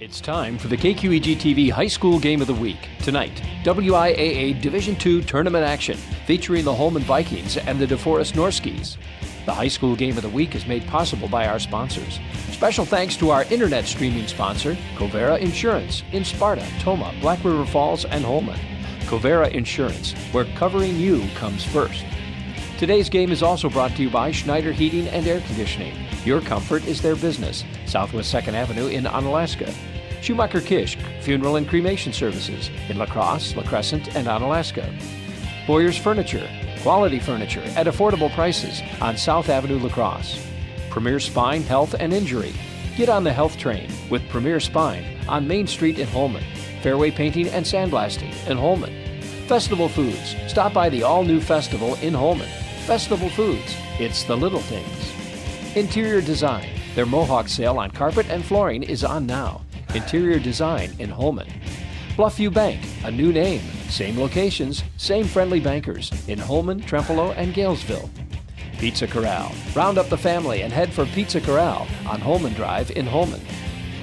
It's time for the KQEG TV High School Game of the Week. Tonight, WIAA Division II Tournament action featuring the Holmen Vikings and the DeForest Norskis. The High School Game of the Week is made possible by our sponsors. Special thanks to our internet streaming sponsor, Covera Insurance, in Sparta, Tomah, Black River Falls, and Holmen. Covera Insurance, where covering you comes first. Today's game is also brought to you by Schneider Heating and Air Conditioning. Your comfort is their business. Southwest 2nd Avenue in Onalaska. Schumacher Kish Funeral and Cremation Services in La Crosse, La Crescent, and Onalaska. Boyer's Furniture, quality furniture at affordable prices on South Avenue, La Crosse. Premier Spine, Health, and Injury. Get on the health train with Premier Spine on Main Street in Holmen. Fairway Painting and Sandblasting in Holmen. Festival Foods. Stop by the all-new Festival in Holmen. Festival Foods. It's the little things. Interior Design. Their Mohawk sale on carpet and flooring is on now. Interior Design in Holmen. Bluffview Bank, a new name. Same locations, same friendly bankers in Holmen, Trempealeau, and Galesville. Pizza Corral. Round up the family and head for Pizza Corral on Holmen Drive in Holmen.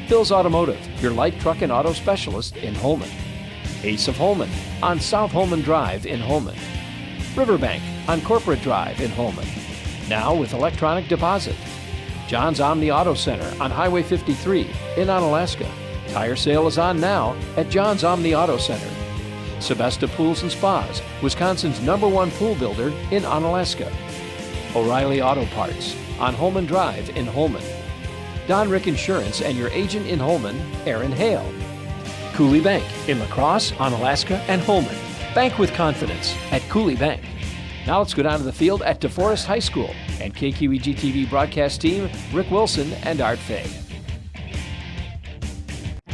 Bill's Automotive, your light truck and auto specialist in Holmen. Ace of Holmen on South Holmen Drive in Holmen. Riverbank on Corporate Drive in Holmen. Now with electronic deposit. John's Omni Auto Center on Highway 53 in Onalaska. Tire sale is on now at John's Omni Auto Center. Sebesta Pools and Spas, Wisconsin's #1 pool builder in Onalaska. O'Reilly Auto Parts on Holmen Drive in Holmen. Don Rick Insurance and your agent in Holmen, Aaron Hale. Cooley Bank in La Crosse, Onalaska, and Holmen. Bank with confidence at Cooley Bank. Now let's go down to the field at DeForest High School and KQEG TV broadcast team, Rick Wilson and Art Fay.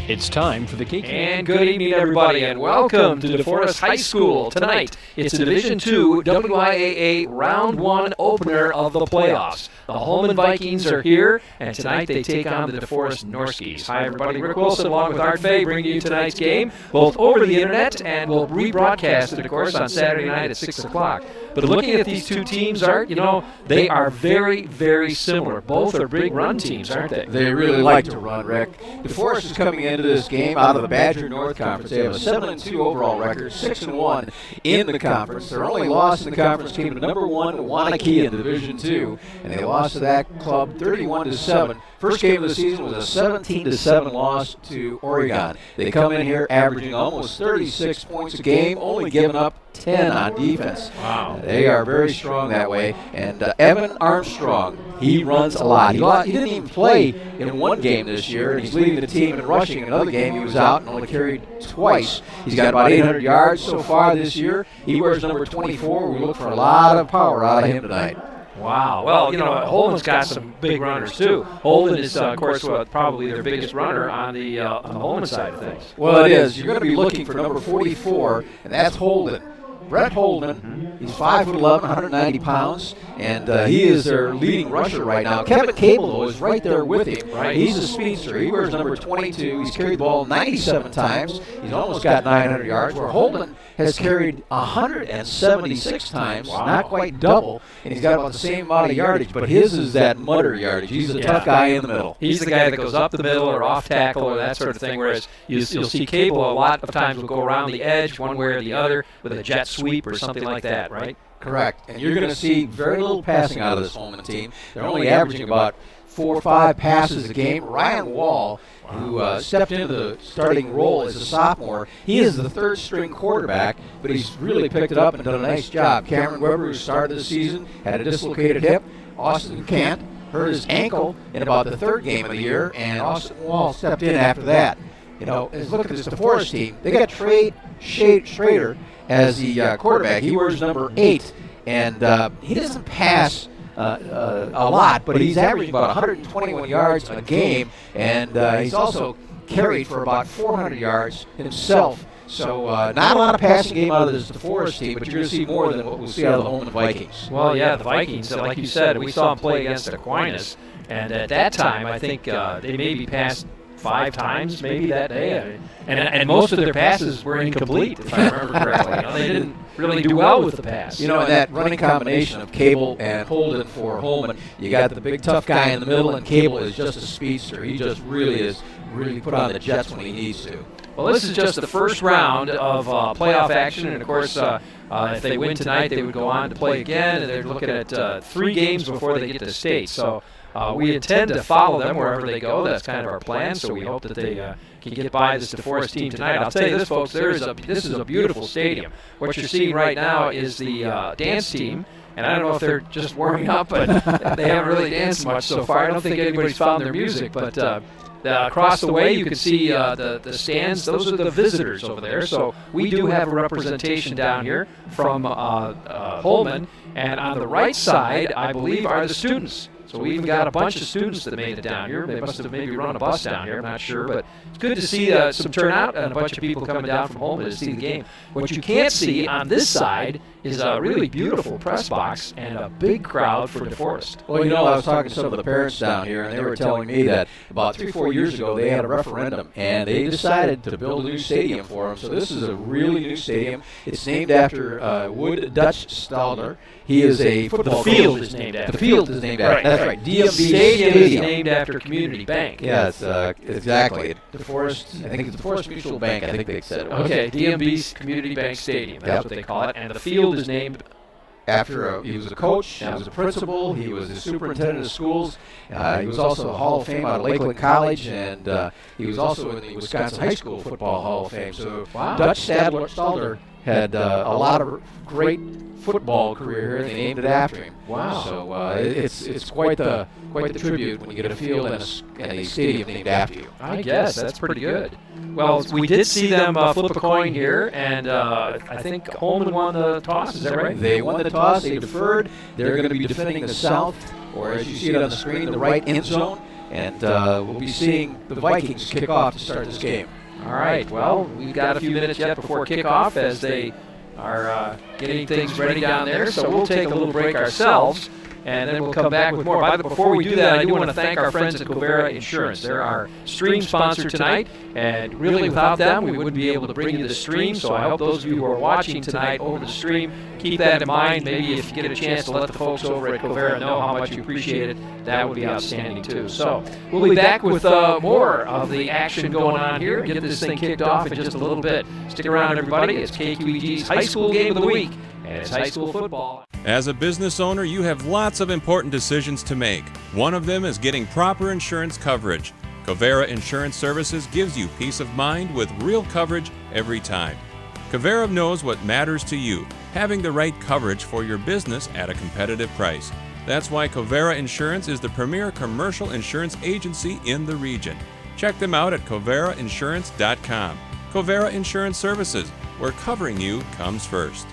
It's time for the KQEG. And good evening, everybody, and welcome to DeForest High School. Tonight, it's a Division II WIAA Round 1 opener of the playoffs. The Holmen Vikings are here, and tonight they take on the DeForest Norskis. Hi, everybody. Rick Wilson along with Art Fay bringing you tonight's game, both over the internet, and we'll rebroadcast it, of course, on Saturday night at 6 o'clock. But looking at these two teams, Art, you know, they are very, very similar. Both are big run teams, aren't they? They really like to run, Rick. DeForest is coming into this game out of the Badger North Conference. They have a 7-2 overall record, 6-1 in the conference. Their only loss in the conference came to #1 Wanakee in Division II, and they lost to that club 31-7. First game of the season was a 17-7 loss to Oregon. They come in here averaging almost 36 points a game, only giving up 10 on defense. Wow. They are very strong that way. And Evan Armstrong, he runs a lot. He didn't even play in one game this year, and he's leading the team in rushing. Another game he was out and only carried twice. He's got about 800 yards so far this year. He wears number 24. We look for a lot of power out of him tonight. Wow. Well, you know, Holden's got some big runners, too. Holden is, of course, probably their biggest runner on the Holmen side of things. Well, it is. You're going to be looking for number 44, and that's Holden. Brett Holden, he's 5'11", 190 pounds, and he is their leading rusher right now. Kevin Cable, though, is right there with him. Right. He's a speedster. He wears number 22. He's carried the ball 97 times. He's almost got 900 yards, where Holden has carried 176 times, not quite double, and he's got about the same amount of yardage, but his is that mutter yardage. He's a tough guy in the middle. He's the guy that goes up the middle or off tackle or that sort of thing, whereas you'll see Cable a lot of times will go around the edge one way or the other with a jet sweep or something like that, right? Correct. And you're going to see very little passing out of this Holmen team. They're only averaging about 4 or 5 passes a game. Ryan Wall, who stepped into the starting role as a sophomore, he is the third-string quarterback, but he's really picked it up and done a nice job. Cameron Weber, who started the season, had a dislocated hip. Austin Kant hurt his ankle in about the third game of the year, and Austin Wall stepped in after that. You know, look at this DeForest team. They got Trey Schrader as the quarterback. He wears number 8, and he doesn't pass a lot, but he's averaging about 121 yards a game, and he's also carried for about 400 yards himself. So not a lot of passing game out of this DeForest team, but you're going to see more than what we'll see out of the Holmen Vikings. Well, yeah, the Vikings, like you said, we saw them play against Aquinas, and at that time I think they maybe passed 5 times maybe that day. And most of their passes were incomplete, if I remember correctly. They didn't really do well with the pass. And that running combination of Cable and Holden for Holmen, you got the big tough guy in the middle, and Cable is just a speedster. He just really put on the jets when he needs to. Well, this is just the first round of playoff action, and of course, if they win tonight, they would go on to play again, and they're looking at 3 games before they get to state. So we intend to follow them wherever they go. That's kind of our plan, so we hope that they can get by this DeForest team tonight. I'll tell you this, folks, this is a beautiful stadium. What you're seeing right now is the dance team. And I don't know if they're just warming up, but they haven't really danced much so far. I don't think anybody's found their music, but across the way you can see the stands. Those are the visitors over there. So we do have a representation down here from Holmen. And on the right side, I believe, are the students. So we even got a bunch of students that made it down here. They must have maybe run a bus down here, I'm not sure. But it's good to see some turnout and a bunch of people coming down from Holmen to see the game. What you can't see on this side is a really beautiful press box and a big crowd for DeForest. Well, I was talking to some of the parents down here, and they were telling me that about 3-4 years ago they had a referendum, and they decided to build a new stadium for them. So this is a really new stadium. It's named after Wood Dutch Stalder. He is a football coach. The field is named after. The field is named after. That's right. The stadium is named after Community Bank. Yes, exactly. DeForest, I think it's DeForest Mutual Bank, I think they said it was. Okay, DMB's Community Bank Stadium. That's what they call it. And the field is named after he was a coach, he was a principal, he was a superintendent of schools. He was also a Hall of Fame out of Lakeland College, and he was also in the Wisconsin High School Football Hall of Fame. So Dutch Stalder had a lot of great football career here, and they named it after him. Wow! So it's quite the tribute when you get a field and a stadium named after you. I guess that's pretty good. Well, we did see them flip a coin here, and I think Holmen won the toss. Is that right? They won the toss. They deferred. They're going to be defending the south, or as you see it on the screen, the right end zone. And we'll be seeing the Vikings kick off to start this game. All right. Well, we've got a few minutes yet before kickoff as they are getting things ready down there. So we'll take a little break ourselves, and then we'll come back with more. Before we do that, I do want to thank our friends at Covera Insurance. They're our stream sponsor tonight, and really without them, we wouldn't be able to bring you the stream. So I hope those of you who are watching tonight over the stream keep that in mind. Maybe if you get a chance to let the folks over at Covera know how much you appreciate it, that would be outstanding too. So we'll be back with more of the action going on here. Get this thing kicked off in just a little bit. Stick around, everybody. It's KQEG's High School Game of the Week, and it's high school football. As a business owner, you have lots of important decisions to make. One of them is getting proper insurance coverage. Covera Insurance Services gives you peace of mind with real coverage every time. Covera knows what matters to you, having the right coverage for your business at a competitive price. That's why Covera Insurance is the premier commercial insurance agency in the region. Check them out at coverainsurance.com. Covera Insurance Services, where covering you comes first.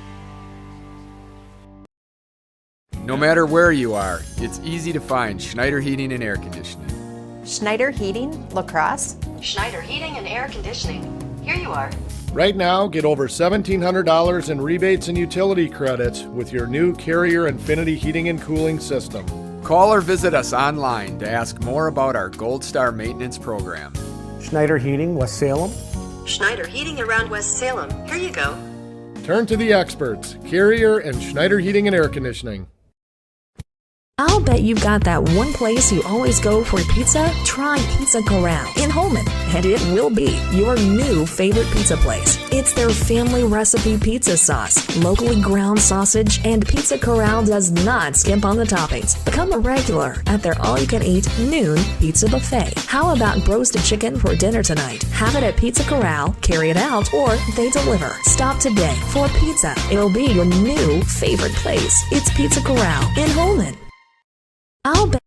No matter where you are, it's easy to find Schneider Heating and Air Conditioning. Schneider Heating, La Crosse. Schneider Heating and Air Conditioning. Here you are. Right now, get over $1,700 in rebates and utility credits with your new Carrier Infinity heating and cooling system. Call or visit us online to ask more about our Gold Star maintenance program. Schneider Heating, West Salem. Schneider Heating around West Salem. Here you go. Turn to the experts, Carrier and Schneider Heating and Air Conditioning. I'll bet you've got that one place you always go for pizza. Try Pizza Corral in Holmen, and it will be your new favorite pizza place. It's their family recipe pizza sauce, locally ground sausage, and Pizza Corral does not skimp on the toppings. Become a regular at their all-you-can-eat noon pizza buffet. How about roasted chicken for dinner tonight? Have it at Pizza Corral, carry it out, or they deliver. Stop today for pizza. It'll be your new favorite place. It's Pizza Corral in Holmen. I'll bet.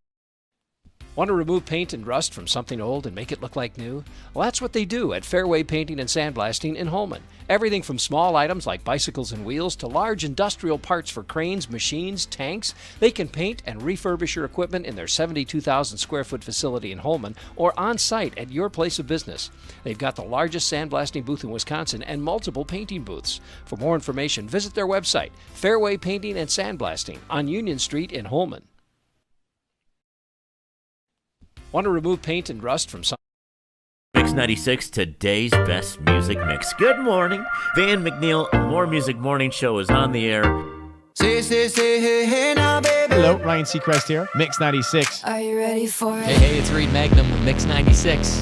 Want to remove paint and rust from something old and make it look like new? Well, that's what they do at Fairway Painting and Sandblasting in Holmen. Everything from small items like bicycles and wheels to large industrial parts for cranes, machines, tanks. They can paint and refurbish your equipment in their 72,000 square foot facility in Holmen or on site at your place of business. They've got the largest sandblasting booth in Wisconsin and multiple painting booths. For more information, visit their website, Fairway Painting and Sandblasting on Union Street in Holmen. Want to remove paint and rust from some Mix 96, today's best music mix. Good morning. Van McNeil, More Music Morning Show is on the air. Say, hey now, baby. Hello, Ryan Seacrest here, Mix 96. Are you ready for it? Hey, it's Reed Magnum with Mix 96.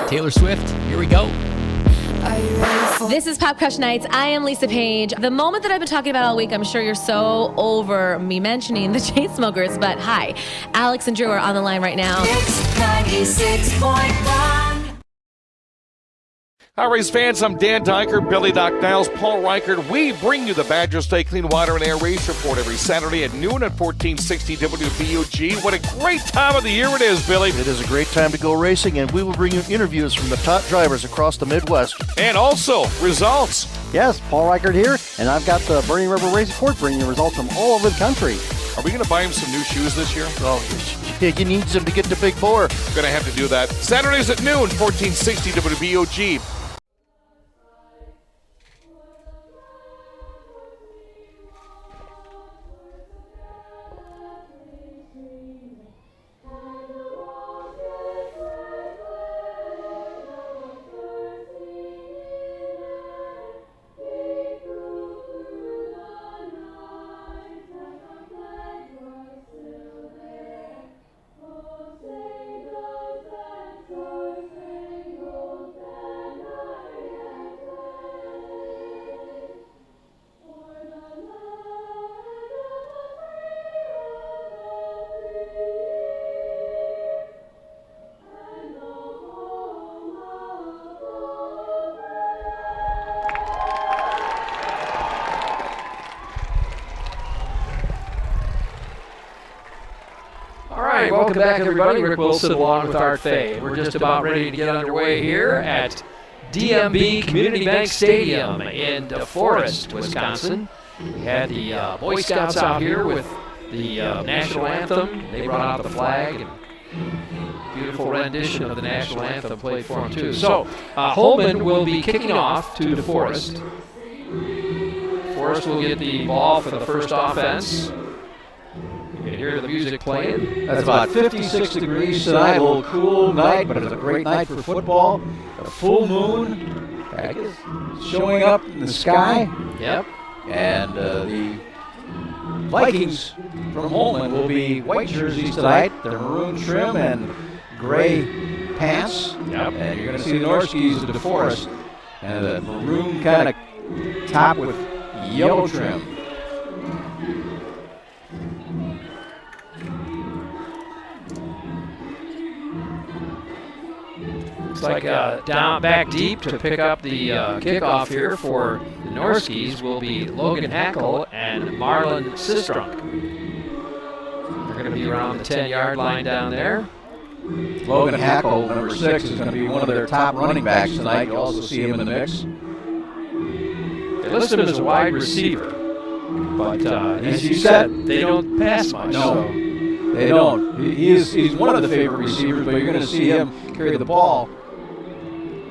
Taylor Swift, here we go. Are you ready for it? This is Pop Crush Nights. I am Lisa Page. The moment that I've been talking about all week, I'm sure you're so over me mentioning the Chainsmokers, but hi. Alex and Drew are on the line right now. Mix 96.1. Hi, Rays fans. I'm Dan Dyker, Billy Doc Niles, Paul Reichert. We bring you the Badger State Clean Water and Air Race Report every Saturday at noon at 1460 WBOG. What a great time of the year it is, Billy. It is a great time to go racing, and we will bring you interviews from the top drivers across the Midwest. And also, results. Yes, Paul Reichert here, and I've got the Burning River Race Report bringing you results from all over the country. Are we going to buy him some new shoes this year? Oh, he needs them to get to Big Four. Going to have to do that. Saturdays at noon, 1460 WBOG. Welcome back, everybody. Rick Wilson along with Art Fay. We're just about ready to get underway here at DMB Community Bank Stadium in DeForest, Wisconsin. We had the Boy Scouts out here with the national anthem. They brought out the flag and beautiful rendition of the national anthem played for them, too. So, Holmen will be kicking off to DeForest. DeForest will get the ball for the first offense. You can hear the music playing. That's about 56 degrees tonight, a little cool night, but it's a great night for football. A full moon showing up in the sky. Yep. And the Vikings from Holmen will be white jerseys tonight. They're maroon trim and gray pants. Yep. And you're going to see the Norskis at DeForest. And the maroon kind of top with yellow trim. Looks like down back deep to pick up the kickoff here for the Norskis will be Logan Hackle and Marlon Sistrunk. They're going to be around the 10-yard line down there. Logan Hackle, number 6, is going to be one of their top running backs tonight. You also see him in the mix. They list him as a wide receiver, but as you said, they don't pass much. No, they don't. He's one of the favorite receivers, but you're going to see him carry the ball.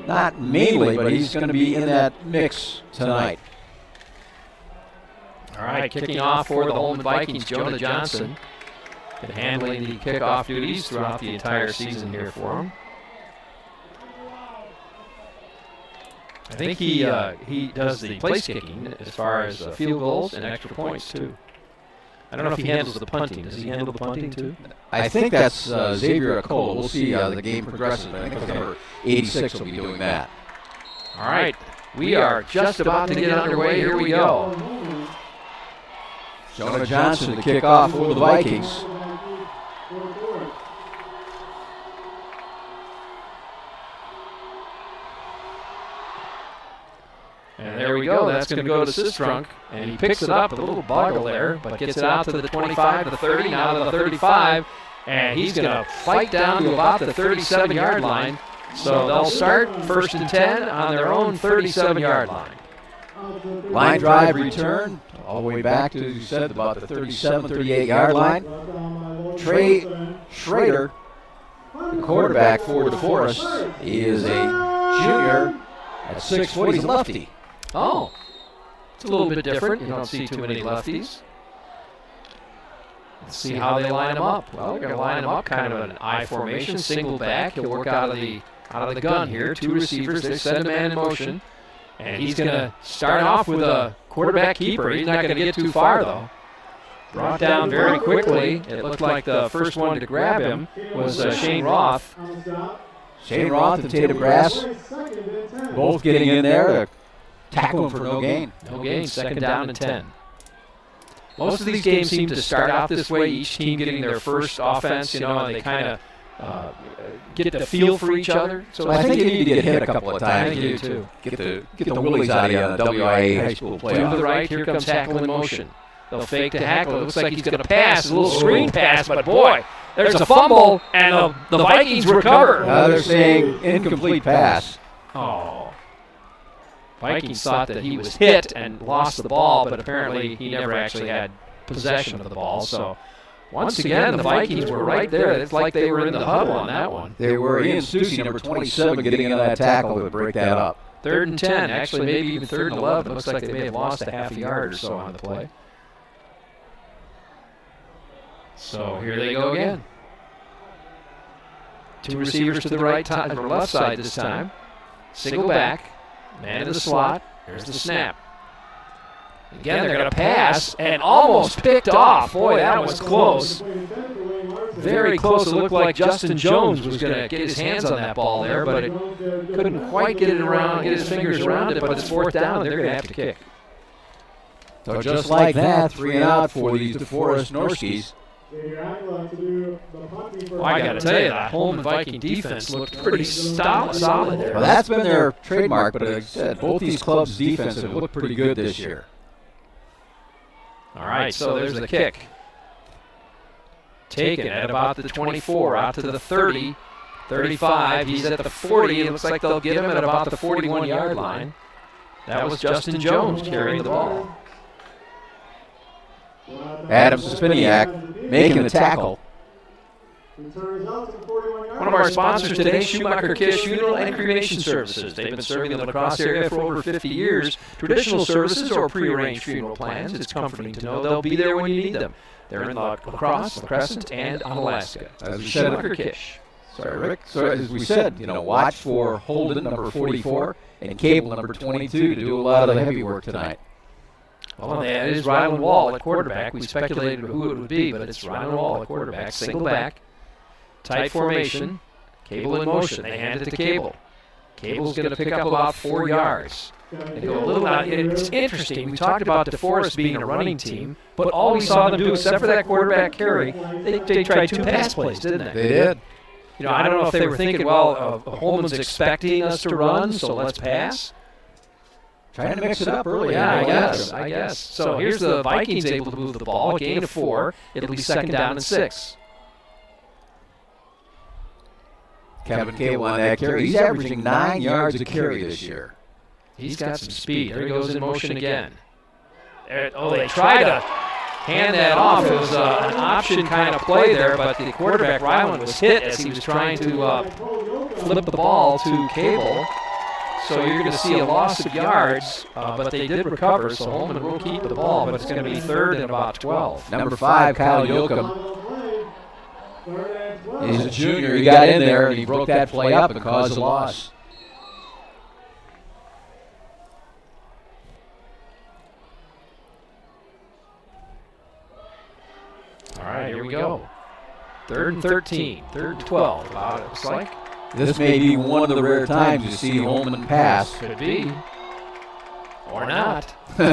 Not mainly, but he's going to be in that mix tonight. All right, kicking off for the Holmen Vikings, Jonah Johnson. Been handling the kickoff duties throughout the entire season here for him. I think he does the place kicking as far as field goals and extra points, too. I don't know if he handles the punting. Does he handle the punting, too? I think that's Xavier Acola. We'll see how the game progresses. I think number 86 will be doing that. All right. We are just about to get underway. Here we go. Jonah Johnson to kick off for the Vikings. And there we go. That's going to go to Sistrunk. And he picks it up, a little boggle there, but gets it out to the 25, the 30, now to the 35. And he's going to fight down to about the 37-yard line. So they'll start 1st and 10 on their own 37-yard line. Line drive return all the way back to, you said, about the 37, 38-yard line. Trey Schrader, the quarterback for DeForest, is a junior at 6 foot. He's a lefty. Oh, it's a little bit different. You don't see too many lefties. Let's see how they line him up. Well, they're going to line him up kind of an I formation, single back. He'll work out of the out of the gun here. 2 receivers. They set a man in motion. And he's going to start off with a quarterback keeper. He's not going to get too far, though. Brought down very quickly. It looked like the first one to grab him was Shane Roth. Shane Roth and Tatum Grass both getting in there to tackle him for no gain. No gain, second down and 10. Most of these games seem to start out this way, each team getting their first offense, and they kind of get the feel for each other. So I think you need to get hit a couple of times. I think you do, too. Get the willies out of you on the WIA high school playoff. To the right, here comes Hackle in motion. They'll fake to Hackle. It looks like he's going to pass, a little screen pass, but boy, there's a fumble, and the Vikings recover. They're saying incomplete pass. Oh. Vikings thought that he was hit and lost the ball, but apparently he never actually had possession of the ball. So once again, the Vikings were right there. It's like they were in the huddle on that one. They were. Ian Stussy, number 27, getting into that tackle to break that up. 3rd and 10, actually maybe even 3rd and 11. It looks like they may have lost a half a yard or so on the play. So here they go again. 2 receivers to the right or left side this time. Single back. Man in the slot. There's the snap. Again, they're going to pass and almost picked off. Boy, that was close. Very close. It looked like Justin Jones was going to get his hands on that ball there, but it couldn't quite get his fingers around it, but it's 4th down, and they're going to have to kick. So just like that, 3 and out for these DeForest Norskies. Well, I got to tell you, that Holmen Viking defense looked pretty solid there. Well, that's been their trademark, but like I said, both these clubs' defense have looked pretty good this year. All right, so there's the kick. Taken at about the 24, out to the 30, 35. He's at the 40. It looks like they'll get him at about the 41-yard line. That was Justin Jones carrying the ball. Adam Spiniak making the tackle. One of our sponsors today, Schumacher Kish Funeral and Cremation Services. They've been serving the La Crosse area for over 50 years. Traditional services or prearranged funeral plans. It's comforting to know they'll be there when you need them. They're in La Crosse, La Crescent, and Alaska. As we said, Schumacher Kish. Sorry, Rick. So as we said, watch for Holden, number 44, and Cable, number 22, to do a lot of the heavy work tonight. Well, that is Ryland Wall at quarterback. We speculated who it would be, but it's Ryland Wall at quarterback. Single back, tight formation, Cable in motion. They hand it to Cable. Cable's going to pick up about 4 yards. They go a little out. It's interesting. We talked about DeForest being a running team, but all we saw them do, except for that quarterback carry, they tried 2 pass plays, didn't they? They did. I don't know if they were thinking, Holman's expecting us to run, so let's pass. Trying to mix it up early. Yeah, I guess. So here's the Vikings able to move the ball. A gain of 4. It'll be 2nd down and 6. Kevin Cable on that carry. He's averaging 9 yards a carry this year. He's got some speed. There he goes in motion again. They tried to hand that off. It was an option kind of play there, but the quarterback, Ryland, was hit as he was trying to flip the ball to Cable. So you're going to see a loss of yards, but they did recover, so Holmen will keep the ball, but it's going to be 3rd and about 12. Number 5, Kyle Yoakum. He's a junior. He got in there, and he broke that play up and caused a loss. All right, here we go. 3rd and 13, 3rd and 12, about it looks like. This may be one of the rare times you see Holmen pass. Could be. Or not. They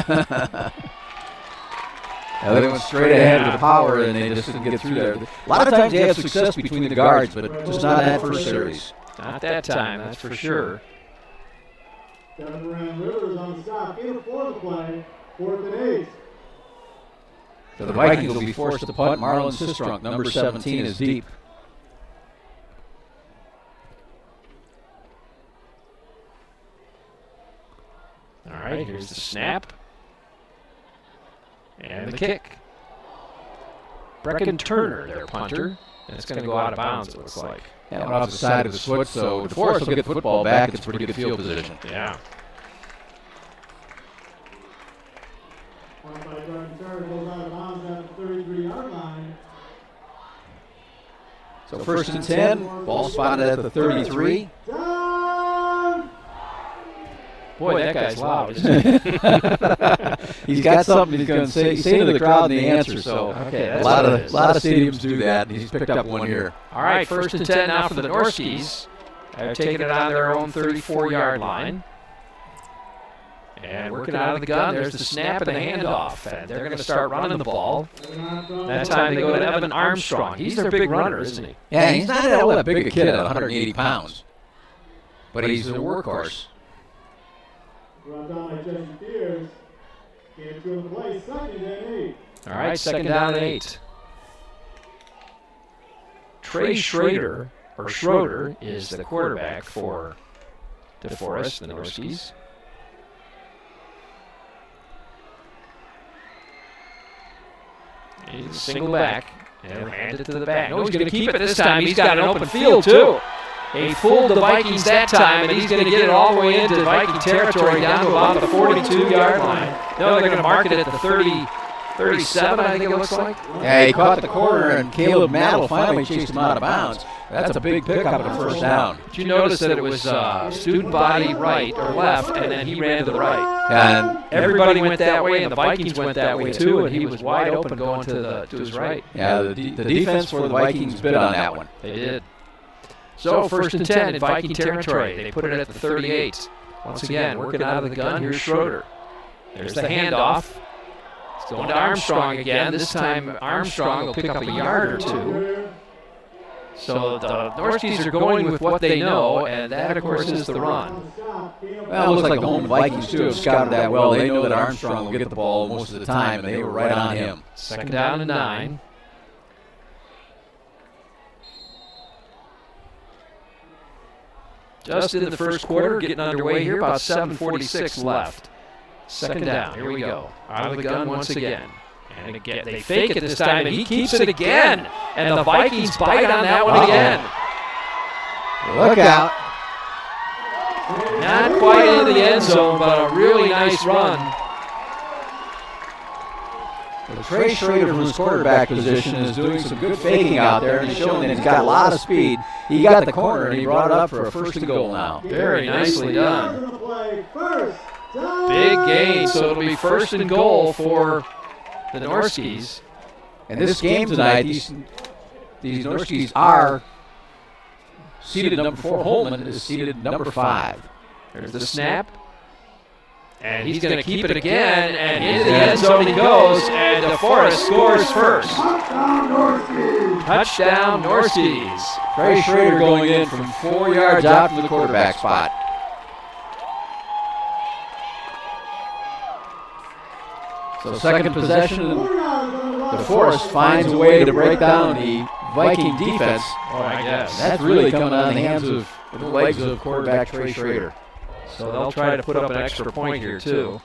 went straight ahead with the power, and they just didn't get through there. A lot of times they have success between the guards, but just not in that first series. Not that time, that's for sure. Rivers on the stop. Either for the play, 4th and 8. So the Vikings will be forced to punt. Marlon Sistrunk, number 17, is deep. All right, here's the snap. And the kick. Brecken Turner, their punter. And it's going to go out of bounds, it looks like. Yeah, went off the side of his foot, so DeForest will get the football back. It's pretty good field position. Yeah. So 1st and 10, ball spotted at the 33. Boy, that guy's loud, isn't he? He's got something he's going to say to the crowd in the answer. So okay, a lot of stadiums do that, and he's picked up one here. All right, 1st and 10 now for the Norskies. They're taking it on their own 34-yard line. And working out of the gun, there's the snap and the handoff. And they're going to start running the ball. That time they go to Evan Armstrong. He's their big runner, isn't he? Yeah, he's not all that big a kid at 180 pounds. But he's a workhorse. Brought down by Jesse Spears. Came through the play, 2nd and 8. All right, 2nd down and 8. Trey Schroeder is the quarterback for DeForest, the Norskies. He's a single back and hand it to the back. No, he's going to keep it this time. He's got an open field, too. He fooled the Vikings that time, and he's going to get it all the way into Viking territory down to about the 42-yard line. No, they're going to mark it at the 37, I think it looks like. Yeah, he caught the corner, and Caleb Mattel finally chased him out of bounds. That's a big pickup at the 1st down. Did you notice that it was student body right or left, and then he ran to the right? And everybody went that way, and the Vikings went that way too, and he was wide open going to his right. Yeah, the defense for the Vikings bid on that one. They did. So 1st and 10 in Viking territory. They put it at the 38. Once again, working out of the gun, here's Schroeder. There's the handoff. It's going to Armstrong again. This time Armstrong will pick up a yard or two. So the Norskies are going with what they know, and that, of course, is the run. Well, it looks like the Holmen Vikings, too, have scouted that well. They know that Armstrong will get the ball most of the time, and they were right on him. 2nd down and 9. Just in the first quarter, getting underway here, about 7:46 left. 2nd down, here we go. Out of the gun once again. And again, they fake it this time, and he keeps it again. And the Vikings bite on that one again. Look out. Not quite into the end zone, but a really nice run. Well, Trey Schroeder, whose quarterback position, is doing some good faking out there, and he's showing that he's got a lot of speed. He got the corner, and he brought it up for a 1st and goal now. Very nicely done. Big gain, so it'll be 1st and goal for the Norskies. And this game tonight, these Norskies are seated number 4. Holmen is seated number 5. There's the snap. And he's going to keep it again, and into the end zone he goes, and DeForest scores first. Touchdown, Norskies. Trey Schroeder going in from 4 yards out from the quarterback spot. So second possession, DeForest finds a way to break down the Viking defense. Oh, I guess. That's really coming on the hands of the legs of quarterback Trey Schroeder. So they'll try to put up an extra point here, too.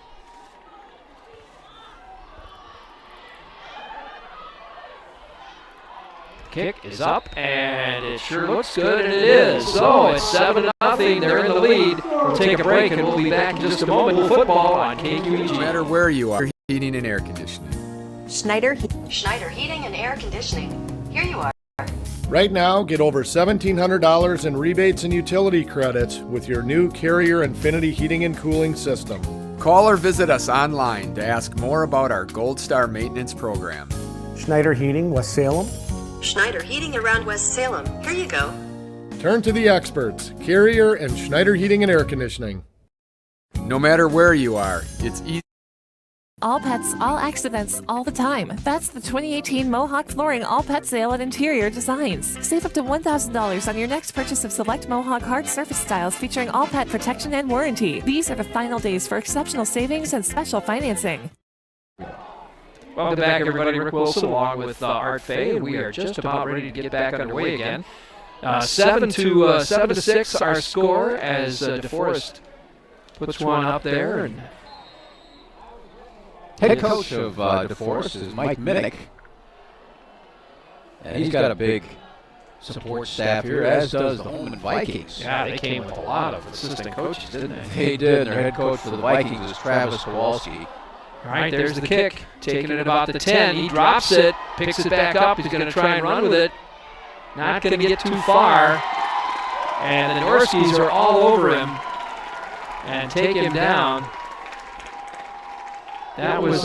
Kick is up, and it sure looks good, and it is. So it's 7-0. They're in the lead. We'll take a break, and we'll be back in just a moment with football on KQEG. No matter where you are, heating and air conditioning. Schneider Heating and Air Conditioning. Here you are. Right now, get over $1,700 in rebates and utility credits with your new Carrier Infinity heating and cooling system. Call or visit us online to ask more about our Gold Star maintenance program. Schneider Heating, West Salem. Schneider Heating around West Salem. Here you go. Turn to the experts, Carrier and Schneider Heating and Air Conditioning. No matter where you are, it's easy. All pets, all accidents, all the time. That's the 2018 Mohawk Flooring All Pet Sale at Interior Designs. Save up to $1,000 on your next purchase of select Mohawk hard surface styles featuring all pet protection and warranty. These are the final days for exceptional savings and special financing. Welcome back, everybody. Rick Wilson along with Art Fay, and we are just about ready to get back underway again. 7-6 our score as DeForest puts one up there. And head coach of DeForest is Mike Minnick. And he's got a big support staff here, as does the Holmen Vikings. Yeah, they came with a lot of assistant coaches, didn't they? They did, and their head coach for the Vikings is Travis Kowalski. All right, there's the kick. Taking it about the 10. He drops it, picks it back up. He's going to try and run with it. Not going to get too far. And the Norskies are all over him. and take him down. That was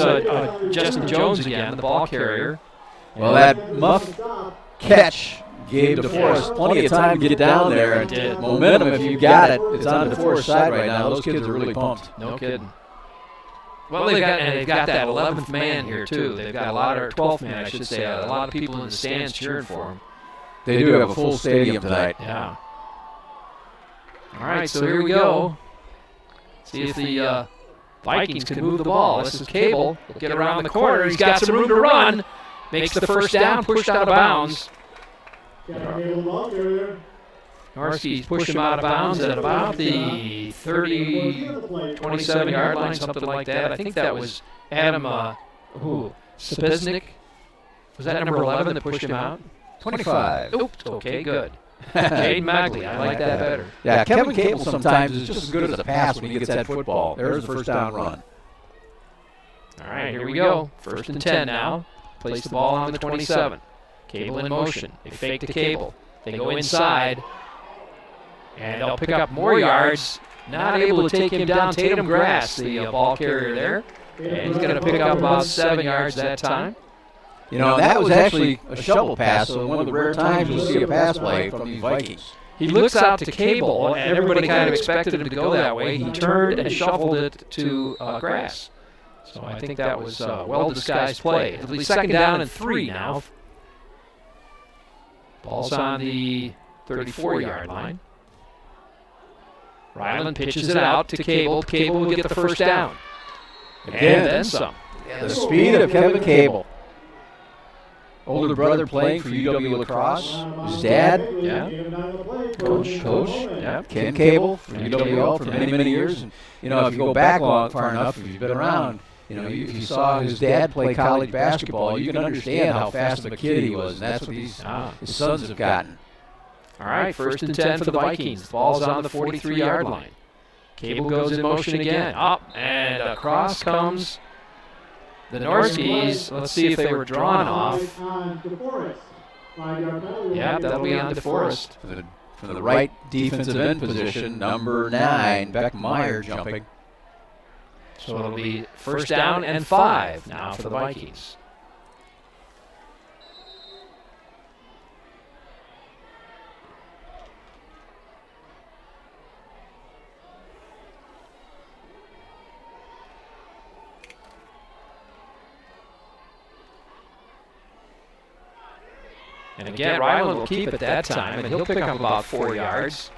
Justin Jones again, the ball carrier. Well, that muff catch gave DeForest plenty of time to get down there. And momentum, if you got it, it's on DeForest's side right now. Those kids are really pumped. No kidding. Well, they've got that 11th man here, too. They've got a lot of 12th man, I should say. A lot of people in the stands cheering for him. They do have a full stadium tonight. Yeah. All right, so here we go. See if the Vikings can move the ball. This is Cable. He'll get around the corner. He's got some room to run. Makes the first down, pushed out of bounds. Norski's pushed him out of bounds at about the 27-yard line, something like that. I think that was Adam Sapiznik. Was that number 11 that pushed him out? 25. Oops, okay, good. Jade Magley, I like that better. Yeah, Kevin Cable sometimes is just as good as a pass when he gets that football. There's the first down run. All right, here we go. 1st and 10 now. Place the ball on the 27. Cable in motion. They fake to Cable. They go inside. And they'll pick up more yards. Not able to take him down. Tatum Grass, the ball carrier there. And he's going to pick up about 7 yards that time. You know, that was actually a shovel pass, so one of the rare times you'll see a pass play from these Vikings. He looks out to Cable, and everybody kind of expected him to go that way. He turned and shuffled it to Grass. So I think that was a well-disguised play. It'll be 2nd down and 3 now. Ball's on the 34-yard line. Ryland pitches it out to Cable. Cable will get the first down. And then some. The speed of Kevin Cable. Older brother playing for UW Lacrosse. His dad, Coach, Ken Cable from UWL for many, many years. And, you know, if you go back far enough, if you've been around, you know, if you saw his dad play college basketball, you can understand how fast of a kid he was, and that's what his sons have gotten. All right, 1st and 10 for the Vikings. The ball's on the 43-yard line. Cable goes in motion again. Up and across comes the Norskies. Let's see if they were drawn off. Yeah, that'll be on DeForest. From the right defensive end position, number 9, Beck Meyer jumping. So it'll be 1st down and 5 now for the Vikings. And again, Ryland will keep it that time, and he'll pick up about 4 yards.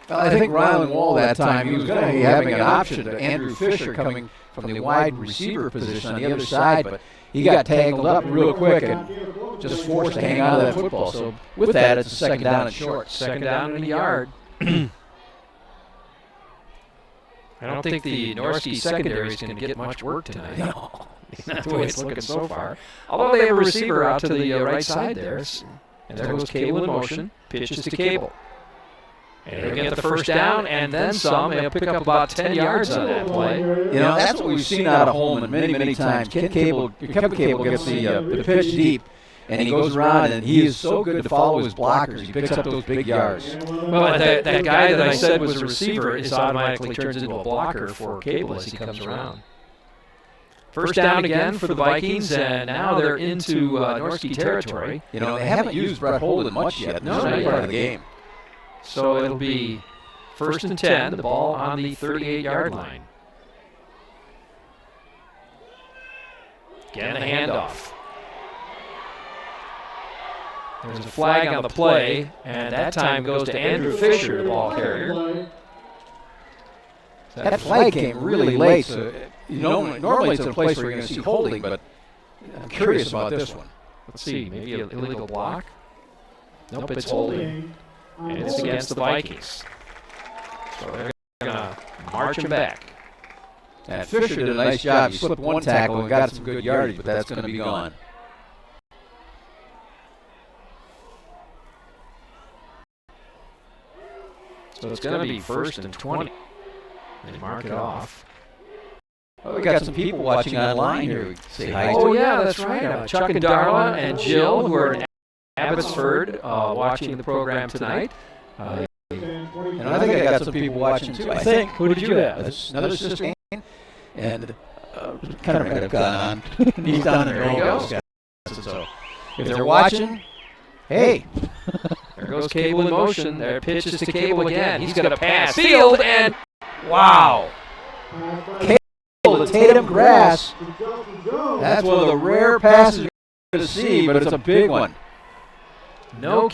Well, I think Ryland Wall that time, he was going to be having an option to Andrew Fisher coming from the wide receiver position on the other side, but he got tangled up real quick and just forced to hang on to that football. So with that, it's a 2nd down and short. 2nd down and a yard. I don't think the Norski secondary is going to get much work tonight. No. That's the way it's looking so far. Although they have a receiver out to the right side there. And there goes Cable in motion. Pitches to Cable. And he'll get the 1st down and then some. And he'll pick up about 10 yards on that play. You know, that's what we've seen out of Holmen many, many times. Kevin Cable gets the pitch deep, and he goes around, and he is so good to follow his blockers. He picks up those big yards. Well, that guy that I said was a receiver is automatically turns into a blocker for Cable as he comes around. 1st down again for the Vikings, and now they're into Norski territory. You know, they haven't used Brett Holden much yet. No, not part of the game. So it'll be 1st and 10, the ball on the 38-yard line. Again, the handoff. There's a flag on the play, and that time goes to Andrew Fisher, the ball carrier. That flag came really late, so normally it's a place where you're going to see holding, but I'm curious about this one. Let's see, maybe an illegal block? Nope, it's holding. And it's against the Vikings. So they're going to march him back. And Fisher did a nice job. He slipped one tackle and got some good yardage, but that's going to be gone. So it's going to be 1st and 20. They mark it off. Oh, we got some people watching online here. We say hi to. Oh, yeah, that's right. Chuck and Darla and Jill, who are in Abbotsford, watching the program tonight. And I think I got some people watching too. I think. Who did you have? Another sister, and kind of might have gone on. He's down there. There he goes. So if they're watching, hey. There goes Cable in motion. There pitches to Cable again. He's going to pass. Field and wow. Cable to Tatum Grass. That's one of the rare passes you're going to see, but it's a big one. No.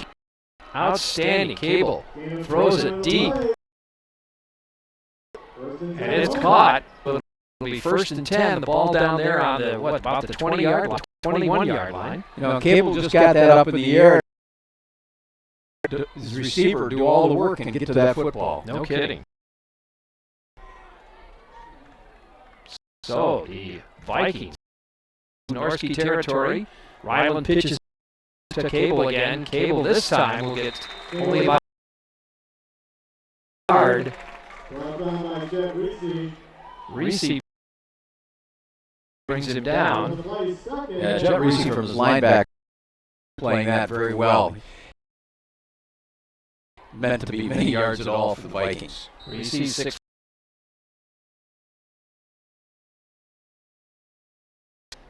Outstanding. Cable throws it deep. And it's caught. It'll be 1st and 10. The ball down there on the, about the 20-yard line, 21-yard line. You know, Cable just got that up in the air. His receiver do all the work and get to that football. No kidding. So the Vikings, Norski territory. Ryland pitches to Cable again. Cable this time will get only about a yard. Reese brings him down. Yeah, Jet Reese from his linebacker playing that very well. Meant to be many yards at all for the Vikings. Reese 6.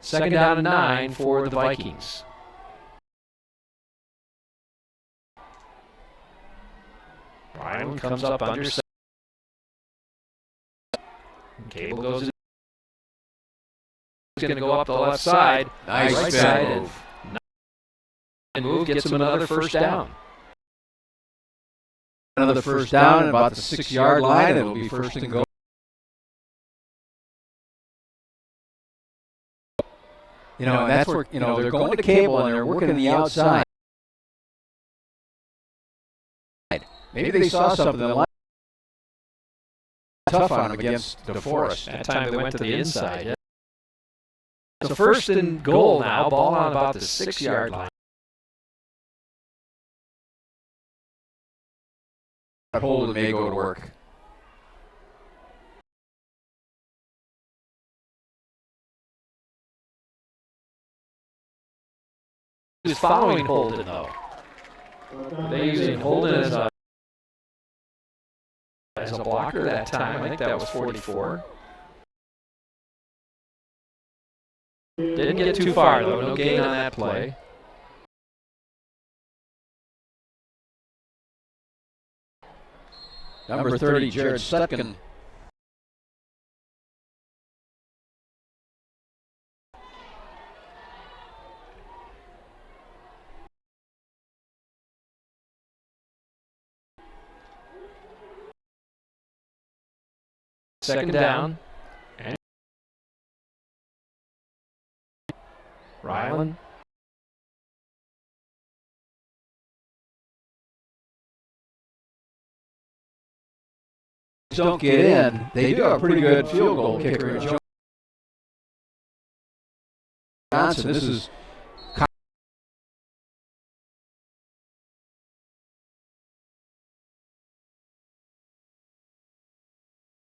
Second down and 9 for the Vikings. Ryan comes up under center. Cable goes in. He's going to go up the left side. Nice right side move. And move gets him another 1st down. Another 1st down at about the 6-yard line. It'll be 1st and goal. You know, and that's where, you know, they're going to Cable and they're working the outside. Maybe they saw something in the line. Tough on him against DeForest. That time they went to the inside. Yeah. So 1st and goal now. Ball on about the 6-yard line. Holden may go to work. He was following Holden, though. Were they using Holden as a blocker that time? I think that was 44. Didn't get too far, though. No gain on that play. Number 30, Jared Sutkin. Second down. And Ryland. Don't get in. They do have a pretty good field goal kicker in Johnson. This is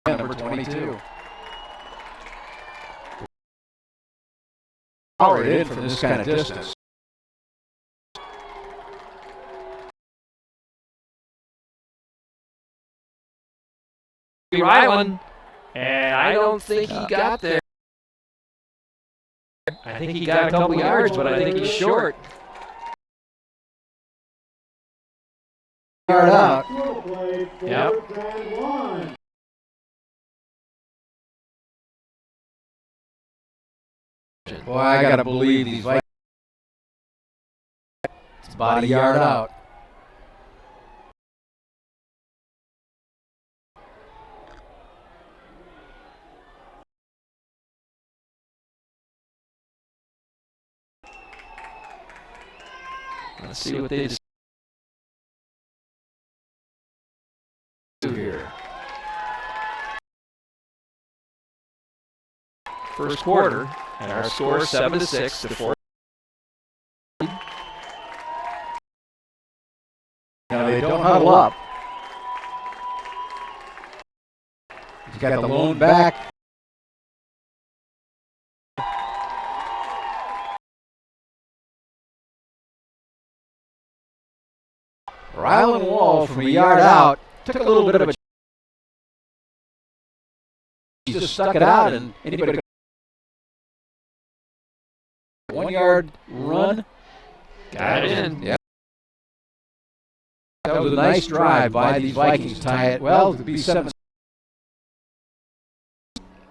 number 22. Power it in from this kind of distance. Ryland, and I don't think he got there. I think he got a couple yards, but I think he's short. Yard out. Yep. Boy, I gotta believe these Vikings. It's about a yard out. Let's see what they do here. First quarter, and our score 7-6 to 4. Now they don't huddle up. He's got the lone back. Rylan Wall from a yard out took a little bit of a. He just stuck it out, and anybody could. 1 yard run. Got it in. Yeah. That was a nice drive by the Vikings to tie it. Well, to be 7.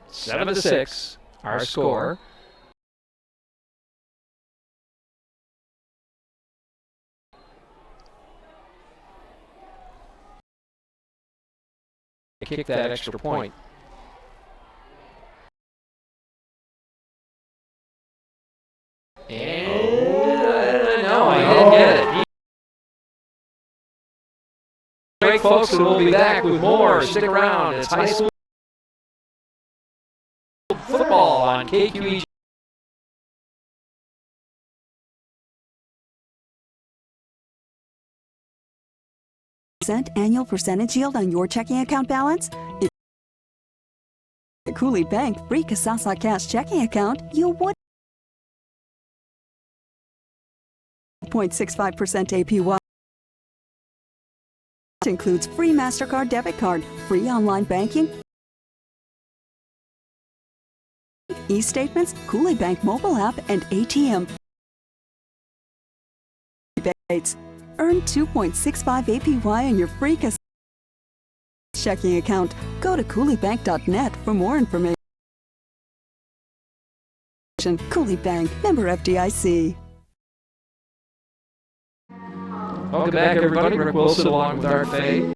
7-6, our score. Kick that extra point. And no, I didn't get it. Great, folks, and we'll be back with more. Stick around. It's high school football on KQEG. Annual percentage yield on your checking account balance? At Cooley Bank free Kasasa Cash checking account, you would 0.65% APY. It includes free MasterCard debit card, free online banking, e-statements, Cooley Bank mobile app, and ATM. Earn 2.65 APY on your free checking account. Go to cooleybank.net for more information. Cooley Bank, member FDIC. Welcome back, everybody. Rick Wilson along with Art Fay.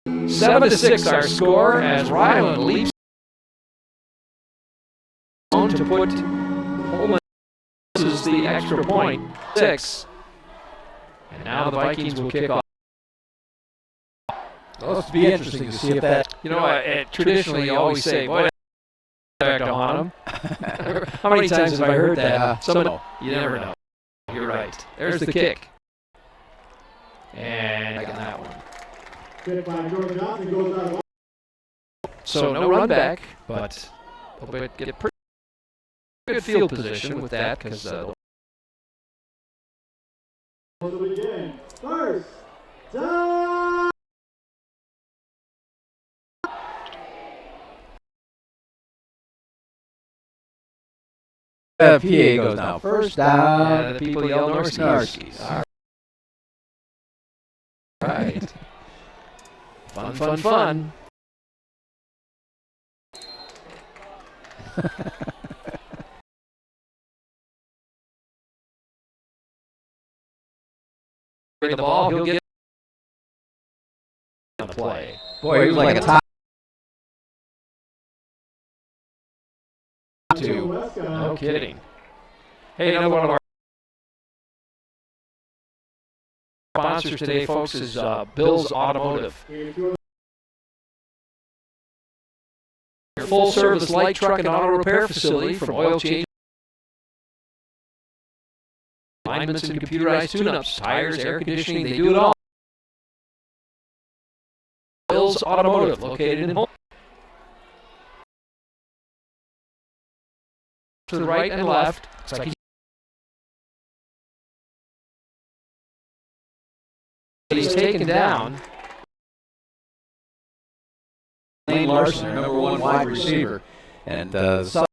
7-6 our score as Ryland leaps on to put Holmen. This is the extra point, 6. And now the Vikings will kick off. Well, it'll be interesting to see if that. You know, traditionally you always say, boy, back on him. How many times have I heard that? Someone, you never know. You're right. There's the kick. And I got that one. So no run back, but we'll get pretty good field position with that because first down. PA goes now. First down. The people yell Norskies. All right. Fun. The ball, he'll get on the play. Boy, he was like a top. No kidding. Hey, another one of our sponsors today, folks, is Bill's Automotive. Your full-service light truck and auto repair facility, from oil change, alignments and computerized tune-ups, tires, air conditioning, they do it all. Bill's Automotive, located in Holmen. To the right and left. It's like he's taken down. Lane Larson, their #1 wide receiver. And southpaw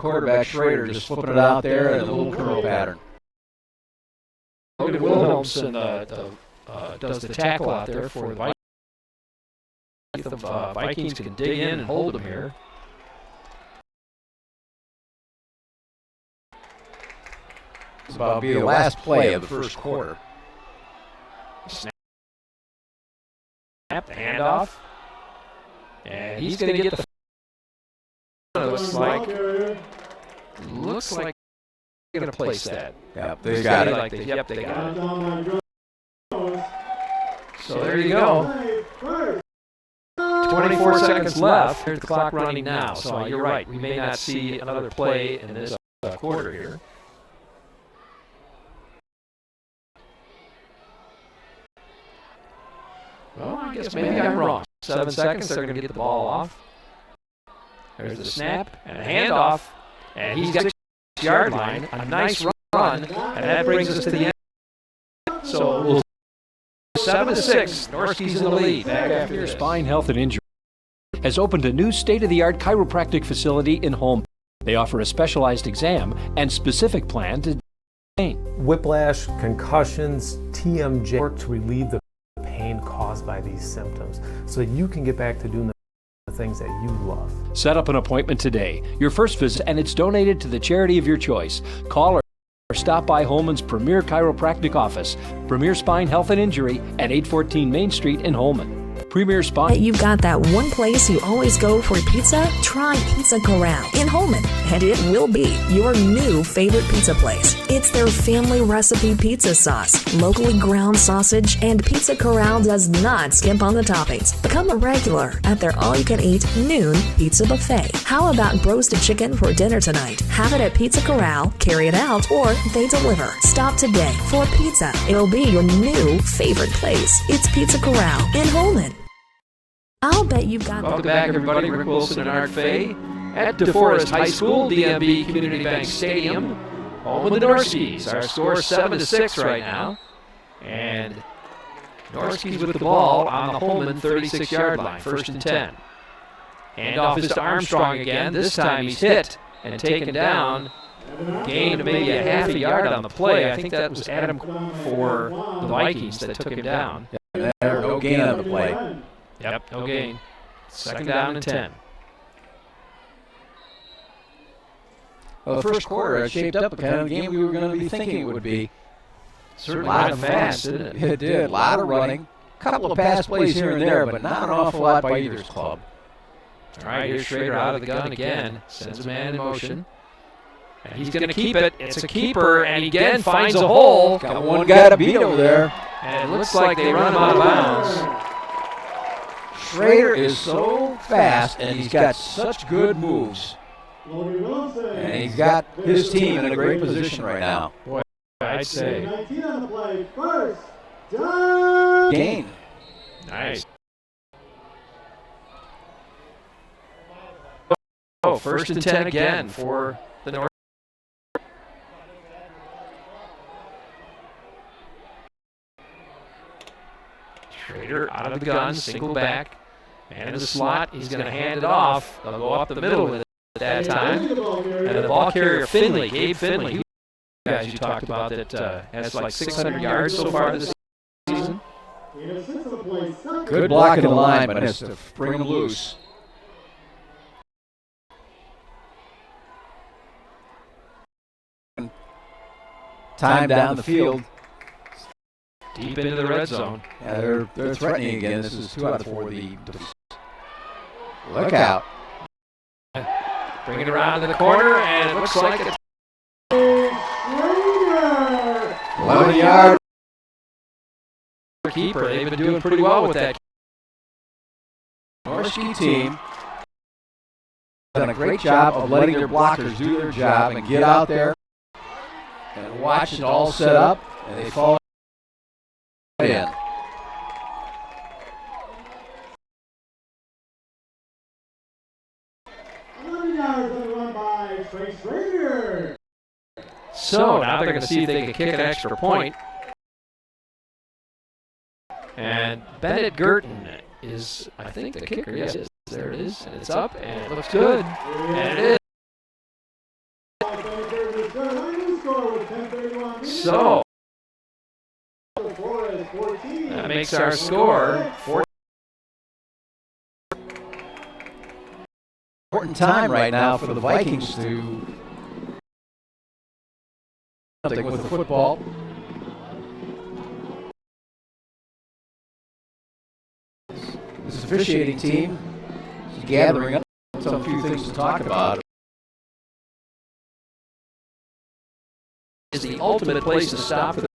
quarterback Schrader just flipping it out there in a little curl pattern. Logan Wilhelmson does the tackle out there for the Vikings. The Vikings can dig in and hold them here. It's about to be the last play of the first quarter. Snap, the handoff. And he's going to get the. Looks like they're going to place that. Yep, they got it. Yep, they got it. So there you go. 24 seconds left. There's the clock running now. So you're right. We may not see another play in this quarter here. Well, I guess maybe I'm wrong. 7 seconds, they're going to get the ball off. There's the snap and a handoff. And he's got the 6-yard line. A nice run run, and that brings us to the end. So we'll 7-6. Norski's in the lead. Back after Premier this. Spine Health and Injury has opened a new state-of-the-art chiropractic facility in Holmen. They offer a specialized exam and specific plan to pain. Whiplash, concussions, TMJ work to relieve the pain caused by these symptoms so that you can get back to doing the things that you love. Set up an appointment today. Your first visit, and it's donated to the charity of your choice. Call or stop by Holmen's Premier Chiropractic Office, Premier Spine Health and Injury at 814 Main Street in Holmen. Premier Spine. You've got that one place you always go for pizza? Try Pizza Corral in Holmen, and it will be your new favorite pizza place. It's their family recipe pizza sauce, locally ground sausage, and Pizza Corral does not skimp on the toppings. Become a regular at their all-you-can-eat noon pizza buffet. How about roasted chicken for dinner tonight? Have it at Pizza Corral, carry it out, or they deliver. Stop today for pizza. It'll be your new favorite place. It's Pizza Corral in Holmen. I'll bet you've got... Welcome back, everybody. Rick Wilson and Art Fay at DeForest High School, DMB Community Bank Stadium. Home with the Norskies. Our score 7-6 right now. And Norskies with the ball on the Holmen 36-yard line, 1st and 10. Handoff is to Armstrong again. This time he's hit and taken down. Gained maybe a half a yard on the play. I think that was Adam for the Vikings that took him down. Yeah, no gain on the play. Yep, no gain. 2nd down and 10. Well, the first quarter shaped up a kind of game we were going to be thinking it would be. Certainly a lot went of fast, didn't it? It did. A lot of running. A couple of pass plays here and there, but not an awful lot by either's club. All right, here's Schrader out of the gun again. Sends a man in motion. And he's going to keep it. It's a keeper, and he again finds a hole. Got one guy to beat over there. And it looks like they run him out of bounds. Schrader is so fast, and he's got such good moves. And he's got his team in a great position right now. Boy, I'd say. 19 on the play, 1st down. Gain. Nice. Oh, 1st and 10 again for the North. Schrader out of the gun, single back. Man in the slot, he's going to hand it off. They'll go up the middle with it at that time. And the ball carrier, Finley, Gabe Finley, guys you talked about that has like 600 yards so far this season. Good block in the line, but it's to bring him loose. Time down the field. Deep into the red zone. Yeah, they're threatening again. This is 2 out of 4. Look out. Bring it around to the corner, and it looks like it's 11 yard. Keeper. They've been doing pretty well with that. Norski team done a great job of letting their blockers do their job and get out there and watch it all set up, and they fall in. So now they're going to see if they can kick an extra point. And Bennett Girton is, I think, the kicker. Yes, there it is. And it's up, and it looks good. And it is. So that makes our score 14. Important time right now for the Vikings to something with the football. This officiating team is gathering up some few things to talk about. Is the ultimate place to stop for the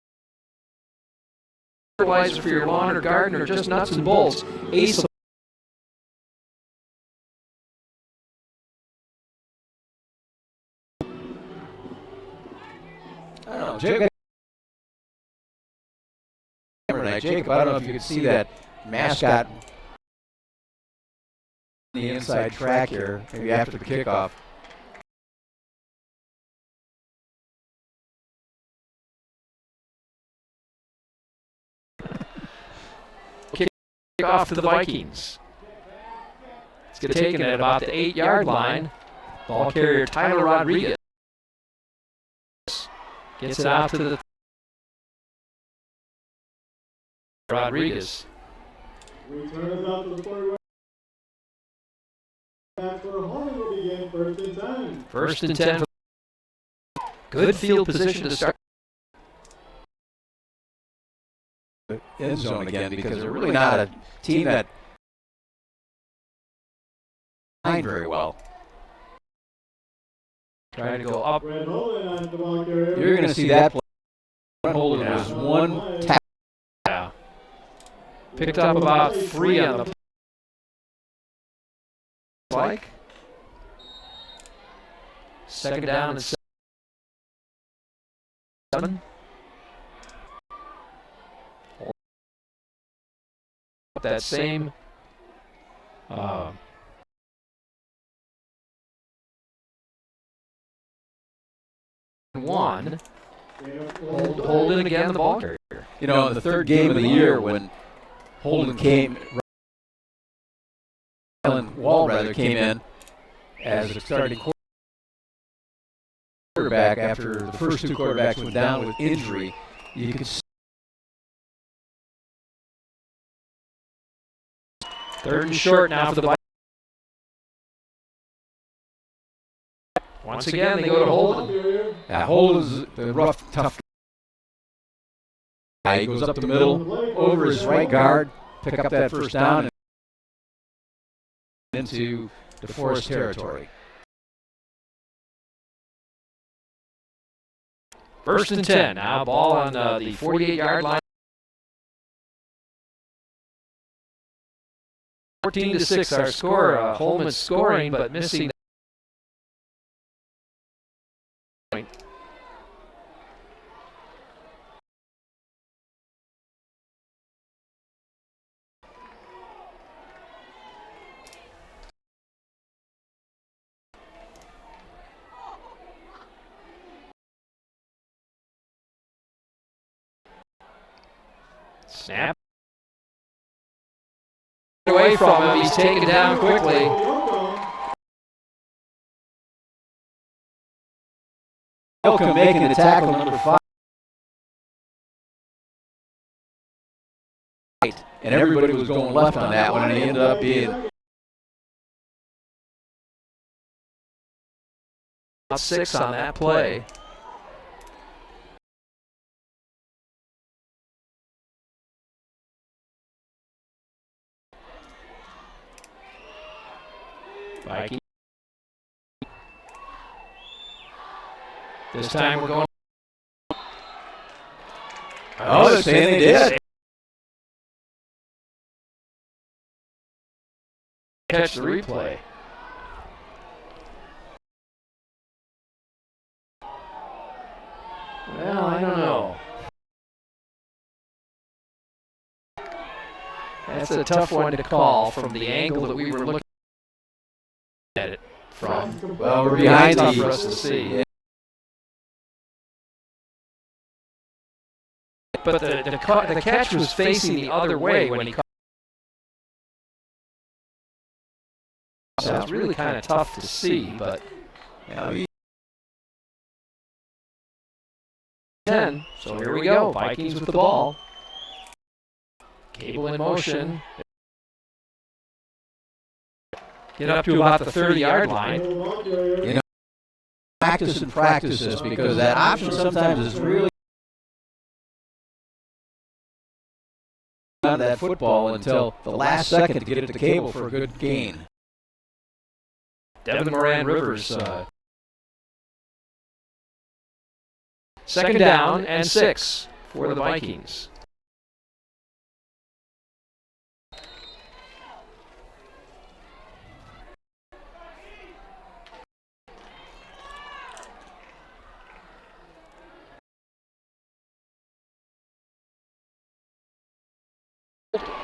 fertilizer for your lawn or garden, or just nuts and bolts. Ace I don't know, Jacob, I don't know if you could see that mascot on the inside track here, maybe after the kickoff. Kickoff to the Vikings. It's going to take it at about the 8-yard line. Ball carrier Tyler Rodriguez gets it out to the Rodriguez. Return is out to the 40. That's where Holmen will begin. First and 10. First and 10. Good field position to start. End zone again because they're really not a team that line very well. Trying to go up. Brett Holden on the ball carrier. You're going to see that play. Brett Holden was one tackle. Yeah. Picked up about 3 on the like. Second down and 7. That same one. Holden again, the ball carrier. You know, in the third game of the year when Holden came, Wall came in as a starting quarterback after the first 2 quarterbacks went down with injury. You could see 3rd and short now for the Vikings. Once again, they go to Holden. Yeah, Holden's the rough, tough guy. He goes up the middle, over his right guard, pick up that first down, and into DeForest territory. First and 10. Now ball on the 48-yard line. 14-6 our score. Holmen scoring but missing. Point. Snap. Away from him, he's taken down quickly. Welcome making the tackle number 5. And everybody was going left on that one, and he ended up being 6 on that play. Vikings. This time we're going. Oh, they're saying they did. Catch the replay. Well, I don't know. That's a tough one to call from the angle that we were looking at it from. Well, we're behind tough for us to see. Yeah. But the catch was facing the other way when he caught. So it's really kind of tough to see, but yeah, 10. So here we go. Vikings with the ball. Cable in motion. Get up to about the 30-yard line. You know, practice and practice this because that option sometimes is really on that football until the last second to get it to Cable for a good gain. Devin Moran Rivers. Second down and 6 for the Vikings.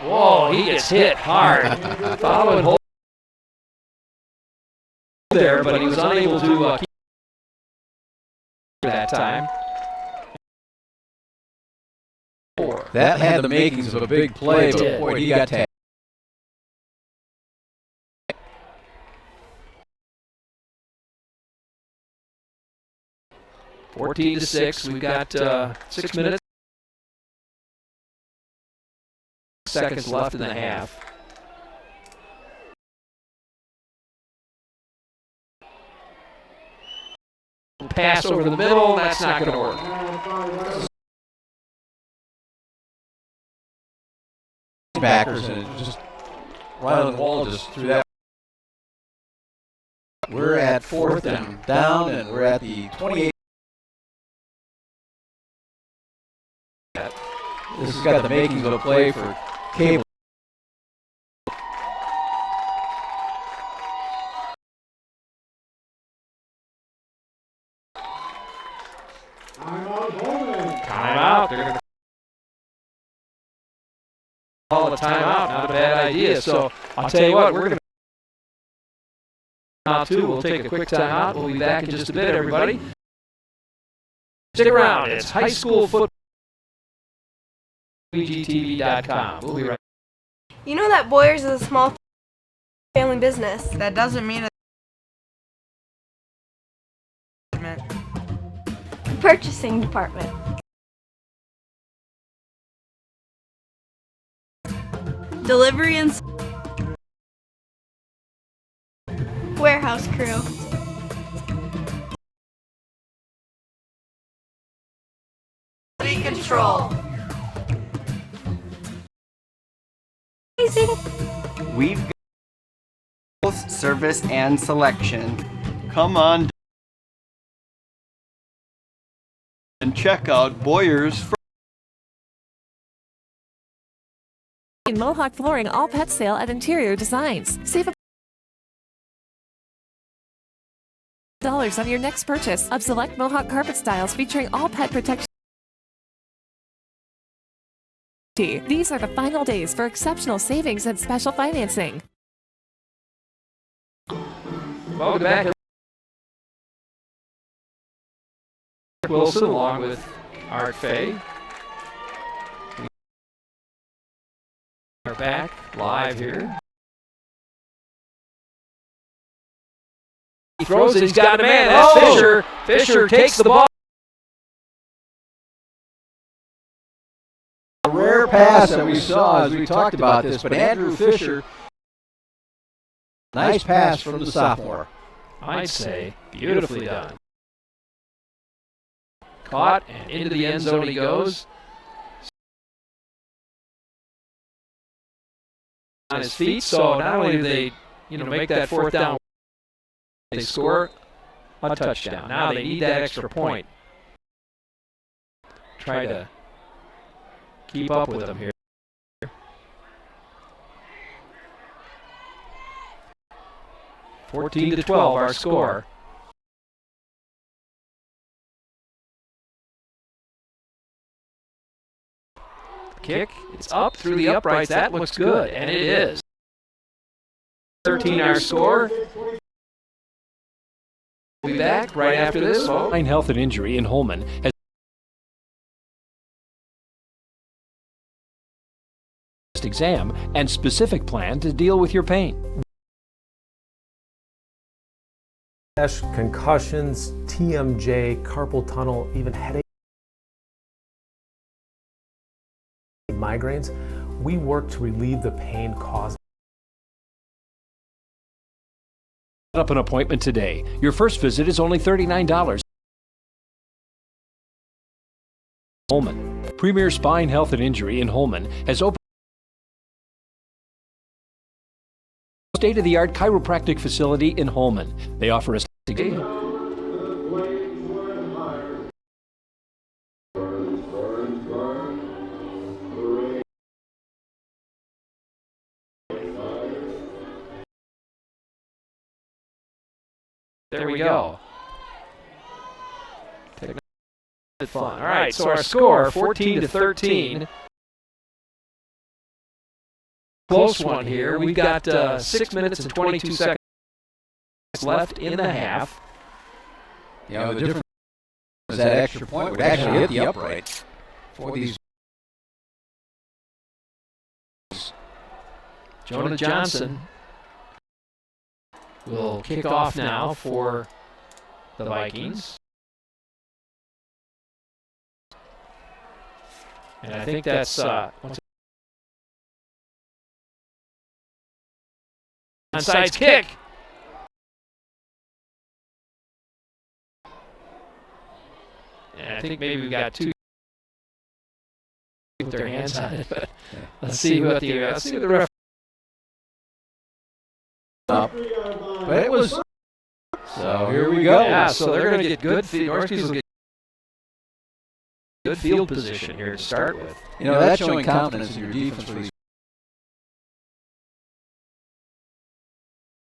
Whoa, he gets hit hard. Following hold there, but he was unable to keep that time. That had the makings of a big play, but boy, he got tagged. 14-6. We've got 6 minutes. Seconds left in the half. Pass over the middle. That's not going to work. Backers and just right on the wall, just threw that. We're at 4th and down, and we're at the 28. This has got the makings of a play for Cable. Timeout. They're going to call a timeout. Not a bad idea. So I'll tell you what, we're going to timeout too. We'll take a quick timeout. We'll be back in just a bit, everybody. Stick around. It's high school football. KQEGTV.com. We'll be right back. You know that Boyers is a small family business. That doesn't mean Purchasing department. delivery and warehouse crew. Control. We've got both service and selection. Come on and check out Boyers. Mohawk Flooring all pet sale at Interior Designs. Save $1 on your next purchase of select Mohawk carpet styles featuring all pet protection. These are the final days for exceptional savings and special financing. Welcome back. Wilson along with Art Fay. We're back live here. He throws it, he's got a man. That's Fisher. Fisher takes the ball. A rare pass that we saw as we talked about this, but Andrew Fisher, nice pass from the sophomore. I'd say beautifully done. Caught and into the end zone he goes. On his feet, so not only do they, make that fourth down, they score a touchdown. Now they need that extra point. Try to keep up with them here. (14-12) our score. Kick, it's up through the uprights. That looks good, and it is. 13 our score. We'll be back right after this. Spine Health and Injury in Holmen has exam and specific plan to deal with your pain. Concussions, TMJ, carpal tunnel, even headache, migraines, we work to relieve the pain caused. Set up an appointment today. Your first visit is only $39. Holmen. Premier Spine Health and Injury in Holmen has opened a state-of-the-art chiropractic facility in Holmen. They offer us There we go. Fun. All right, so our score 14-13. Close one here. We've got 6 minutes and 22 seconds left in the half. The difference is that extra point would actually hit the upright for these. Jonah Johnson will kick off now for the Vikings. And I think that's onside kick. And I think maybe we've got two with their hands on it, but let's see what the ref. But it was. So here we go. Yeah, so they're going to get good. Norskies will get good field position here to start with. You know, that's showing confidence in your defense for these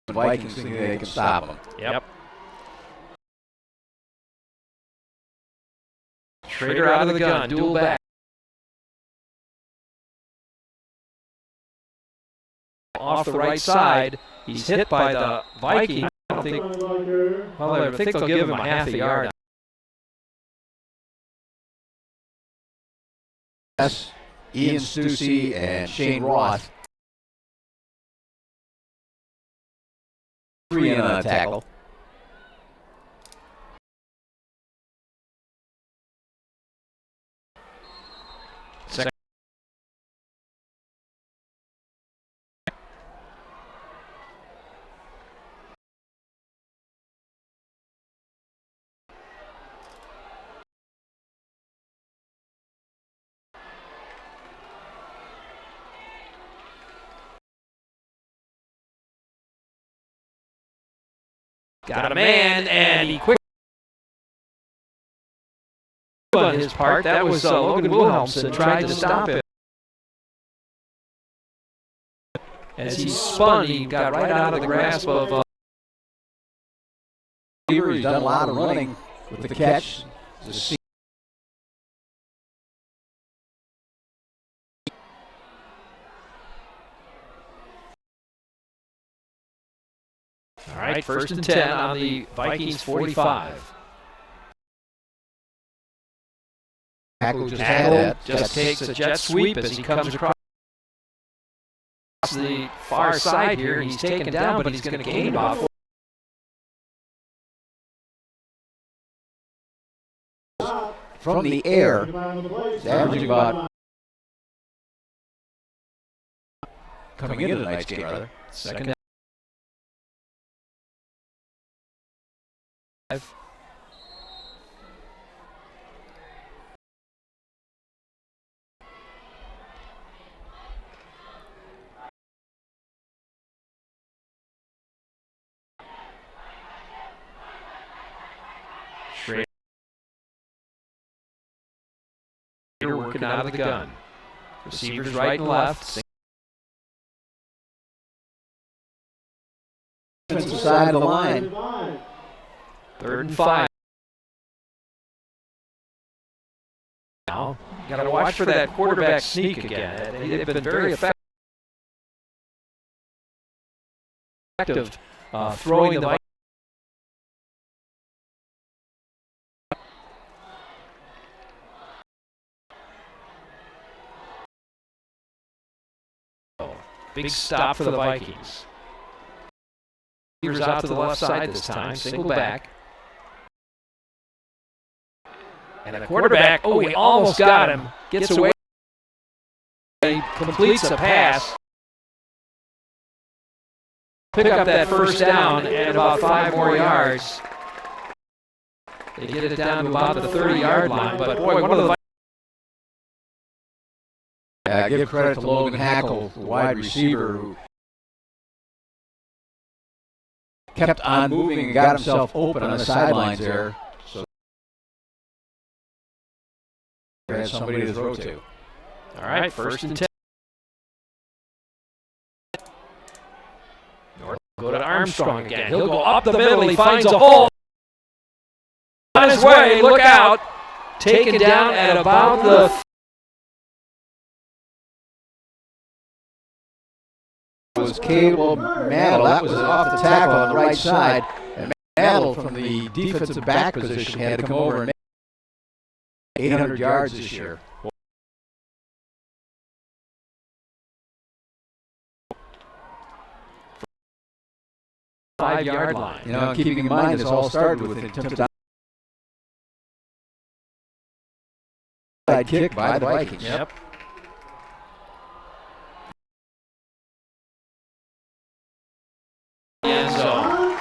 Vikings thinking they can stop them. Yep. Schrader out of the gun, dual back. Off the right side, he's hit by the Viking. I don't think. Well, I think they'll give him a half a yard. Ian Stussy and Shane Roth. 3 in on a tackle. Second. Got a man, and he quick on his part. That was Logan Wilhelmsen tried to stop him. As he spun, he got right out of the grasp of. He's done a lot of running with the catch. All right, first and 10 on the Vikings 45. Tackle just takes a jet sweep as he comes across the far side here. He's taken down, but he's going to gain about 4. From the air, he's averaging about coming into tonight's game, rather. Second down. Schrader working out of the gun. Receivers right and left. Defensive side of the line. 3rd and 5. Now, got to watch for that quarterback sneak again. They've been very effective throwing the big stop for the Vikings. Receivers out to the left side this time, single back. And the quarterback, he almost got him. Gets away. He completes a pass. Pick up that first down and about 5 more yards. They get it down to about the 30-yard line. But boy, one of the give credit to Logan Hackle, the wide receiver, who kept on moving and got himself open on the sidelines there. So had somebody to throw to. All right, first and 10. North go to Armstrong again. He'll go up the middle. He finds a hole. On his way, look out. Taken down at about the... was Caleb Mantle. That was off the tackle on the right side. And Mantle from the defensive back position had to come over and make 800 yards this year. Five-yard line. You know, keeping in mind this all started with an attempt onside kick by the Vikings. Yep. End zone.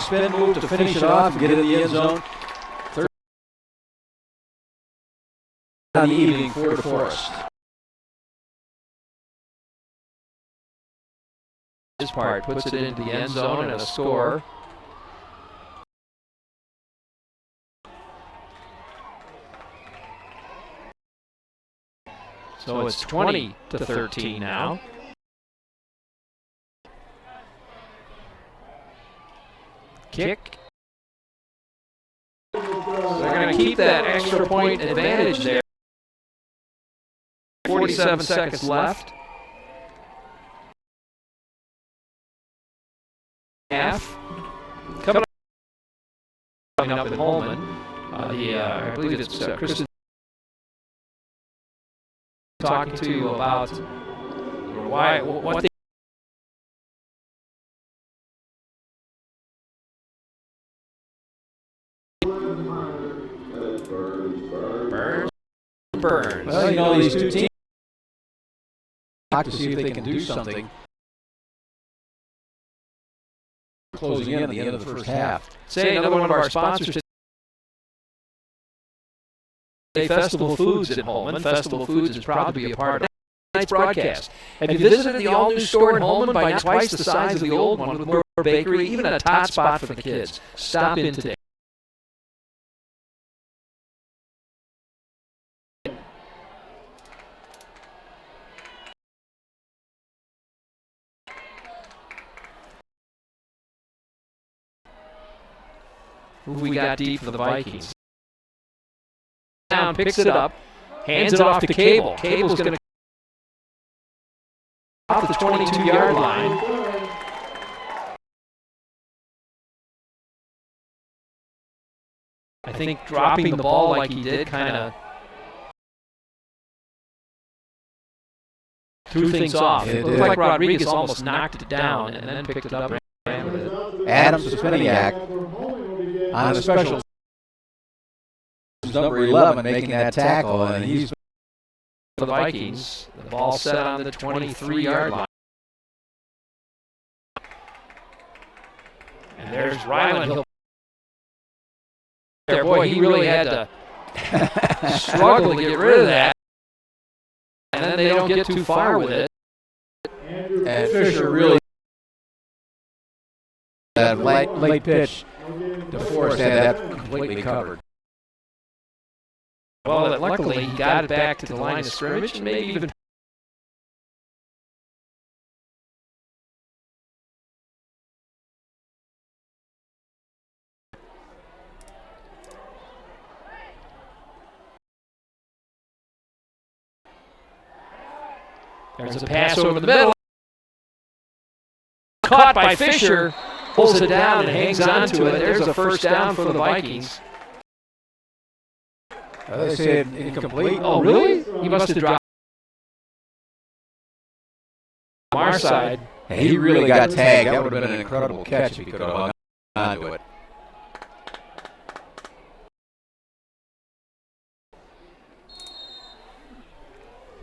Spin move to finish it off and get it in the end zone. Third on the evening for DeForest. His part puts it into the end zone and a score. So it's 20-13 now. Kick. So they're going to keep that extra point advantage there. 47 seconds left. Half. Coming up in Holmen. I believe it's Kristen talking to you about what they Burns. Well, you know, these two teams talk to see if they can do something. Closing in at the end of the first half. Say another one of our sponsors today, Festival Foods in Holmen. Festival Foods is proud to be a part of tonight's broadcast. Have you visited the all-new store in Holmen? By now twice the size of the old one, with more bakery, even a tot spot for the kids. Stop in today. Who we got deep for the Vikings? Down, picks it up, hands it off to Cable. Cable's going to off the 22-yard line. I think dropping the ball like he did kind of threw things off. It looked like Rodriguez almost knocked it down and then picked it up and ran with it. Adams to Spiniak on the special number 11 making that tackle, and he's for the Vikings. The ball set on the 23-yard line. And there's Ryland. There, boy, he really had to struggle to get rid of that. And then they don't get too far with it. And Fisher really that late pitch. DeForest had that completely covered. Well, luckily he got it back to the line of scrimmage and maybe even there's a pass over the middle. Caught by Fisher. Pulls it down and hangs on to it. There's a first down for the Vikings. They say incomplete. Oh, really? He must have dropped from our side. He really got tagged. That would have been an incredible catch if he could have hung on to it.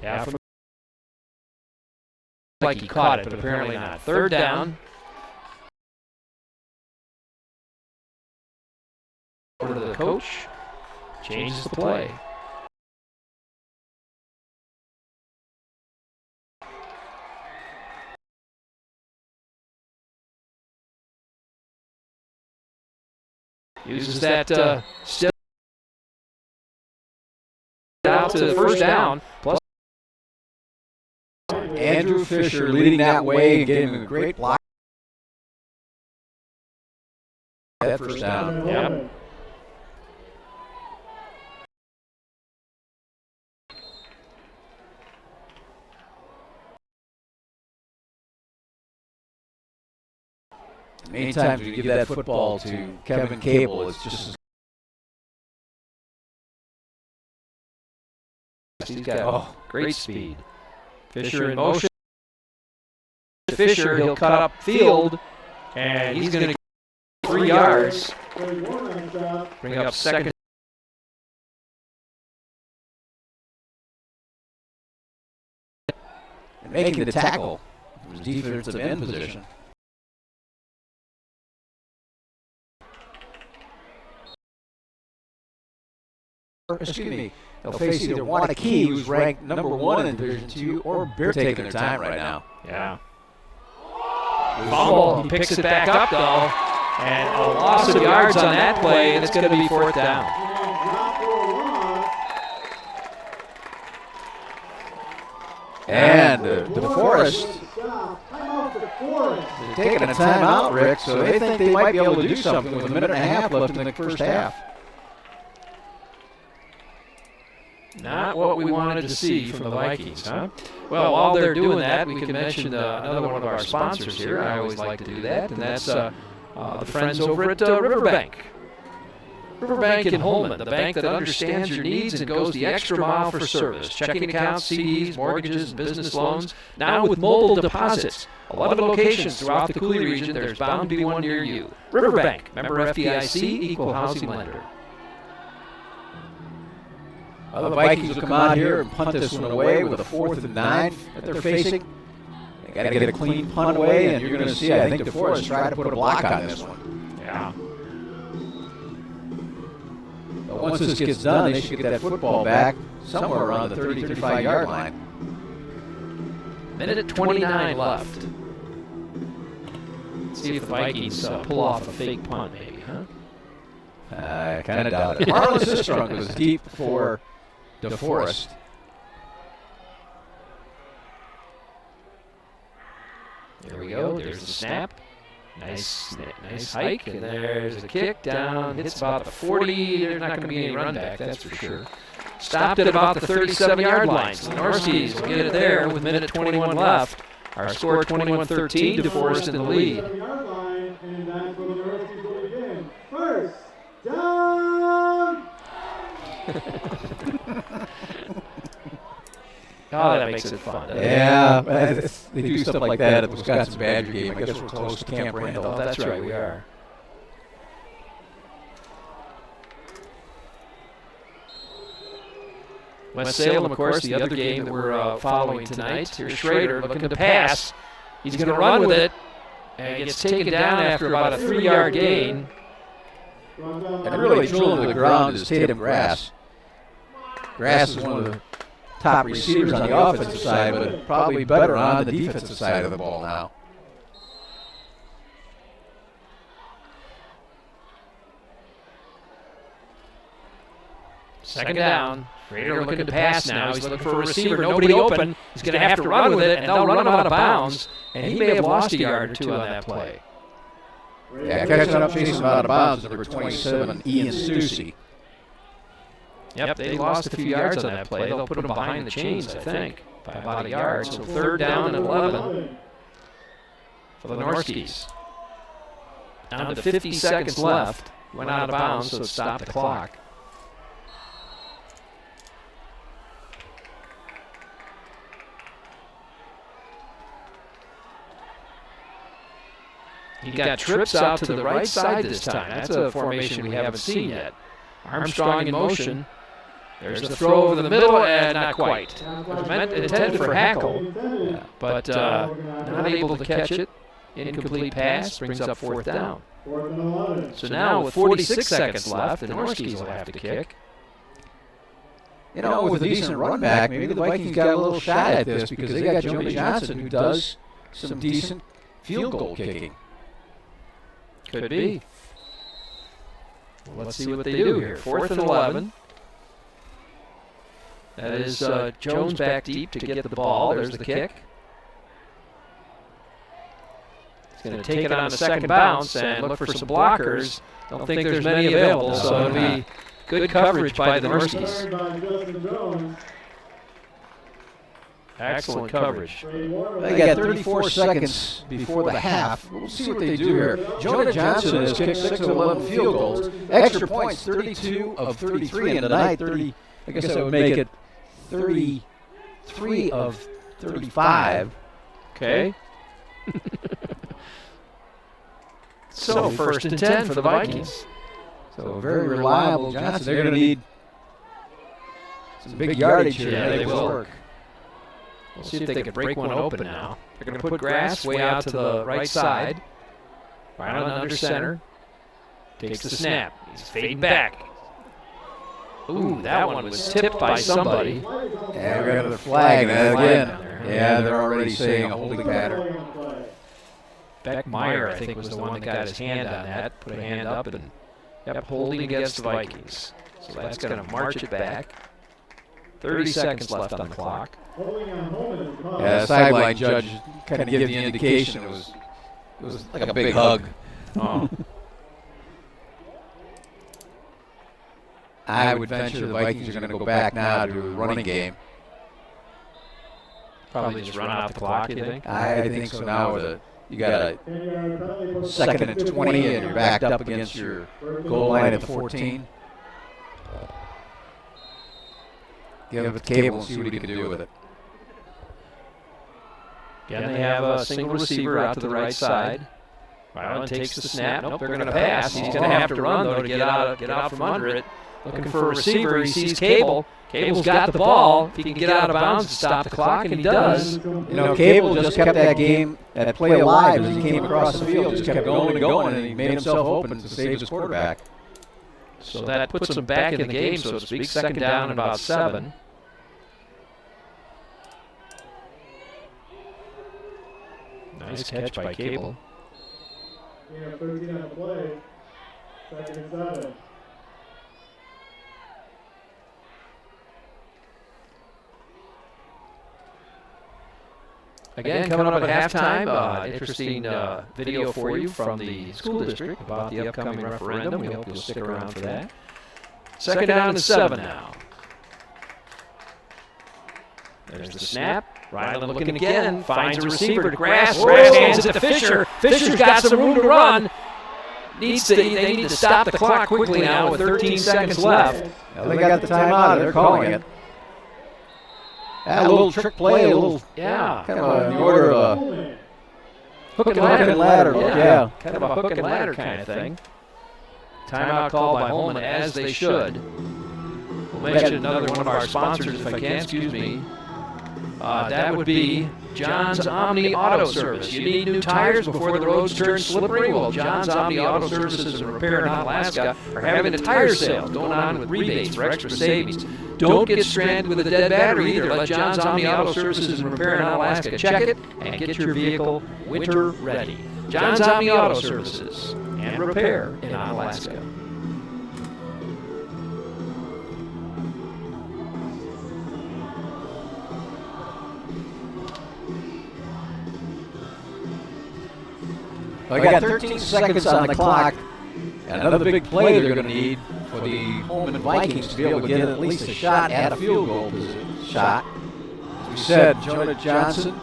Yeah, like he caught it, but apparently not. Third down. Over to the coach. Changes the play. Uses that still out to the first down. Plus Andrew Fisher leading that way and getting a great block. That first down. Yep. Many times we give that football to Kevin Cable, it's just he's got great speed. Fisher in motion. Fisher, he'll cut up field, and he's going to get 3 yards. Bring up second and making the tackle from his defensive end position. Excuse me. They'll face either Wanakee, who's ranked number 1 in Division II, or Bear taking their time right now. Yeah. Fumble. He picks it back up, though. And a loss of yards on that play, and it's going to be 4th down. And DeForest taking a timeout, Rick, so they think they might be able to do something with a minute and a half left in the first half. Not what we wanted to see from the Vikings, huh? Well, while they're doing that, we can mention another one of our sponsors here. I always like to do that, and that's the friends over at Riverbank. Riverbank in Holmen, the bank that understands your needs and goes the extra mile for service. Checking accounts, CDs, mortgages, and business loans. Now with mobile deposits. 11 locations throughout the Cooley region. There's bound to be one near you. Riverbank, member FDIC, equal housing lender. Well, the Vikings will come out here and punt this one away with a 4th and 9 that they're facing. They got to get a clean punt away, and you're going to see, I think, DeForest try to put a block on this one. Yeah. But once this gets done, they should get that football back somewhere around the 30, 35-yard line. Minute 29 left. Let's see if the Vikings pull off a fake punt, maybe, huh? I kind of doubt it. Marlon Sistrunk was deep for DeForest. There we go. There's the snap. Nice hike. And there's a kick down. Hits about the 40. There's not going to be any run back, that's for sure. Stopped at about the 37-yard line. So the Norskies will get it there with minute 21 left. Our score 21-13. DeForest in the lead. And that's where the Norskies will begin. First down. Oh, that makes it fun. Yeah, they do stuff like that at the Wisconsin Badger game. I guess we're close to Camp Randall. Oh, that's right, we are. West Salem, of course, the other game that we're following tonight. Here's Schrader looking to pass. He's going to run with it, and gets taken down after about a 3-yard gain. And really drilling to the ground is Tatum Grass. Grass is one of the top receivers on the offensive side, but probably better on the defensive side of the ball now. Second down. Schrader looking to pass now. He's looking for a receiver. Nobody open. He's going to have to run with it, and they'll run him out of bounds. And he may have lost a yard or two on that play. Yeah, catching up, chasing him out of bounds, number 27, Ian Stussy. Yep, they lost a few yards on that play. They'll put him behind the chains, I think, by about a yard. So 3rd down and 11 for the Norskies. Down to 50 seconds left. Went out of bounds, so it stopped the clock. He got trips out to the right side this time. That's a formation we haven't seen yet. Armstrong in motion. There's the throw over the middle, and not quite. Intended for Hackle, but not able to catch it. Incomplete pass brings up 4th down. So now with 46 seconds left, the Norskies will have to kick. You know, with a decent run back, maybe the Vikings got a little shot at this because they got Johnny Johnson, who does some decent field goal kicking. Could be. Well, let's see what they do here. 4th and 11. That is Jones back deep to get the ball. There's the kick. He's going to take it on the second bounce and look for some blockers. Don't think there's many available, so it'll be good coverage by the Norskies. Excellent coverage. They got 34 seconds before the half. We'll see what they do here. Jonah Johnson has kicked 6 of 11 field goals. Extra points, 32 of 33 in the night. I guess that would make it 33 of 35. Okay. So 1st and 10 for the Vikings. So very reliable Johnson. They're going to need some big yardage here. Yeah, they will. Work. We'll see if they can break one open now. They're going to put grass way out to the right side. Ryland under center. Takes the snap. He's fading back. Ooh, that one was tipped by somebody. Yeah, we got another flag. Again. Yeah, they're already saying a holding pattern. Beckmeyer, I think, was the one that got his hand on that. Put a hand up and kept holding against the Vikings. So that's going to march it back. 30 seconds left on the clock. Yeah, the sideline judge kind of gave the indication it was like a big hug. Oh. I would venture the Vikings are going to go back now to a running game. Probably just run out the clock, you think? I think so now. You got a second and 20 and you're backed up against your goal line at the 14. Give it to Cable and see what he can do with it. Again, they have a single receiver out to the right side. Ryland takes the snap. Nope, they're going to pass. He's going to have to run, though, to get out from under it. Looking for a receiver. He sees Cable. Cable's got the ball. If he can get out of bounds and stop the clock, and he does. You know, Cable just kept that play alive as he came across the field. Just kept going and going, and he made himself open to save his quarterback. So that puts him back in the game, so to speak. Second down and about 7. Nice catch by Cable. Yeah, 13 on the play. Second and 7. Again, coming up at halftime, interesting video for you from the school district about the upcoming referendum. We hope you'll stick around for that. Second down and 7 now. There's the snap. Ryland looking again, finds a receiver to Grass. Grass hands it to Fisher. Fisher's got some room to run. They need to stop the clock quickly now with 13 seconds left. Well, they got the timeout. They're calling it. A little trick play, a little, kind of in the order of a hook and ladder. Yeah, kind of a hook and ladder kind of thing. Timeout called by Holmen, as they should. We'll mention another one of our sponsors, if I can, excuse me. That would be John's Omni Auto Service. You need new tires before the roads turn slippery? Well, John's Omni Auto Services and Repair in Alaska are having a tire sale going on with rebates for extra savings. Don't get stranded with a dead battery either. Let John's Omni Auto Services and Repair in Alaska check it and get your vehicle winter ready. John's Omni Auto Services and Repair in Alaska. Well, we got 13 seconds on the clock. And another big play they're going to need for the Holmen Vikings to be able to get at least a shot at a field goal shot. As we said, Jonah Johnson,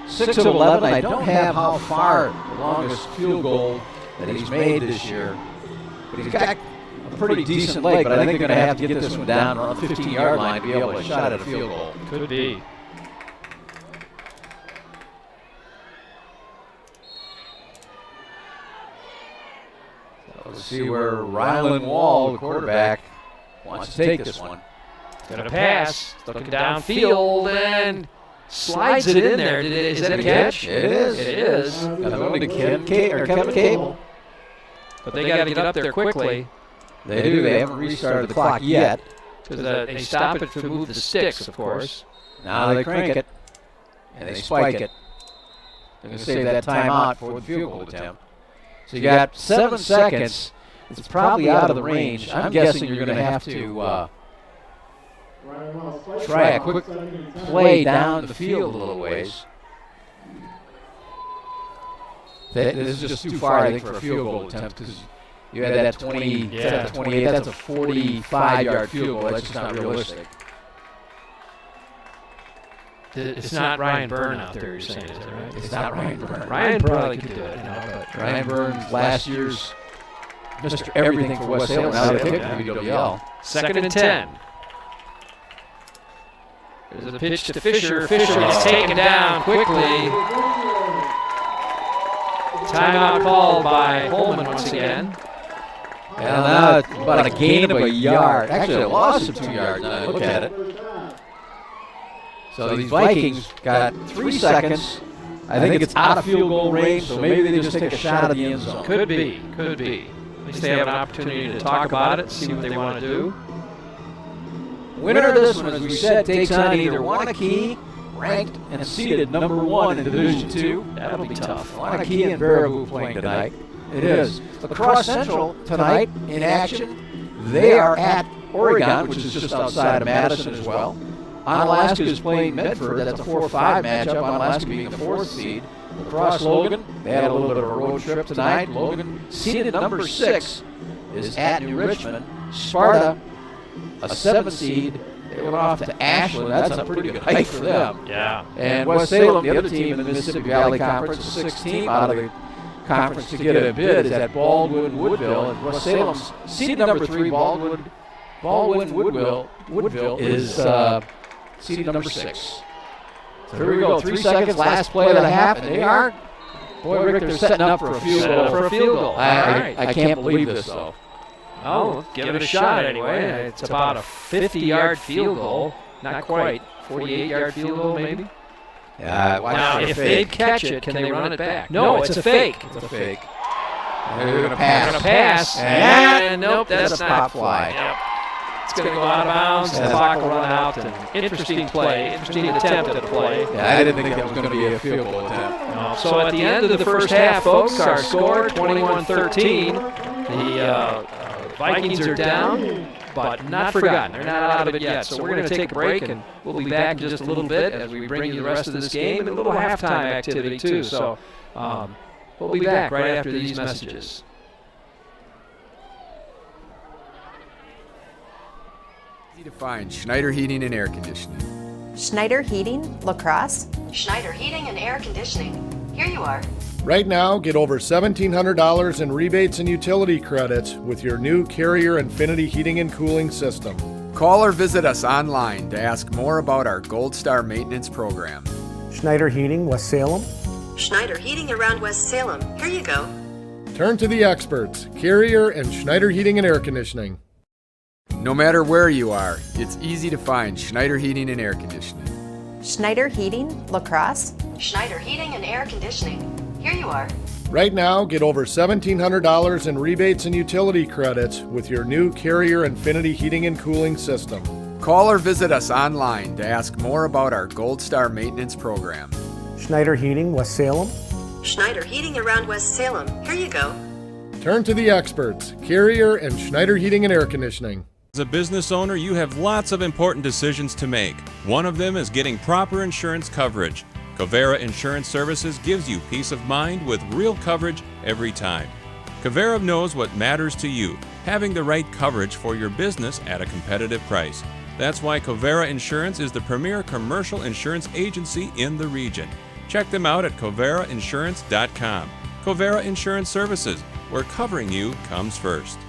6 of 11. I don't have how far the longest field goal that he's made this year. But he's got a pretty decent leg, but I think they're going to have to get this one down around the 15-yard line to be able to shot at a field goal. Could be. Let's see where Ryland Wall, the quarterback, wants to take this one. Going to pass, looking downfield, and slides it in there. Is that a catch? It is. It is. Going to Kevin Cable. But they got to get up there quickly. They do. They haven't restarted the clock yet. Because they stop it to move the sticks, of course. Now they crank it, and they spike it. They're going to save that timeout for the field goal attempt. So you got 7 seconds. It's probably out of the range. I'm guessing you're going to have to try a quick play down the field a little ways. This is just too far, I think, for a field goal attempt because you had that 20, 28. That's a 45-yard field goal. That's just not realistic. It's not Ryan Byrne out there, you're saying, is that right? It's not Ryan Byrne. Ryan probably could do it, but Ryan Byrne, last year's Mr. Everything for West Salem, now they kick for WWL. Second and 10. There's a pitch to Fisher. Fisher gets taken down quickly. Timeout called by Holmen once again. And now it's about a gain of a yard. Actually, a loss of 2 yards now I look at it. So these Vikings got 3 seconds. I think it's out of field goal range, so maybe they just take a shot at the end zone. Could be. At least they have an opportunity to talk about it, see what they want to do. Winner of this one, as we said, takes on either Wanakee, ranked and seeded number 1 in Division II. That'll be tough. Wanakee and Baraboo playing tonight. It is. Lacrosse Central tonight in action. They are at Oregon, which is just outside of Madison as well. Onalaska is playing Medford. That's a 4-5 matchup. Onalaska being the 4th seed. Lacrosse Logan, they had a little bit of a road trip tonight. Logan, seeded number 6, is at New Richmond. Sparta, a 7 seed. They went off to Ashland. That's a pretty good hike for them. Yeah. And West Salem, the other team in the Mississippi Valley Conference, the 6th team out of the conference to get a bid, is at Baldwin-Woodville. And West Salem's seed number 3, Baldwin-Woodville, is seed number 6. So here we go, 3 seconds, last play of the half, and they are, boy, Rick, they're setting up for a field goal. I can't believe this, though. Oh, give it a shot anyway. It's about a 50-yard field goal. Not quite. 48-yard field goal, maybe? Now, if they catch it, can they run it back? No, it's a fake. It's a fake. They're going to pass. And nope, that's a not. pop fly. Yep. It's going to go out of bounds. The clock will run out. And interesting play. Interesting attempt at a play. Yeah, I didn't think that was going to be a field goal attempt. No. So at the end of the first half, folks, our score 21-13. The Vikings are down, but not forgotten. They're not out of it yet. So we're going to take a break, and we'll be back in just a little bit as we bring you the rest of this game and a little halftime activity, too. So we'll be back right after these messages. Easy to find Schneider Heating and Air Conditioning. Schneider Heating, Lacrosse. Schneider Heating and Air Conditioning. Here you are. Right now, get over $1,700 in rebates and utility credits with your new Carrier Infinity heating and cooling system. Call or visit us online to ask more about our Gold Star maintenance program. Schneider Heating, West Salem. Schneider Heating around West Salem. Here you go. Turn to the experts, Carrier and Schneider Heating and Air Conditioning. No matter where you are, it's easy to find Schneider Heating and Air Conditioning. Schneider Heating, Lacrosse. Schneider Heating and Air Conditioning. Here you are. Right now, get over $1,700 in rebates and utility credits with your new Carrier Infinity heating and cooling system. Call or visit us online to ask more about our Gold Star maintenance program. Schneider Heating, West Salem. Schneider Heating around West Salem. Here you go. Turn to the experts, Carrier and Schneider Heating and Air Conditioning. As a business owner, you have lots of important decisions to make. One of them is getting proper insurance coverage. Covera Insurance Services gives you peace of mind with real coverage every time. Covera knows what matters to you, having the right coverage for your business at a competitive price. That's why Covera Insurance is the premier commercial insurance agency in the region. Check them out at coverainsurance.com. Covera Insurance Services, where covering you comes first.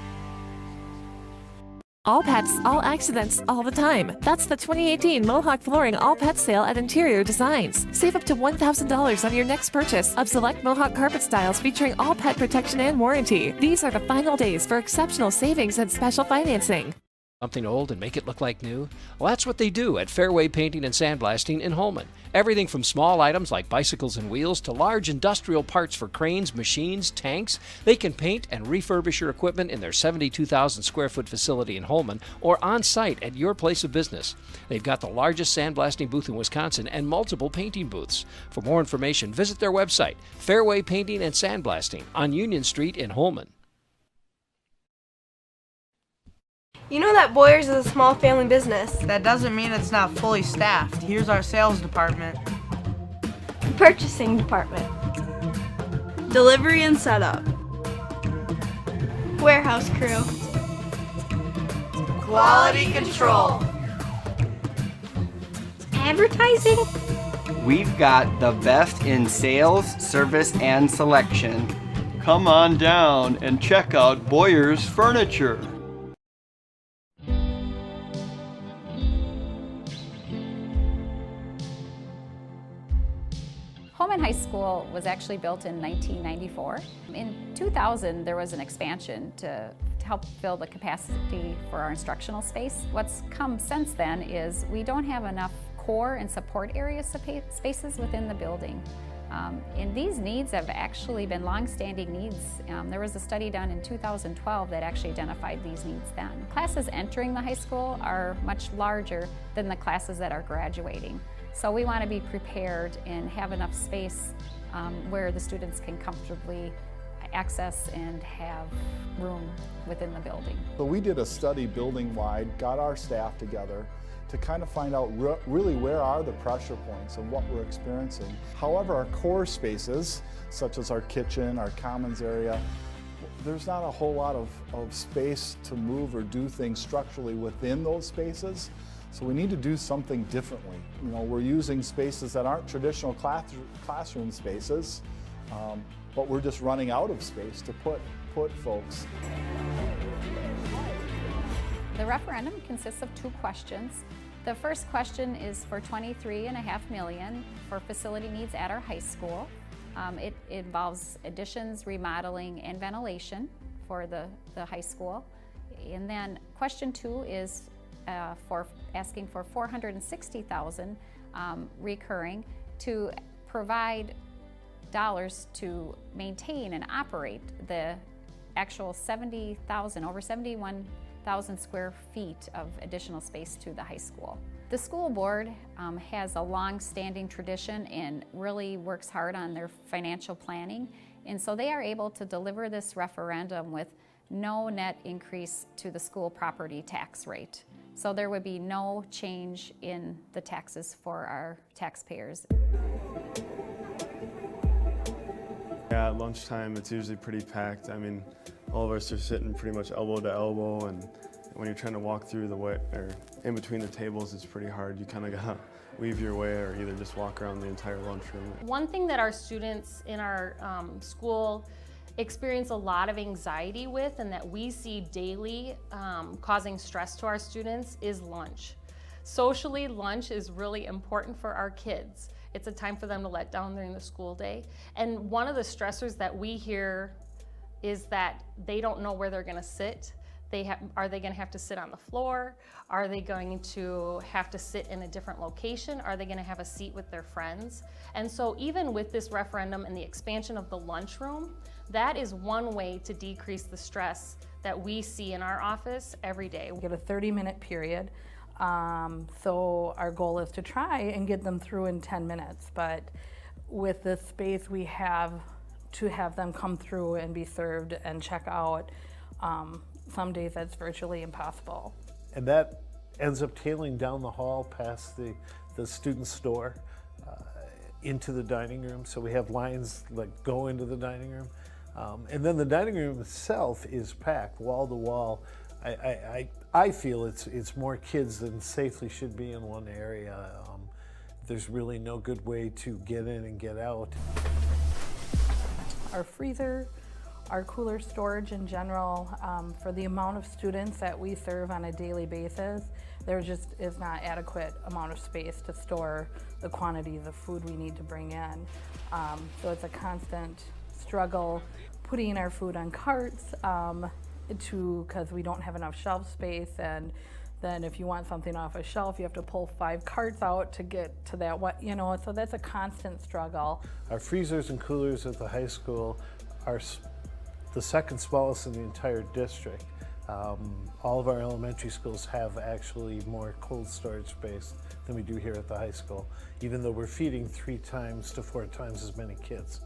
All pets, all accidents, all the time. That's the 2018 Mohawk Flooring All Pet Sale at Interior Designs. Save up to $1,000 on your next purchase of select Mohawk carpet styles featuring all pet protection and warranty. These are the final days for exceptional savings and special financing. Something old and make it look like new? Well, that's what they do at Fairway Painting and Sandblasting in Holmen. Everything from small items like bicycles and wheels to large industrial parts for cranes, machines, tanks. They can paint and refurbish your equipment in their 72,000 square foot facility in Holmen or on site at your place of business. They've got the largest sandblasting booth in Wisconsin and multiple painting booths. For more information, visit their website, Fairway Painting and Sandblasting on Union Street in Holmen. You know that Boyers is a small family business. That doesn't mean it's not fully staffed. Here's our sales department. Purchasing department. Delivery and setup. Warehouse crew. Quality control. Advertising. We've got the best in sales, service, and selection. Come on down and check out Boyers Furniture. Holmen High School was actually built in 1994. In 2000, there was an expansion to help fill the capacity for our instructional space. What's come since then is we don't have enough core and support area spaces within the building. And these needs have actually been long-standing needs. There was a study done in 2012 that actually identified these needs then. Classes entering the high school are much larger than the classes that are graduating. So we want to be prepared and have enough space where the students can comfortably access and have room within the building. So we did a study building-wide, got our staff together to kind of find out really where are the pressure points and what we're experiencing. However, our core spaces, such as our kitchen, our commons area, there's not a whole lot of space to move or do things structurally within those spaces. So we need to do something differently. You know, we're using spaces that aren't traditional classroom spaces, but we're just running out of space to put folks. The referendum consists of 2 questions. The first question is for $23.5 million for facility needs at our high school. It involves additions, remodeling, and ventilation for the high school. And then question 2 is for asking for $460,000 recurring to provide dollars to maintain and operate the actual over 71,000 square feet of additional space to the high school. The school board has a long-standing tradition and really works hard on their financial planning, and so they are able to deliver this referendum with no net increase to the school property tax rate. So there would be no change in the taxes for our taxpayers. Yeah, at lunchtime it's usually pretty packed. I mean, all of us are sitting pretty much elbow to elbow, and when you're trying to walk through the way, or in between the tables, it's pretty hard. You kind of gotta weave your way or either just walk around the entire lunchroom. One thing that our students in our school experience a lot of anxiety with, and that we see daily causing stress to our students, is lunch. Socially, lunch is really important for our kids. It's a time for them to let down during the school day. And one of the stressors that we hear is that they don't know where they're gonna sit. Are they gonna have to sit on the floor? Are they going to have to sit in a different location? Are they gonna have a seat with their friends? And so even with this referendum and the expansion of the lunchroom, that is one way to decrease the stress that we see in our office every day. We get a 30-minute period. So our goal is to try and get them through in 10 minutes. But with the space we have to have them come through and be served and check out, some days that's virtually impossible. And that ends up tailing down the hall past the student store into the dining room. So we have lines that go into the dining room. And then the dining room itself is packed wall to wall. I feel it's more kids than safely should be in one area. There's really no good way to get in and get out. Our freezer, our cooler storage in general, for the amount of students that we serve on a daily basis, there just is not adequate amount of space to store the quantities of food we need to bring in. So it's a constant struggle putting our food on carts because we don't have enough shelf space, and then if you want something off a shelf, you have to pull 5 carts out to get to that, so that's a constant struggle. Our freezers and coolers at the high school are the second smallest in the entire district. All of our elementary schools have actually more cold storage space than we do here at the high school, even though we're feeding 3 times to 4 times as many kids,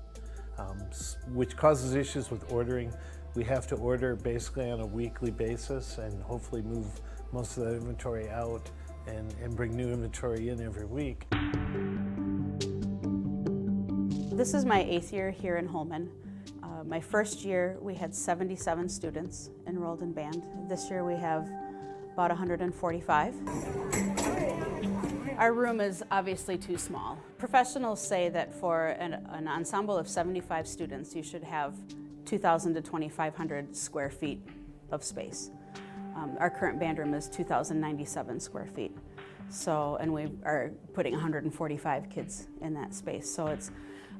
which causes issues with ordering. We have to order basically on a weekly basis and hopefully move most of that inventory out and bring new inventory in every week. This is my 8th year here in Holmen. My first year we had 77 students enrolled in band. This year we have about 145. Our room is obviously too small. Professionals say that for an ensemble of 75 students you should have 2,000 to 2,500 square feet of space. Our current band room is 2,097 square feet. So, and we are putting 145 kids in that space. So it's,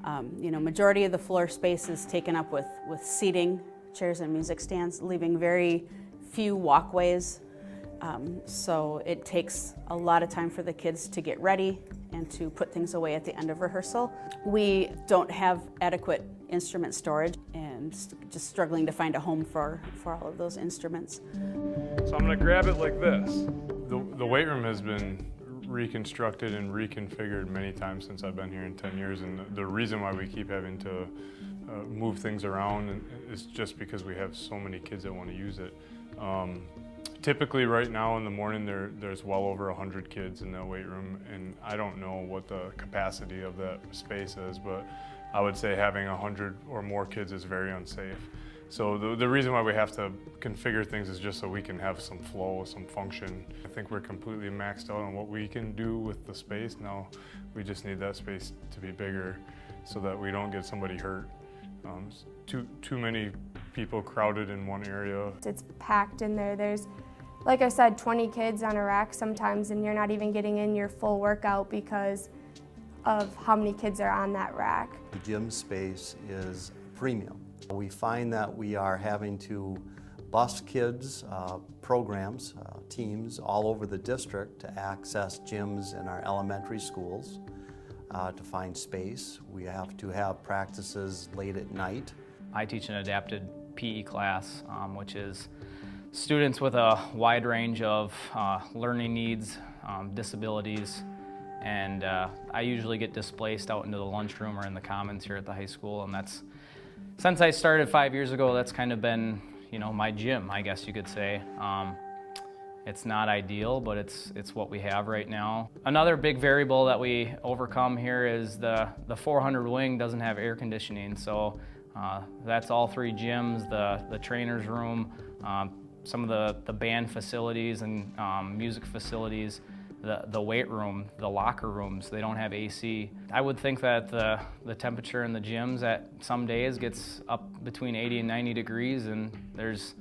majority of the floor space is taken up with seating, chairs and music stands, leaving very few walkways So it takes a lot of time for the kids to get ready and to put things away at the end of rehearsal. We don't have adequate instrument storage and just struggling to find a home for all of those instruments. So I'm going to grab it like this. The weight room has been reconstructed and reconfigured many times since I've been here in 10 years, and the reason why we keep having to move things around is just because we have so many kids that want to use it. Typically right now in the morning there's well over 100 kids in that weight room, and I don't know what the capacity of that space is, but I would say having 100 or more kids is very unsafe. So the reason why we have to configure things is just so we can have some flow, some function. I think we're completely maxed out on what we can do with the space. Now we just need that space to be bigger so that we don't get somebody hurt. Too many people crowded in one area. It's packed in there. There's, like I said, 20 kids on a rack sometimes, and you're not even getting in your full workout because of how many kids are on that rack. The gym space is premium. We find that we are having to bus kids, programs, teams all over the district to access gyms in our elementary schools to find space. We have to have practices late at night. I teach an adapted PE class, which is students with a wide range of learning needs, disabilities, and I usually get displaced out into the lunchroom or in the commons here at the high school, and that's, since I started 5 years ago, that's kind of been, you know, my gym, I guess you could say. It's not ideal, but it's what we have right now. Another big variable that we overcome here is the 400 wing doesn't have air conditioning, so that's all three gyms, the trainer's room, some of the band facilities and music facilities, the weight room, the locker rooms, they don't have AC. I would think that the temperature in the gyms at some days gets up between 80 and 90 degrees, and there's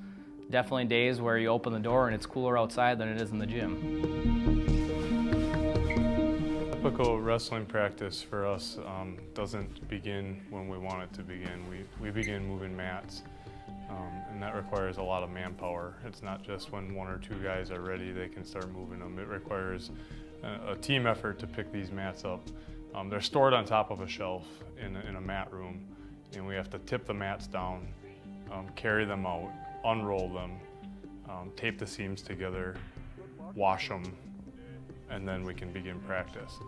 definitely days where you open the door and it's cooler outside than it is in the gym. Typical wrestling practice for us doesn't begin when we want it to begin. We begin moving mats, and that requires a lot of manpower. It's not just when one or two guys are ready they can start moving them. It requires a team effort to pick these mats up. They're stored on top of a shelf in a mat room, and we have to tip the mats down, carry them out, unroll them, tape the seams together, wash them, and then we can begin practice.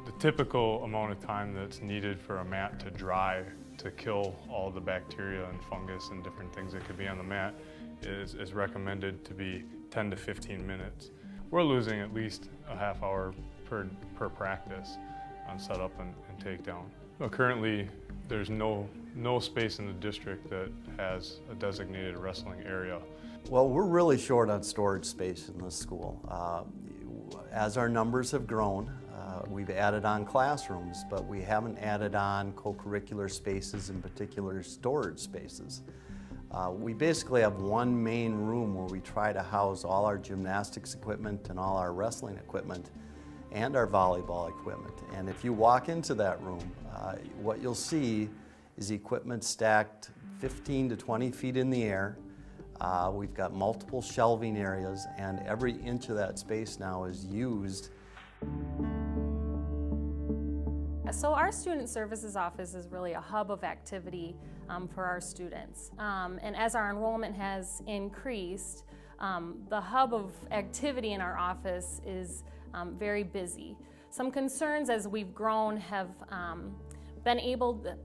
The typical amount of time that's needed for a mat to dry to kill all the bacteria and fungus and different things that could be on the mat is recommended to be 10 to 15 minutes. We're losing at least a half hour per practice on setup and takedown. Well, currently, there's no space in the district that has a designated wrestling area. Well, we're really short on storage space in this school. As our numbers have grown, we've added on classrooms, but we haven't added on co-curricular spaces, in particular storage spaces. We basically have one main room where we try to house all our gymnastics equipment and all our wrestling equipment and our volleyball equipment. And if you walk into that room, what you'll see is equipment stacked 15 to 20 feet in the air. We've got multiple shelving areas, and every inch of that space now is used. So our Student Services Office is really a hub of activity for our students. And as our enrollment has increased, the hub of activity in our office is very busy. Some concerns as we've grown have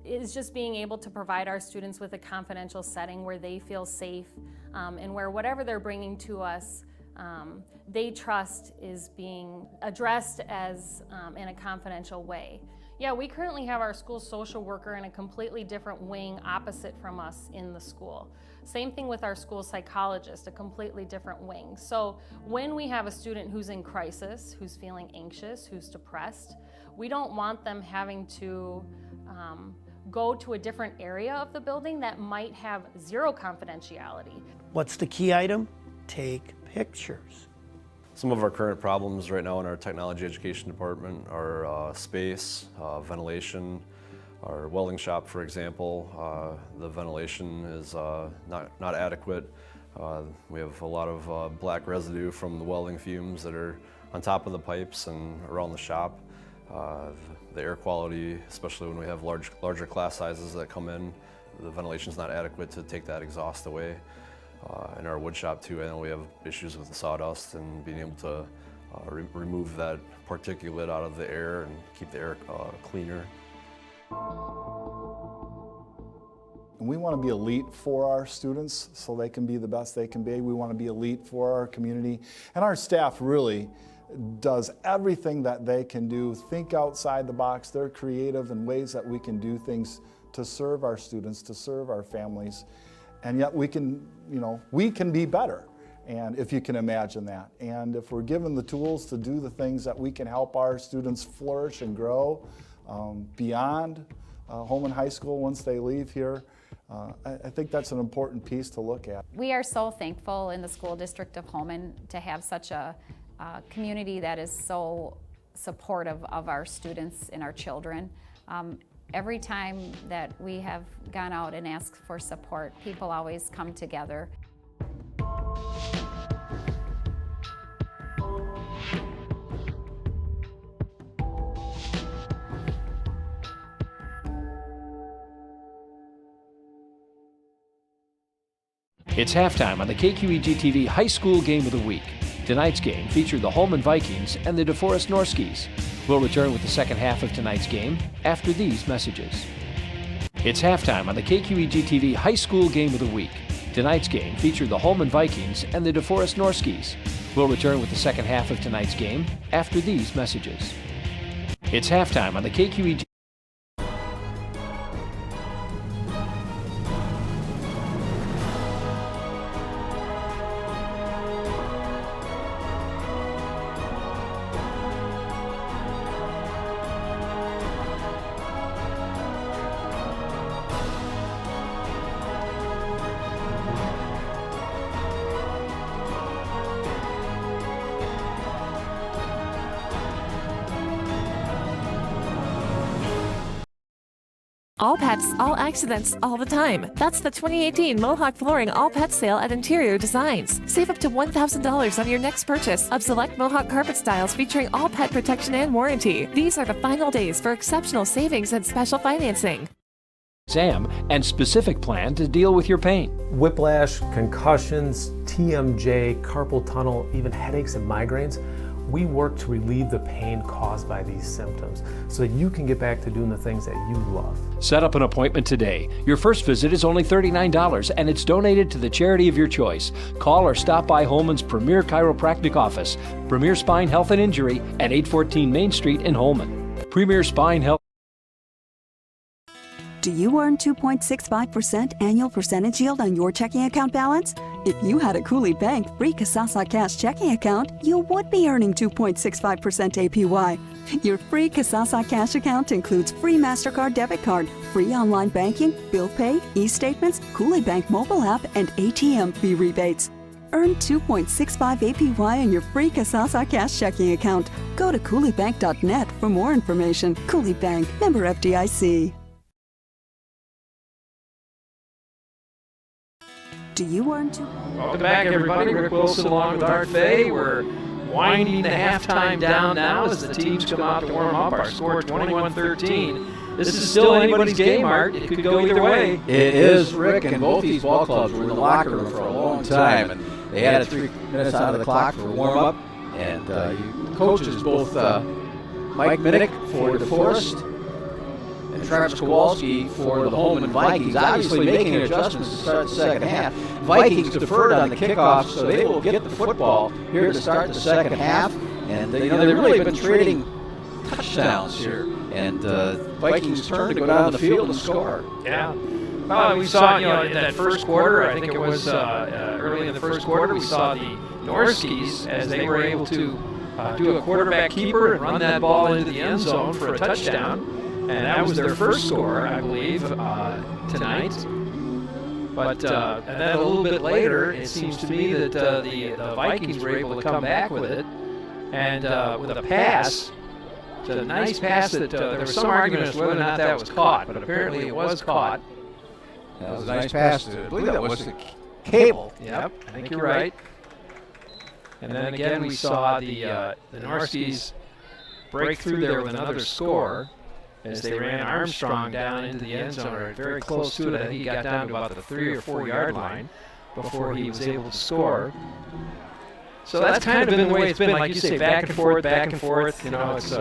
is just being able to provide our students with a confidential setting where they feel safe and where whatever they're bringing to us they trust is being addressed as in a confidential way. Yeah, we currently have our school social worker in a completely different wing opposite from us in the school. Same thing with our school psychologist, a completely different wing. So when we have a student who's in crisis, who's feeling anxious, who's depressed, we don't want them having to go to a different area of the building that might have zero confidentiality. What's the key item? Take pictures. Some of our current problems right now in our technology education department are space, ventilation. Our welding shop, for example, the ventilation is not adequate. We have a lot of black residue from the welding fumes that are on top of the pipes and around the shop. The air quality, especially when we have larger class sizes that come in, the ventilation is not adequate to take that exhaust away. In our wood shop too, I know we have issues with the sawdust and being able to remove that particulate out of the air and keep the air cleaner. We want to be elite for our students so they can be the best they can be. We want to be elite for our community. And our staff really does everything that they can do, think outside the box. They're creative in ways that we can do things to serve our students, to serve our families. And yet we can, we can be better. And if you can imagine that. And if we're given the tools to do the things that we can help our students flourish and grow beyond Holmen High School once they leave here, I think that's an important piece to look at. We are so thankful in the school district of Holmen to have such a community that is so supportive of our students and our children. Every time that we have gone out and asked for support, people always come together. It's halftime on the KQEG TV High School Game of the Week. Tonight's game featured the Holmen Vikings and the DeForest Norskies. We'll return with the second half of tonight's game after these messages. It's halftime on the KQEG TV High School Game of the Week. Tonight's game featured the Holmen Vikings and the DeForest Norskies. We'll return with the second half of tonight's game after these messages. It's halftime on the KQEG. All pets, all accidents, all the time. That's the 2018 Mohawk Flooring All Pet Sale at Interior Designs. Save up to $1,000 on your next purchase of select Mohawk carpet styles featuring all pet protection and warranty. These are the final days for exceptional savings and special financing. Exam and specific plan to deal with your pain. Whiplash, concussions, TMJ, carpal tunnel, even headaches and migraines. We work to relieve the pain caused by these symptoms so that you can get back to doing the things that you love. Set up an appointment today. Your first visit is only $39 and it's donated to the charity of your choice. Call or stop by Holmen's Premier Chiropractic Office, Premier Spine Health and Injury at 814 Main Street in Holmen. Premier Spine Health. Do you earn 2.65% annual percentage yield on your checking account balance? If you had a Cooley Bank free Kasasa Cash checking account, you would be earning 2.65% APY. Your free Kasasa Cash account includes free MasterCard debit card, free online banking, bill pay, e-statements, Cooley Bank mobile app, and ATM fee rebates. Earn 2.65 APY on your free Kasasa Cash checking account. Go to CooleyBank.net for more information. Cooley Bank, member FDIC. Do you earn two? Welcome back, everybody. Rick Wilson along with Art Fay. We're winding the halftime down now as the teams come out to warm up. Our score 21-13. This is still anybody's game, Art. It could go either way. It is, Rick, and both these ball clubs were in the locker room for a long time, and they had 3 minutes out of the clock for warm-up. And coaches, both Mike Minnick for DeForest and Travis Kowalski for the Holmen Vikings, obviously making adjustments to start the second half. Vikings deferred on the kickoff, so they will get the football here to start the second half. And they've really been trading touchdowns here. And Vikings turn to go down the field and score. Yeah. Well, we saw, in that first quarter, I think it was early in the first quarter, we saw the Norskies as they were able to do a quarterback keeper and run that ball into the end zone for a touchdown. And that was their first score, I believe, tonight. But and then a little bit later, it seems to me that the Vikings were able to come back with it. And with a pass, it's a nice pass that there was some argument as to whether or not that was caught, but apparently it was caught. That was a nice pass. I believe that was the Cable. Yep, I think you're right. And then again, we saw the Norskies break through there with another score as they ran Armstrong down into the end zone, or very close to it. I think he got down to about the 3 or 4 yard line before he was able to score. So that's kind of been the way it's been, like you say, back and forth. You know, it's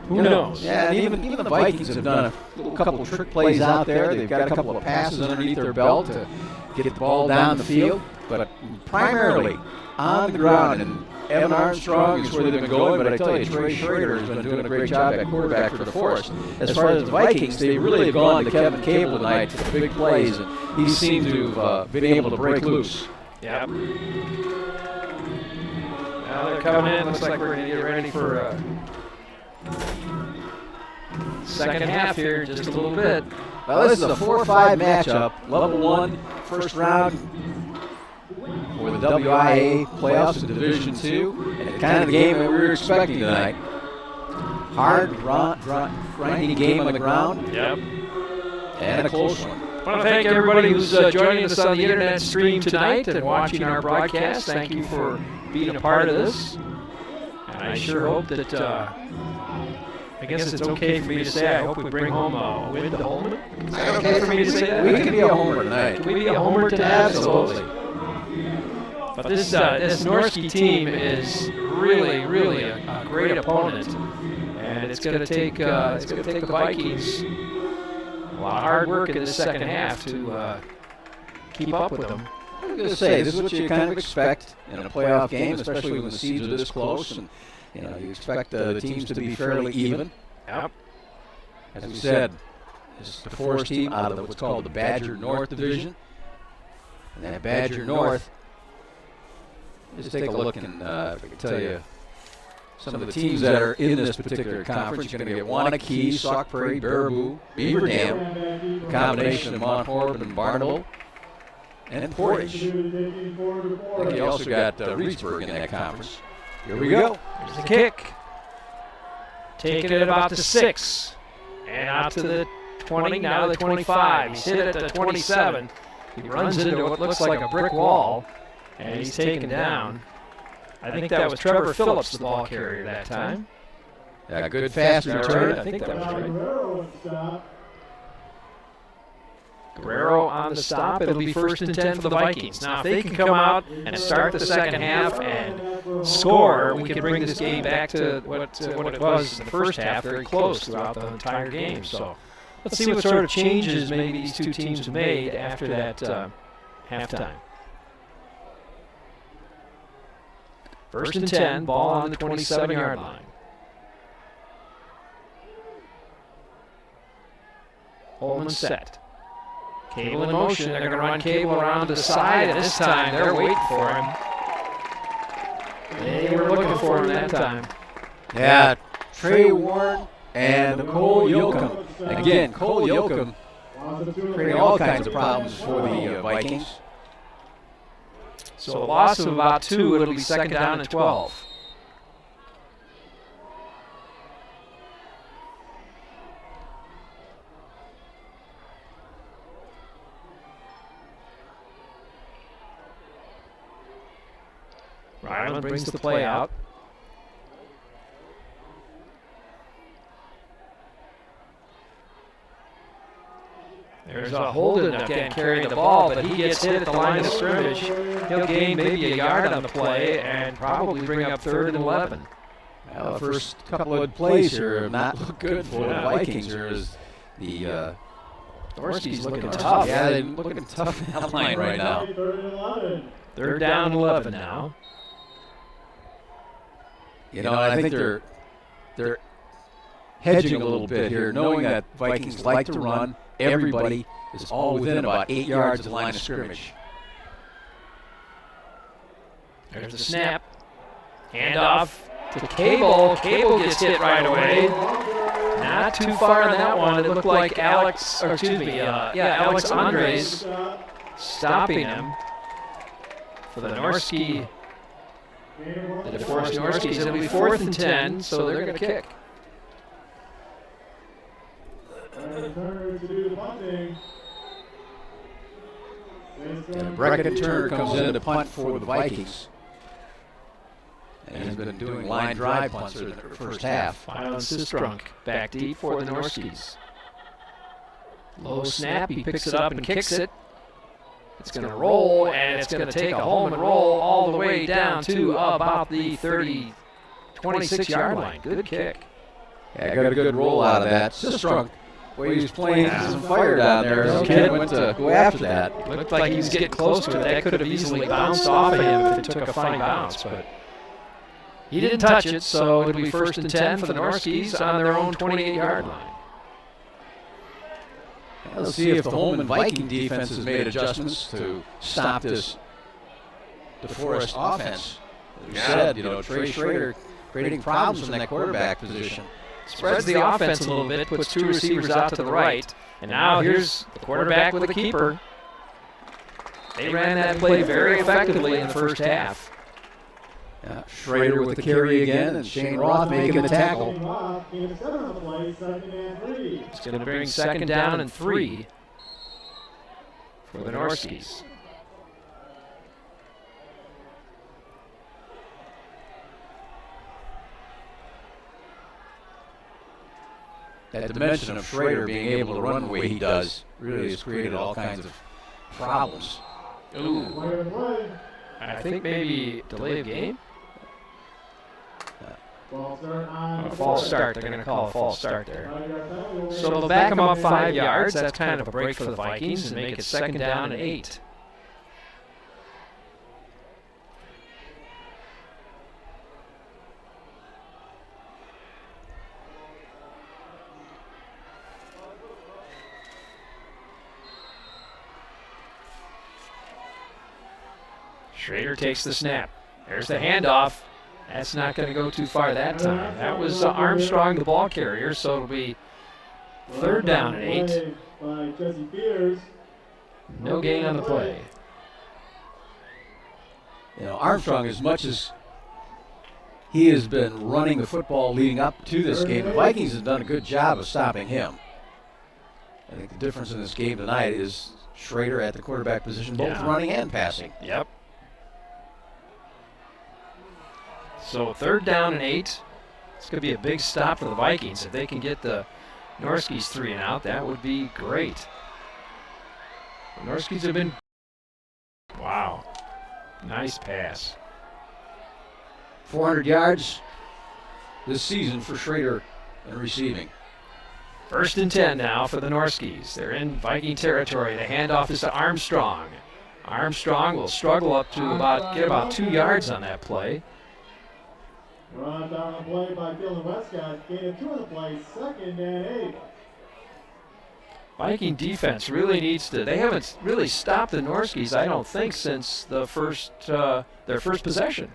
who knows? Yeah, and even the Vikings have done a couple of trick plays out there. They've got a couple of passes underneath their belt to get the ball down the field, but primarily on the ground. And Evan Armstrong is where they've been going, but I tell you, Trey Schrader has been doing a great job at quarterback for DeForest. As far as the Vikings, they really have gone to Kevin Cable tonight for the big plays, and he seemed to have been able to break loose. Yep. Now they're coming in. Looks like we're going to get ready for second half here, just a little bit. Well, this is a 4-5 matchup, level 1, first round for the WIA playoffs in Division II, and kind of the game that we were expecting tonight. Hard, grinding game on the ground. Yep. And a close one. I want to thank everybody who's joining us on the internet stream tonight and watching our broadcast. Thank you for being a part of this. And I sure hope that, I guess it's okay for me to say, I hope we bring home a win to Holmen. Is that okay for me to say that? We can be a homer tonight. Can we be a homer tonight? Absolutely. But this Norski team is really a great opponent, and it's going to take the Vikings a lot of hard work in the second half to keep up with them. I was going to say, this is what you kind of expect in a playoff game, especially when the seeds are this close, and you expect the teams to be fairly even. Yep. As we said, this is the DeForest team out of what's called the Badger North Division, and that Badger North. Just take a look, and if I can tell you some of the teams that are in this particular conference. You're going to get Wanakee, Sauk Prairie, Baraboo, Beaver Dam, a combination of Mount Horeb and Barnable, and Portage. I think you also got Reedsburg in that conference. Here we go. Here's the kick. Taking it about to 6. And out to the 20, now to the 25. He's hit it at the 27. He runs into what looks like a brick wall. And he's taken down. I think that was Trevor Phillips, the ball carrier that time. Yeah, good fast return. I think that was right. Guerrero on the stop. It'll be 1st and 10 for the Vikings. Now, if they can come out and start the second half and score, we can bring this game back to what it was in the first half, very close throughout the entire game. So let's see what sort of changes maybe these two teams have made after that halftime. 1st and 10, ball on the 27-yard line. Holmen set. Cable in motion. They're going to run Cable around to the side, and this time they're waiting for him. They were looking for him that time. Yeah, Trey Warren and Cole Yoakum. Again, Cole Yoakum creating all kinds of problems for the Vikings. So a loss of about 2, it'll be 2nd down and 12. Ryland brings the play out. There's a Holden again carrying the ball, but he gets hit at the line of scrimmage. He'll gain maybe a yard on the play and probably bring up 3rd and 11. Well, the first couple of plays here have not looked good for the Vikings. Here is the Norski's looking tough. Yeah, they're looking tough in that line right now. 3rd down 11 now. You know, I think they're hedging a little bit here, knowing that Vikings like to run. Everybody is all within about 8 yards of the line of scrimmage. There's the snap. Handoff to Cable. Cable gets hit right away. Not too far on that one. It looked like Alex Andres stopping him for the Norski. The DeForest Norskies. It'll be 4th and 10, so they're going to kick. And Brecken Turner comes in to punt for the Vikings. And he's been doing line drive punts in the first half. Mylan Sistrunk back deep for the Norskies. Low snap, he picks it up and kicks it. It's going to roll, and it's going to take a Holmen roll all the way down to about the 26-yard line. Good kick. Yeah, got a good roll out of that. Sistrunk, the way he was playing some fire down there. His kid went to go after that. Looked like he was getting close to it. That could have easily bounced off of him if it took a funny bounce, but he didn't touch it, so it'll be 1st and 10 for the Norskies on their own 28-yard line. Let's see if the Holmen Viking defense has made adjustments to stop this DeForest offense. As we said, Trey Schrader creating problems from that quarterback position. Spreads the offense a little bit, puts 2 receivers out to the right, and now here's the quarterback with the keeper. They ran that play very effectively in the first half. Yeah, Schrader with the carry again, and Shane Roth making the tackle. It's going to bring 2nd down and 3 for the Norskies. That dimension of Schrader being able to run the way he does really has created all kinds of problems. Ooh. I think maybe delay of game? A false start. They're going to call a false start there. So they'll back him up 5 yards. That's kind of a break for the Vikings and make it 2nd down and 8. Schrader takes the snap. There's the handoff. That's not going to go too far that time. That was Armstrong, the ball carrier, so it'll be 3rd down and 8. No gain on the play. Armstrong, as much as he has been running the football leading up to this game, the Vikings have done a good job of stopping him. I think the difference in this game tonight is Schrader at the quarterback position, both running and passing. Yep. So 3rd down and 8. It's going to be a big stop for the Vikings. If they can get the Norskies 3 and out, that would be great. The Norskies have been... Wow. Nice pass. 400 yards this season for Schrader in receiving. 1st and 10 now for the Norskies. They're in Viking territory. The handoff is to Armstrong. Armstrong will struggle up to get about 2 yards on that play. Run down the play by Dylan Westcott. Gain of 2 on the play, 2nd and 8. Viking defense really needs to. They haven't really stopped the Norskies, I don't think, since their first possession.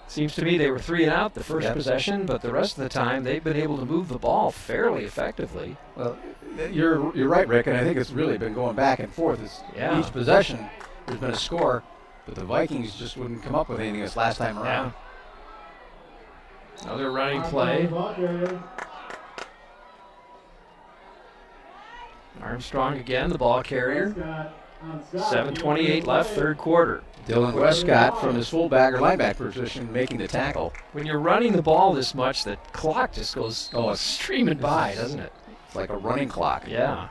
Seems to me they were 3 and out the first possession, but the rest of the time they've been able to move the ball fairly effectively. Well, you're right, Rick, and I think it's really been going back and forth. Each possession there's been a score, but the Vikings just wouldn't come up with anything this last time around. Yeah. Another running play. Armstrong again, the ball carrier. 7:28 left, 3rd quarter. Dylan Westcott from his fullback or linebacker position making the tackle. When you're running the ball this much, the clock just goes streaming by, doesn't it? It's like a running clock. Yeah.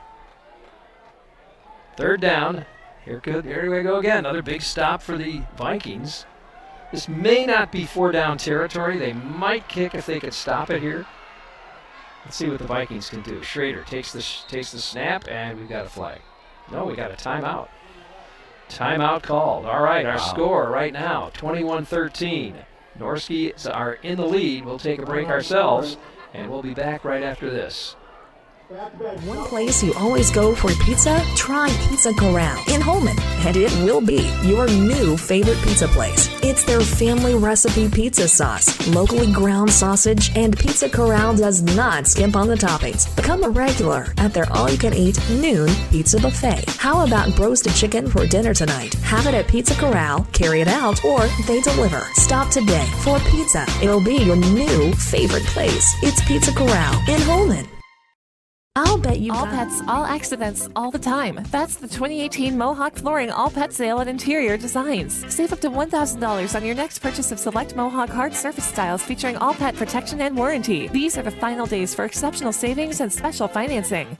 3rd down. Here we go again. Another big stop for the Vikings. This may not be 4 down territory. They might kick if they could stop it here. Let's see what the Vikings can do. Schrader takes the snap, and we've got a flag. No, we got a timeout. Timeout called. All right, our score right now, 21-13. Norskies are in the lead. We'll take a break ourselves, and we'll be back right after this. One place you always go for pizza? Try Pizza Corral in Holmen, and it will be your new favorite pizza place. It's their family recipe pizza sauce, locally ground sausage, and Pizza Corral does not skimp on the toppings. Become a regular at their all-you-can-eat noon pizza buffet. How about roasted chicken for dinner tonight? Have it at Pizza Corral, carry it out, or they deliver. Stop today for pizza. It'll be your new favorite place. It's Pizza Corral in Holmen. I'll bet you all pets, all accidents, all the time. That's the 2018 Mohawk Flooring All Pet Sale at Interior Designs. Save up to $1,000 on your next purchase of select Mohawk hard surface styles featuring all pet protection and warranty. These are the final days for exceptional savings and special financing.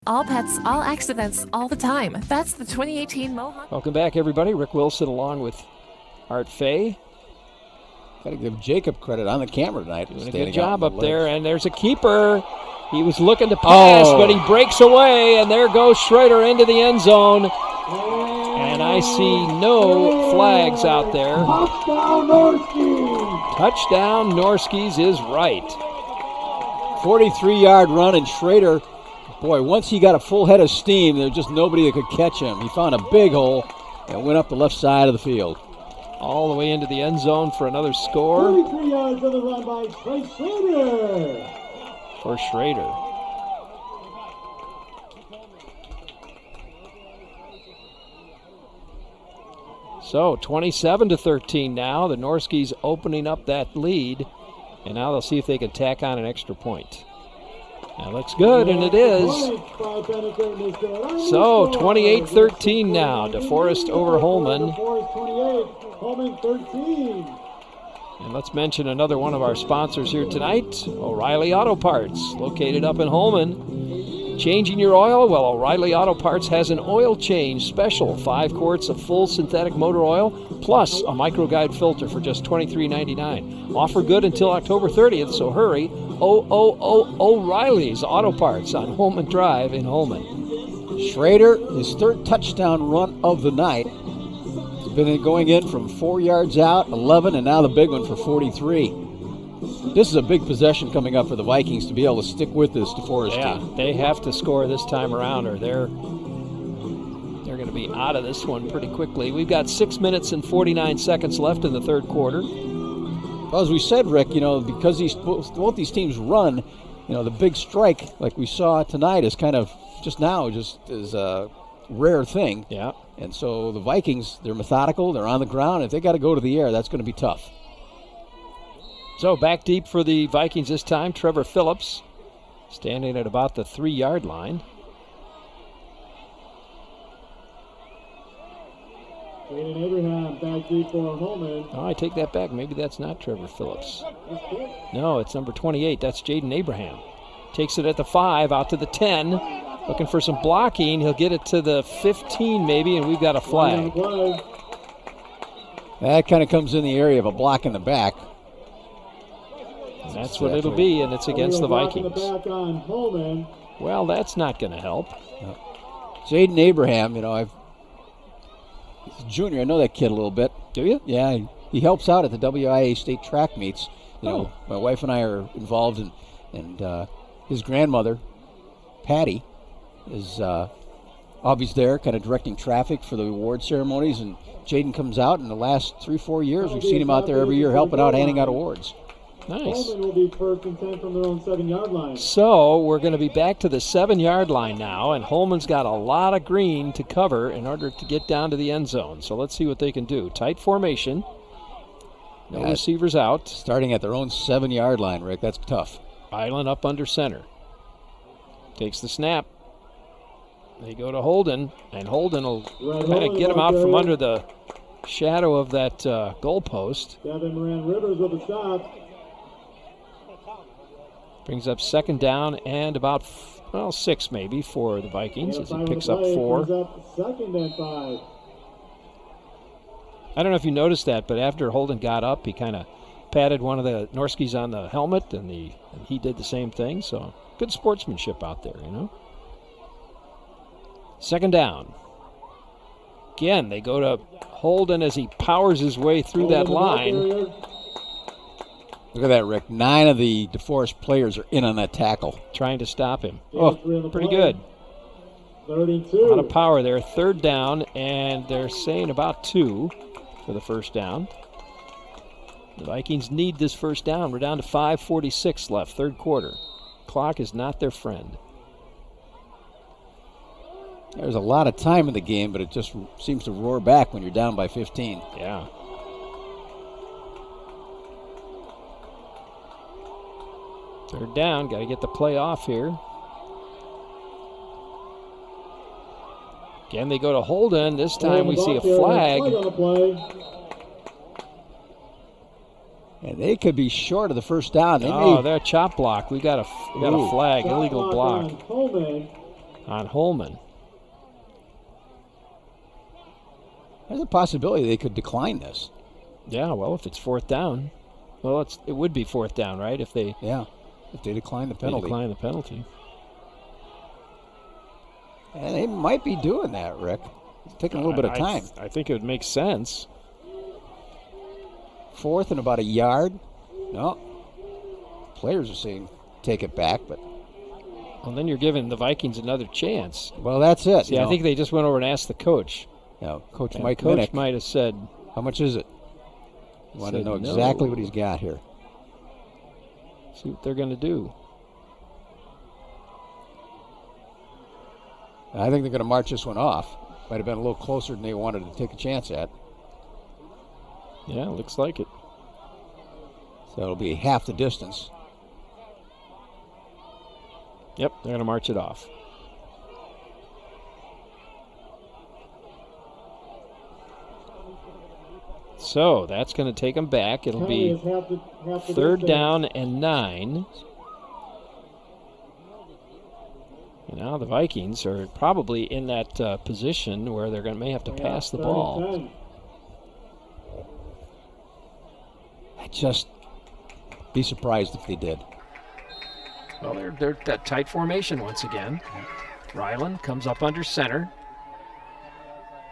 All pets, all accidents, all the time. That's the 2018 Mohawk. Welcome back, everybody. Rick Wilson along with Art Fay. Got to give Jacob credit on the camera tonight. Doing a good job up there, and there's a keeper. He was looking to pass, Oh. but he breaks away, and there goes Schrader into the end zone. And I see no flags out there. Touchdown, Norskies! Touchdown, Norskies is right. 43-yard run, and Schrader, boy, once he got a full head of steam, there was just nobody that could catch him. He found a big hole and went up the left side of the field. All the way into the end zone for another score 43 yards on the run by Trey Schrader. for Schrader. So 27-13 now. The Norskies opening up that lead, and now they'll see if they can tack on an extra point. That looks good, and it is. So 28-13 now. DeForest over Holmen. DeForest 28, Holmen 13. And let's mention another one of our sponsors here tonight, O'Reilly Auto Parts, located up in Holmen. Changing your oil? Well, O'Reilly Auto Parts has an oil change special. 5 quarts of full synthetic motor oil, plus a micro-guide filter for just $23.99. Offer good until October 30th, so hurry. O'Reilly's Auto Parts on Holmen Drive in Holmen. Schrader, his third touchdown run of the night. He's been going in from 4 yards out, 11, and now the big one for 43. This is a big possession coming up for the Vikings to be able to stick with this DeForest team. They have to score this time around, or they're going to be out of this one pretty quickly. We've got 6 minutes and 49 seconds left in the third quarter. Well, as we said, Rick, because both these teams run, the big strike like we saw tonight is kind of just is a rare thing. Yeah. And so the Vikings, they're methodical, they're on the ground. If they got to go to the air, that's going to be tough. So back deep for the Vikings this time, Trevor Phillips standing at about the 3-yard line. Jaden Abraham back deep for Holmen. Oh, I take that back. Maybe that's not Trevor Phillips. No, it's number 28. That's Jaden Abraham. Takes it at the 5, out to the 10. Looking for some blocking. He'll get it to the 15 maybe, and we've got a flag. That kind of comes in the area of a block in the back. That's what it'll be, and it's against the Vikings. Back on Holmen. Well, that's not going to help. Jaden Abraham, he's a junior. I know that kid a little bit. Do you? Yeah, he helps out at the WIA state track meets. My wife and I are involved, and his grandmother, Patty, is always there, kind of directing traffic for the award ceremonies. And Jaden comes out. In the last 3-4 years, we've seen him out there every year helping out, handing out awards. Nice. Holmen will be first and 10 from their own 7-yard line. So we're going to be back to the 7-yard line now, and Holmen's got a lot of green to cover in order to get down to the end zone. So let's see what they can do. Tight formation. No receivers out. Starting at their own 7-yard line, Rick. That's tough. Island up under center. Takes the snap. They go to Holden, and Holden will kind of get him out from under the shadow of that goalpost. Devin Moran Rivers with a stop. Brings up 2nd down and about 6 maybe for the Vikings as he picks up 4. Second and 5. I don't know if you noticed that, but after Holden got up, he kind of patted one of the Norskies on the helmet, and he did the same thing. So good sportsmanship out there, 2nd down. Again, they go to Holden as he powers his way through that line. Look at that, Rick. 9 of the DeForest players are in on that tackle. Trying to stop him. Oh, pretty good. 32. A lot of power there. 3rd down, and they're saying about 2 for the first down. The Vikings need this first down. We're down to 5:46 left, third quarter. Clock is not their friend. There's a lot of time in the game, but it just seems to roar back when you're down by 15. Yeah. Third down, got to get the play off here. Again, they go to Holden. This time we see a flag. And they could be short of the first down. They're chop block. We got a flag, illegal block on Holmen. There's a possibility they could decline this. Yeah, well, if it's fourth down. Well, it would be fourth down, right? If they decline the penalty. And they might be doing that, Rick. It's taking a little bit of time. I think it would make sense. Fourth and about a yard. No. Players are saying take it back, but. Well, then you're giving the Vikings another chance. Well, that's it. See, I think they just went over and asked the coach. Yeah, Coach And Mike Coach Minnick might have said, how much is it? I want to know exactly what he's got here. See what they're going to do. I think they're going to march this one off. Might have been a little closer than they wanted to take a chance at. Yeah, looks like it. So it'll be half the distance. Yep, they're going to march it off. So that's going to take them back. It'll be third down and 9. And now the Vikings are probably in that position where they're may have to pass the ball. I'd just be surprised if they did. Well, they're that tight formation once again. Ryland comes up under center.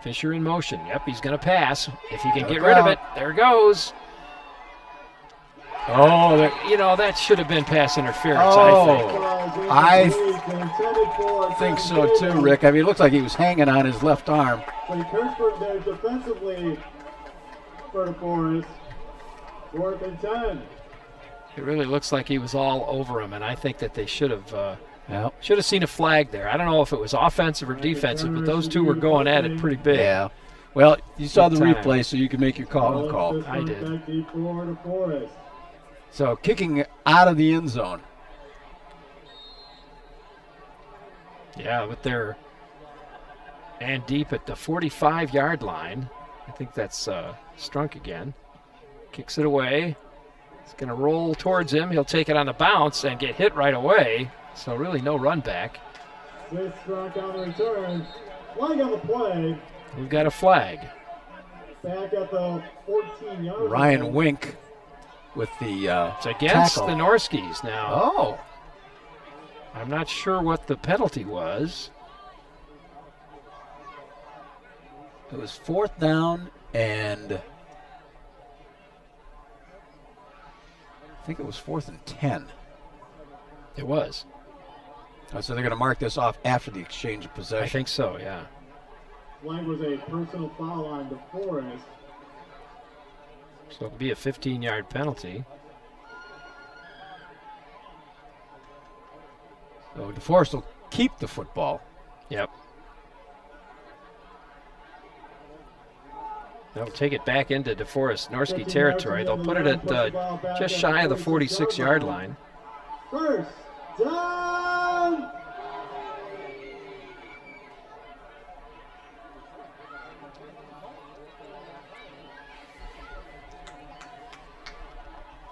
Fisher in motion. Yep, he's going to pass. If he can get rid of it, there goes. Oh, that should have been pass interference, I think so too, Rick. I mean, it looks like he was hanging on his left arm. Kirchberg there defensively for DeForest. 4th and 10. It really looks like he was all over him, and I think that they should have seen a flag there. I don't know if it was offensive or defensive, but those two were going at it pretty big. Yeah. Well, you saw the replay, so you can make your call. I did. So kicking out of the end zone. Yeah, but they're and deep at the 45-yard line. I think that's Strunk again. Kicks it away. It's going to roll towards him. He'll take it on the bounce and get hit right away. So really no run back. Smith Strunk on the return. Flag on the play. We've got a flag. Back at the 14-yard line. Ryan Wink with the it's against tackle. the Norskies now. Oh. I'm not sure what the penalty was. It was 4th down and I think it was 4th and 10. It was. Oh, so they're going to mark this off after the exchange of possession. I think so, yeah. Flag was a personal foul on DeForest. So it'll be a 15-yard penalty. So DeForest will keep the football. Yep. They'll take it back into DeForest Norski territory. They'll put it at just shy of the 46-yard line. First down.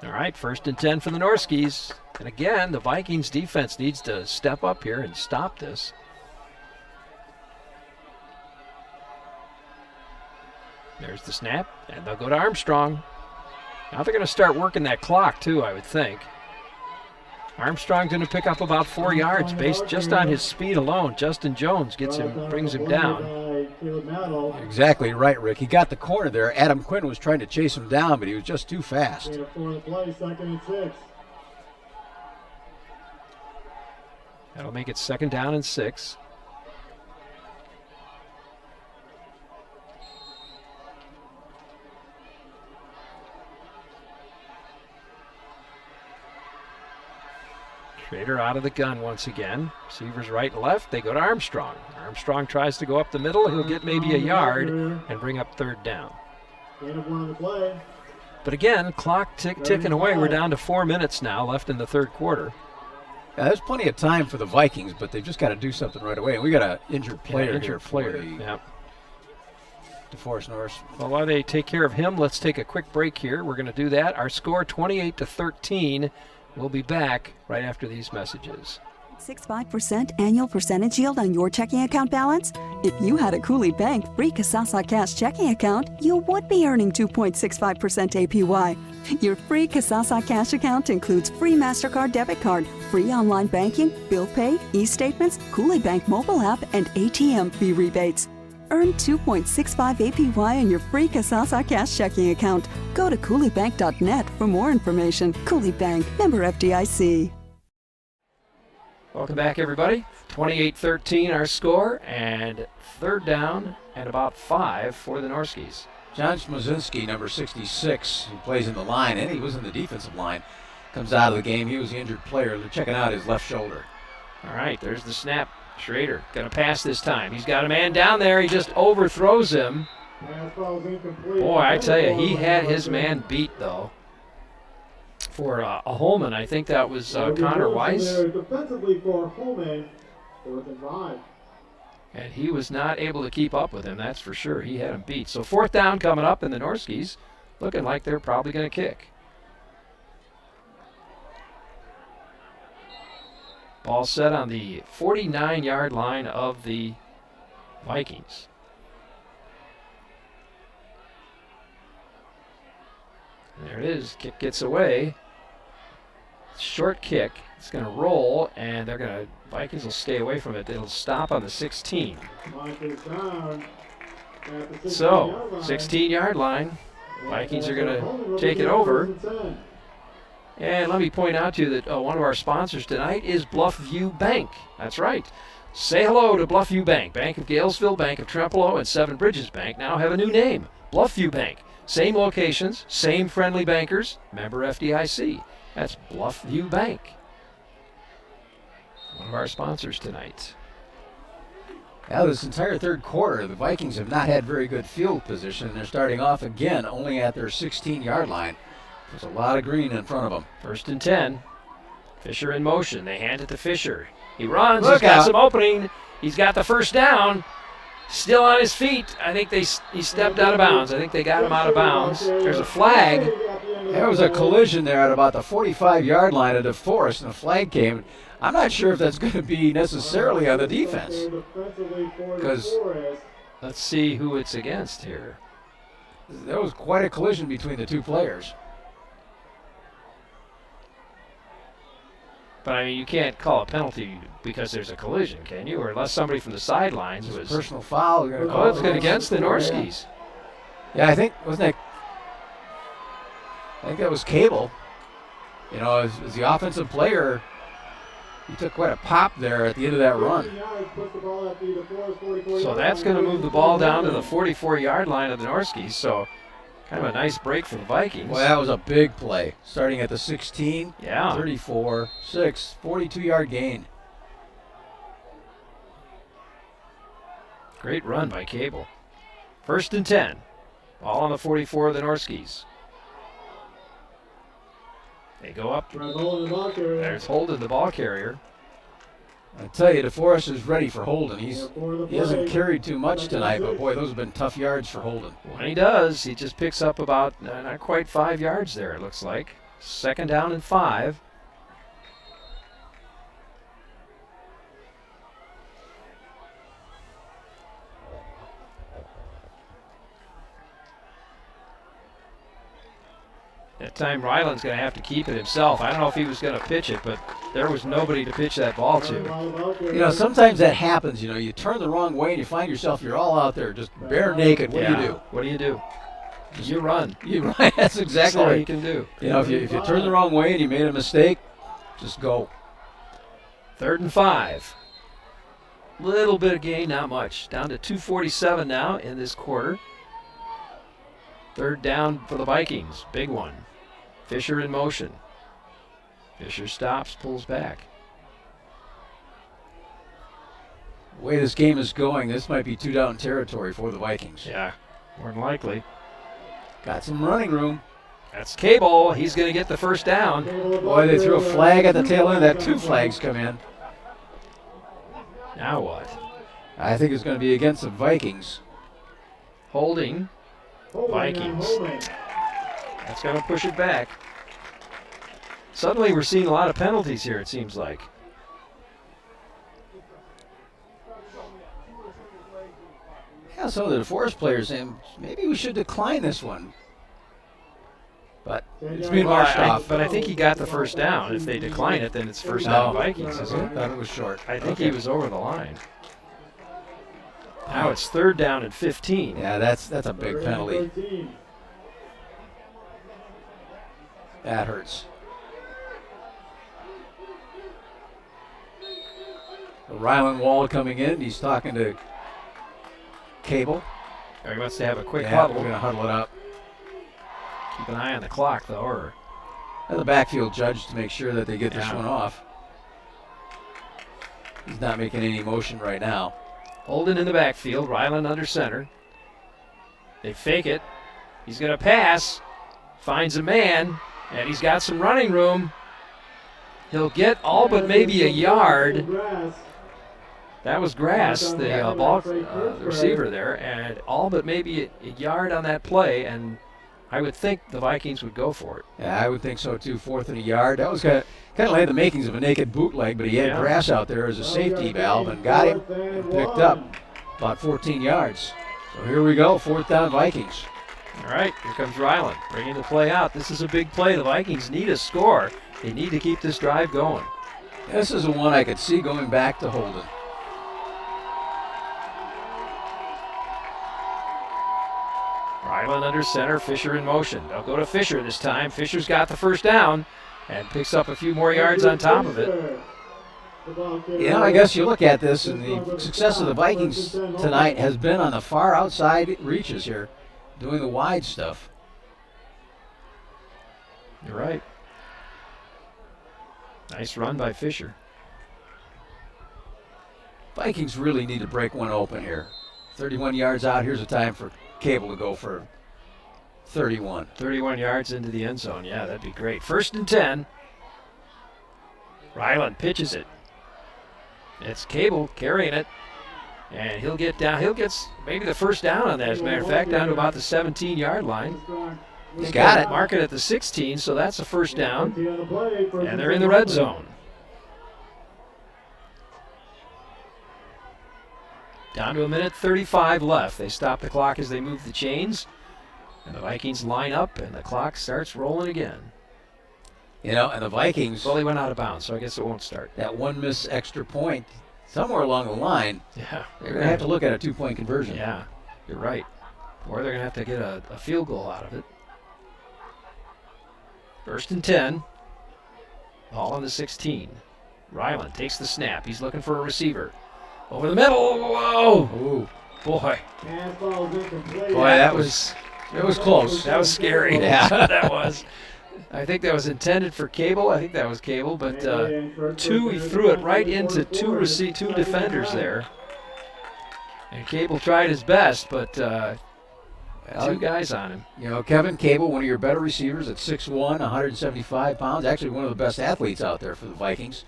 All right, 1st and 10 for the Norskies. And again, the Vikings defense needs to step up here and stop this. There's the snap, and they'll go to Armstrong. Now they're going to start working that clock, too, I would think. Armstrong's going to pick up about 4 yards based just on his speed alone. Justin Jones brings him down. Exactly right, Rick. He got the corner there. Adam Quinn was trying to chase him down, but he was just too fast. 2nd and 6. That'll make it 2nd down and 6. Schrader out of the gun once again. Receivers right and left. They go to Armstrong. Armstrong tries to go up the middle. He'll get maybe a yard and bring up 3rd down. But again, clock ticking away. We're down to 4 minutes now left in the 3rd quarter. Yeah, there's plenty of time for the Vikings, but they've just got to do something right away. And we got an injured player here for the DeForest Norse. Well, while they take care of him, let's take a quick break here. We're going to do that. Our score 28-13. We'll be back right after these messages. 0.65% annual percentage yield on your checking account balance? If you had a Cooley Bank free Kasasa Cash checking account, you would be earning 2.65% APY. Your free Kasasa Cash account includes free MasterCard debit card, free online banking, bill pay, e-statements, Cooley Bank mobile app, and ATM fee rebates. Earn 2.65 APY on your free Kasasa Cash checking account. Go to CooleyBank.net for more information. Cooley Bank, member FDIC. Welcome back, everybody. 28-13 our score, and third down and about 5 for the Norskies. John Schmazinski, number 66, who plays in the line, and he was in the defensive line, comes out of the game. He was the injured player. They're checking out his left shoulder. All right, there's the snap. Schrader going to pass this time. He's got a man down there. He just overthrows him. Boy, I tell you, he had his man beat, though. For a Holmen, I think that was Connor Weiss. Defensively for Holmen, 4th and 5. And he was not able to keep up with him, that's for sure. He had him beat. So 4th down coming up, and the Norskies looking like they're probably going to kick. Ball set on the 49-yard line of the Vikings. There it is. Kick gets away. Short kick. It's going to roll, and they're going to. Vikings will stay away from it. It'll stop on the 16. So, 16-yard line. Vikings are going to take it over. And let me point out to you that one of our sponsors tonight is Bluffview Bank. That's right. Say hello to Bluffview Bank. Bank of Galesville, Bank of Trempealeau, and Seven Bridges Bank now have a new name, Bluffview Bank. Same locations, same friendly bankers, member FDIC. That's Bluffview Bank. One of our sponsors tonight. Now, this entire third quarter, the Vikings have not had very good field position. They're starting off again only at their 16-yard line. There's a lot of green in front of them. 1st and 10. Fisher in motion. They hand it to Fisher. He runs. He's got some opening. He's got the first down. Still on his feet. I think he stepped out of bounds. I think they got him out of bounds. There's a flag. There was a collision there at about the 45-yard line of DeForest, and a flag came. I'm not sure if that's going to be necessarily on the defense. Because let's see who it's against here. There was quite a collision between the two players. But I mean, you can't call a penalty because there's a collision, can you? Or unless somebody from the sidelines was personal foul. Oh, it's good against the Norskies. Yeah, I think wasn't it? I think that was Cable. You know, as the offensive player, he took quite a pop there at the end of that run. So that's going to move the ball down to the 44-yard line of the Norskies. So kind of a nice break for the Vikings. Well, that was a big play. Starting at the 16, yeah. 34, 6, 42-yard gain. Great run by Cable. 1st and 10. Ball on the 44 of the Norskies. They go up. There's Holden, the ball carrier. I tell you, DeForest is ready for Holden. He hasn't carried too much tonight, but boy, those have been tough yards for Holden. When he does, he just picks up about not quite 5 yards there, it looks like. 2nd down and 5. That time Ryland's going to have to keep it himself. I don't know if he was going to pitch it, but there was nobody to pitch that ball to. You know, sometimes that happens. You know, you turn the wrong way and you find yourself, you're all out there just bare naked. What do you do? What do you do? You run. You run. That's exactly all right. you can do. You know, if you turn the wrong way and you made a mistake, just go. 3rd and 5. Little bit of gain, not much. Down to 2:47 now in this quarter. 3rd down for the Vikings. Big one. Fisher in motion. Fisher stops, pulls back. The way this game is going, this might be 2-down territory for the Vikings. Yeah, more than likely. Got some running room. That's Cable. He's going to get the first down. Boy, they threw a flag at the tail end. That 2 flags come in. Now what? I think it's going to be against the Vikings. Holding. Vikings. That's going to push it back. Suddenly we're seeing a lot of penalties here, it seems like. Yeah, some of the DeForest players saying maybe we should decline this one. But it's being marched off. But I think he got the first down. If they decline it, then it's first down Vikings, isn't it? I thought it was short. I think he was over the line. Now it's 3rd down and 15. Yeah, that's a big penalty. That hurts. Rylan Wall coming in. He's talking to Cable. He wants to have a quick yeah, huddle. We're going to huddle it up. Keep an eye on the clock, though. Or and the backfield judge to make sure that they get this one off. He's not making any motion right now. Holden in the backfield. Ryland under center. They fake it. He's going to pass. Finds a man. And he's got some running room. He'll get all but maybe a yard. That was Grass, the receiver there, and all but maybe a yard on that play, and I would think the Vikings would go for it. Yeah, I would think so too. 4th and a yard. That was kind of like the makings of a naked bootleg, but he had Grass out there as a safety valve and got him and picked up about 14 yards. So here we go, 4th down Vikings. All right, here comes Ryland, bringing the play out. This is a big play. The Vikings need a score. They need to keep this drive going. This is the one I could see going back to Holden. Ryland under center, Fisher in motion. They'll go to Fisher this time. Fisher's got the first down and picks up a few more yards on top of it. You know, I guess you look at this, and the success of the Vikings tonight has been on the far outside reaches here, doing the wide stuff. You're right. Nice run by Fisher. Vikings really need to break one open here. 31 yards out. Here's a time for Cable to go for 31. 31 yards into the end zone. Yeah, that'd be great. 1st and 10. Ryland pitches it. It's Cable carrying it. And he'll get down. He'll get maybe the first down on that, as a matter of fact, down to about the 17-yard line. He's got it. Mark it at the 16, so that's a first down. And they're in the red zone. Down to 1:35 left. They stop the clock as they move the chains. And the Vikings line up, and the clock starts rolling again. You know, and the Vikings... Well, they went out of bounds, so I guess it won't start. That one missed extra point, somewhere along the line, yeah, they're going to have to look at a 2-point conversion. Yeah, you're right. Or they're going to have to get a field goal out of it. 1st and 10. Ball on the 16. Ryland takes the snap. He's looking for a receiver. Over the middle. Whoa! Ooh. Boy. Boy, that was close. That was scary. Yeah. That was. I think that was intended for Cable. I think that was Cable, but he threw it right into two defenders there. And Cable tried his best, but 2 guys on him. You know, Kevin Cable, one of your better receivers at 6'1", 175 pounds, actually one of the best athletes out there for the Vikings.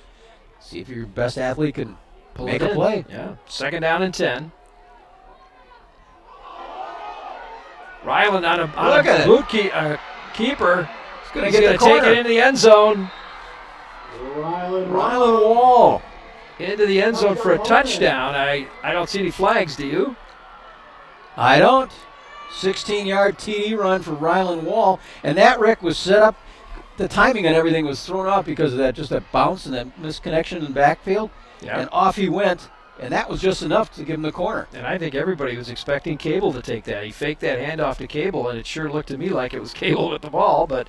See if your best athlete can make a play. Yeah. 2nd down and 10. Ryland on a boot keeper. He's going to take it into the end zone. Ryland Wall. Into the end zone for a touchdown. I don't see any flags, do you? I don't. 16-yard TD run for Ryland Wall. And that, Rick, was set up. The timing and everything was thrown off because of that bounce and that misconnection in the backfield. Yeah. And off he went. And that was just enough to give him the corner. And I think everybody was expecting Cable to take that. He faked that handoff to Cable, and it sure looked to me like it was Cable with the ball, but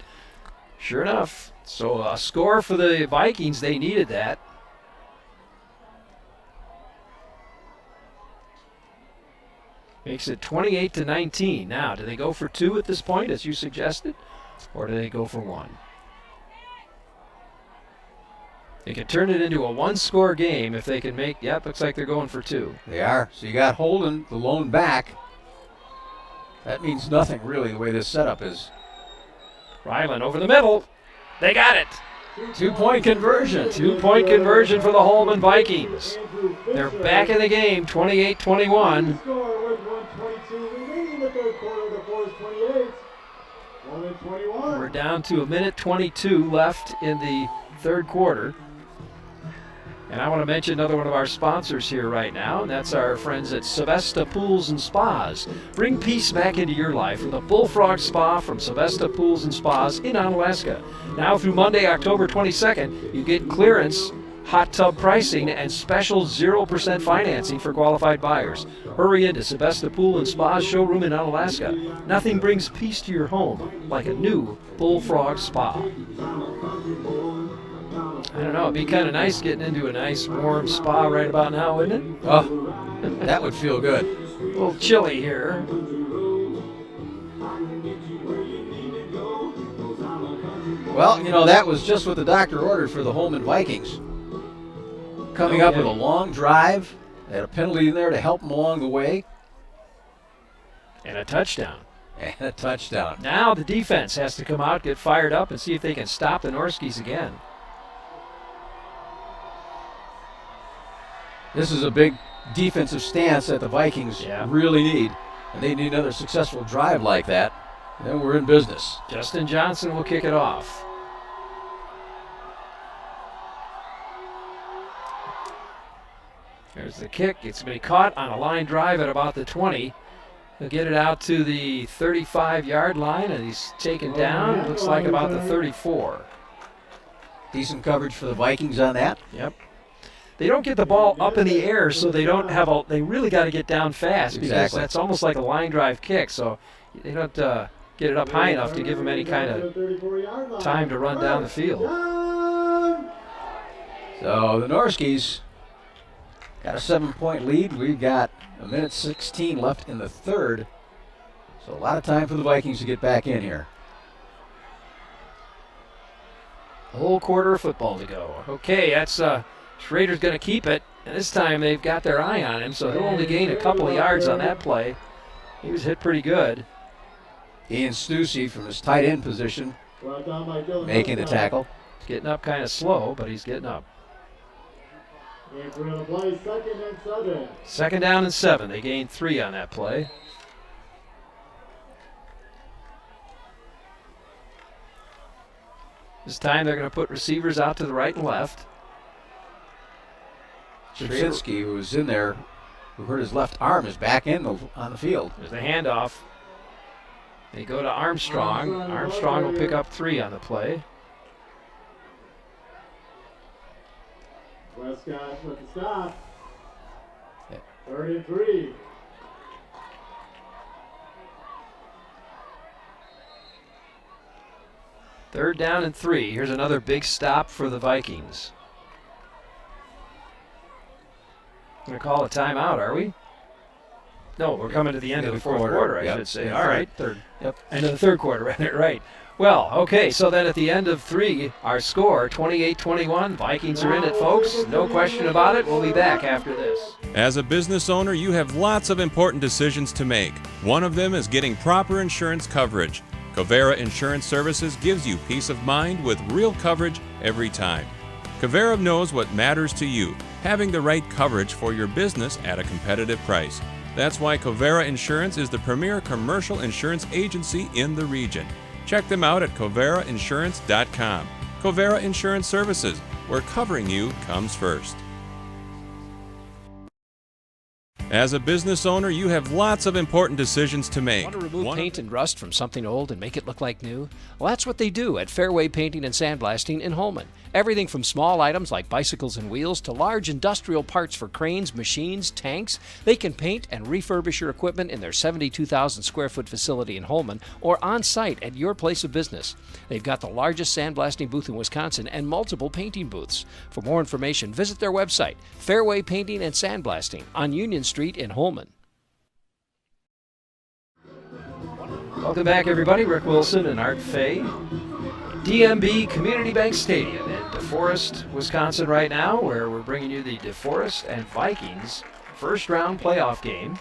sure enough. So a score for the Vikings. They needed that. Makes it 28-19. Now, do they go for 2 at this point, as you suggested, or do they go for 1? They can turn it into a 1-score game if they can make. Yep, looks like they're going for 2. They are. So you got Holden, the lone back. That means nothing, really, the way this setup is. Ryland over the middle. They got it. 2-point conversion. 2-point conversion for the Holmen Vikings. They're back in the game, 28-21. Score with 1:22 remaining in the third quarter. DeForest 28, Holmen 21. We're down to 1:22 left in the third quarter. And I want to mention another one of our sponsors here right now, and that's our friends at Sebesta Pools and Spas. Bring peace back into your life with a Bullfrog Spa from Sebesta Pools and Spas in Onalaska. Now through Monday, October 22nd, you get clearance, hot tub pricing, and special 0% financing for qualified buyers. Hurry into Sebesta Pool and Spa's showroom in Onalaska. Nothing brings peace to your home like a new Bullfrog Spa. I don't know, it'd be kind of nice getting into a nice warm spa right about now, wouldn't it? Oh, that would feel good. A little chilly here. Well, you know, that was just what the doctor ordered for the Holmen Vikings. Coming up with a long drive. They had a penalty in there to help them along the way. And a touchdown. And a touchdown. Now the defense has to come out, get fired up, and see if they can stop the Norskies again. This is a big defensive stance that the Vikings really need. And they need another successful drive like that. Then we're in business. Justin Johnson will kick it off. There's the kick. It's going to be caught on a line drive at about the 20. He'll get it out to the 35-yard line, and he's taken down. Looks like about the 34. Decent coverage for the Vikings on that. Yep. They don't get the ball up in the air, so they don't have a. They really got to get down fast because that's almost like a line drive kick. So they don't get it up high enough to give them any kind of time to run down the field. So the Norskies got a 7-point lead. We've got 1:16 left in the third. So a lot of time for the Vikings to get back in here. A whole quarter of football to go. Okay, that's. Schrader's going to keep it, and this time they've got their eye on him, so he'll only gain a couple of yards on that play. He was hit pretty good. Ian Stussy from his tight end position making the tackle. He's getting up kind of slow, but he's getting up. And we're going to play 2nd and 7. 2nd down and 7. They gained 3 on that play. This time they're going to put receivers out to the right and left. Szynski, who was in there, who hurt his left arm, is back on the field. There's the handoff. They go to Armstrong. Armstrong will pick up 3 on the play. Westcott with the stop. 3rd and 3. Third down and 3. Here's another big stop for the Vikings. Going to call a timeout, are we? No, we're coming to the end of the fourth quarter, I should say. All right. End of the third quarter, right. Well, okay, so then at the end of 3, our score, 28-21. Vikings are in it, folks. No question about it. We'll be back after this. As a business owner, you have lots of important decisions to make. One of them is getting proper insurance coverage. Covera Insurance Services gives you peace of mind with real coverage every time. Covera knows what matters to you, having the right coverage for your business at a competitive price. That's why Covera Insurance is the premier commercial insurance agency in the region. Check them out at coverainsurance.com. Covera Insurance Services, where covering you comes first. As a business owner, you have lots of important decisions to make. Want to remove paint and rust from something old and make it look like new? Well, that's what they do at Fairway Painting and Sandblasting in Holmen. Everything from small items like bicycles and wheels to large industrial parts for cranes, machines, tanks. They can paint and refurbish your equipment in their 72,000 square foot facility in Holmen or on site at your place of business. They've got the largest sandblasting booth in Wisconsin and multiple painting booths. For more information, visit their website, Fairway Painting and Sandblasting on Union Street in Holmen. Welcome back, everybody. Rick Wilson and Art Fay. DMB Community Bank Stadium in DeForest, Wisconsin right now, where we're bringing you the DeForest and Vikings first round playoff game.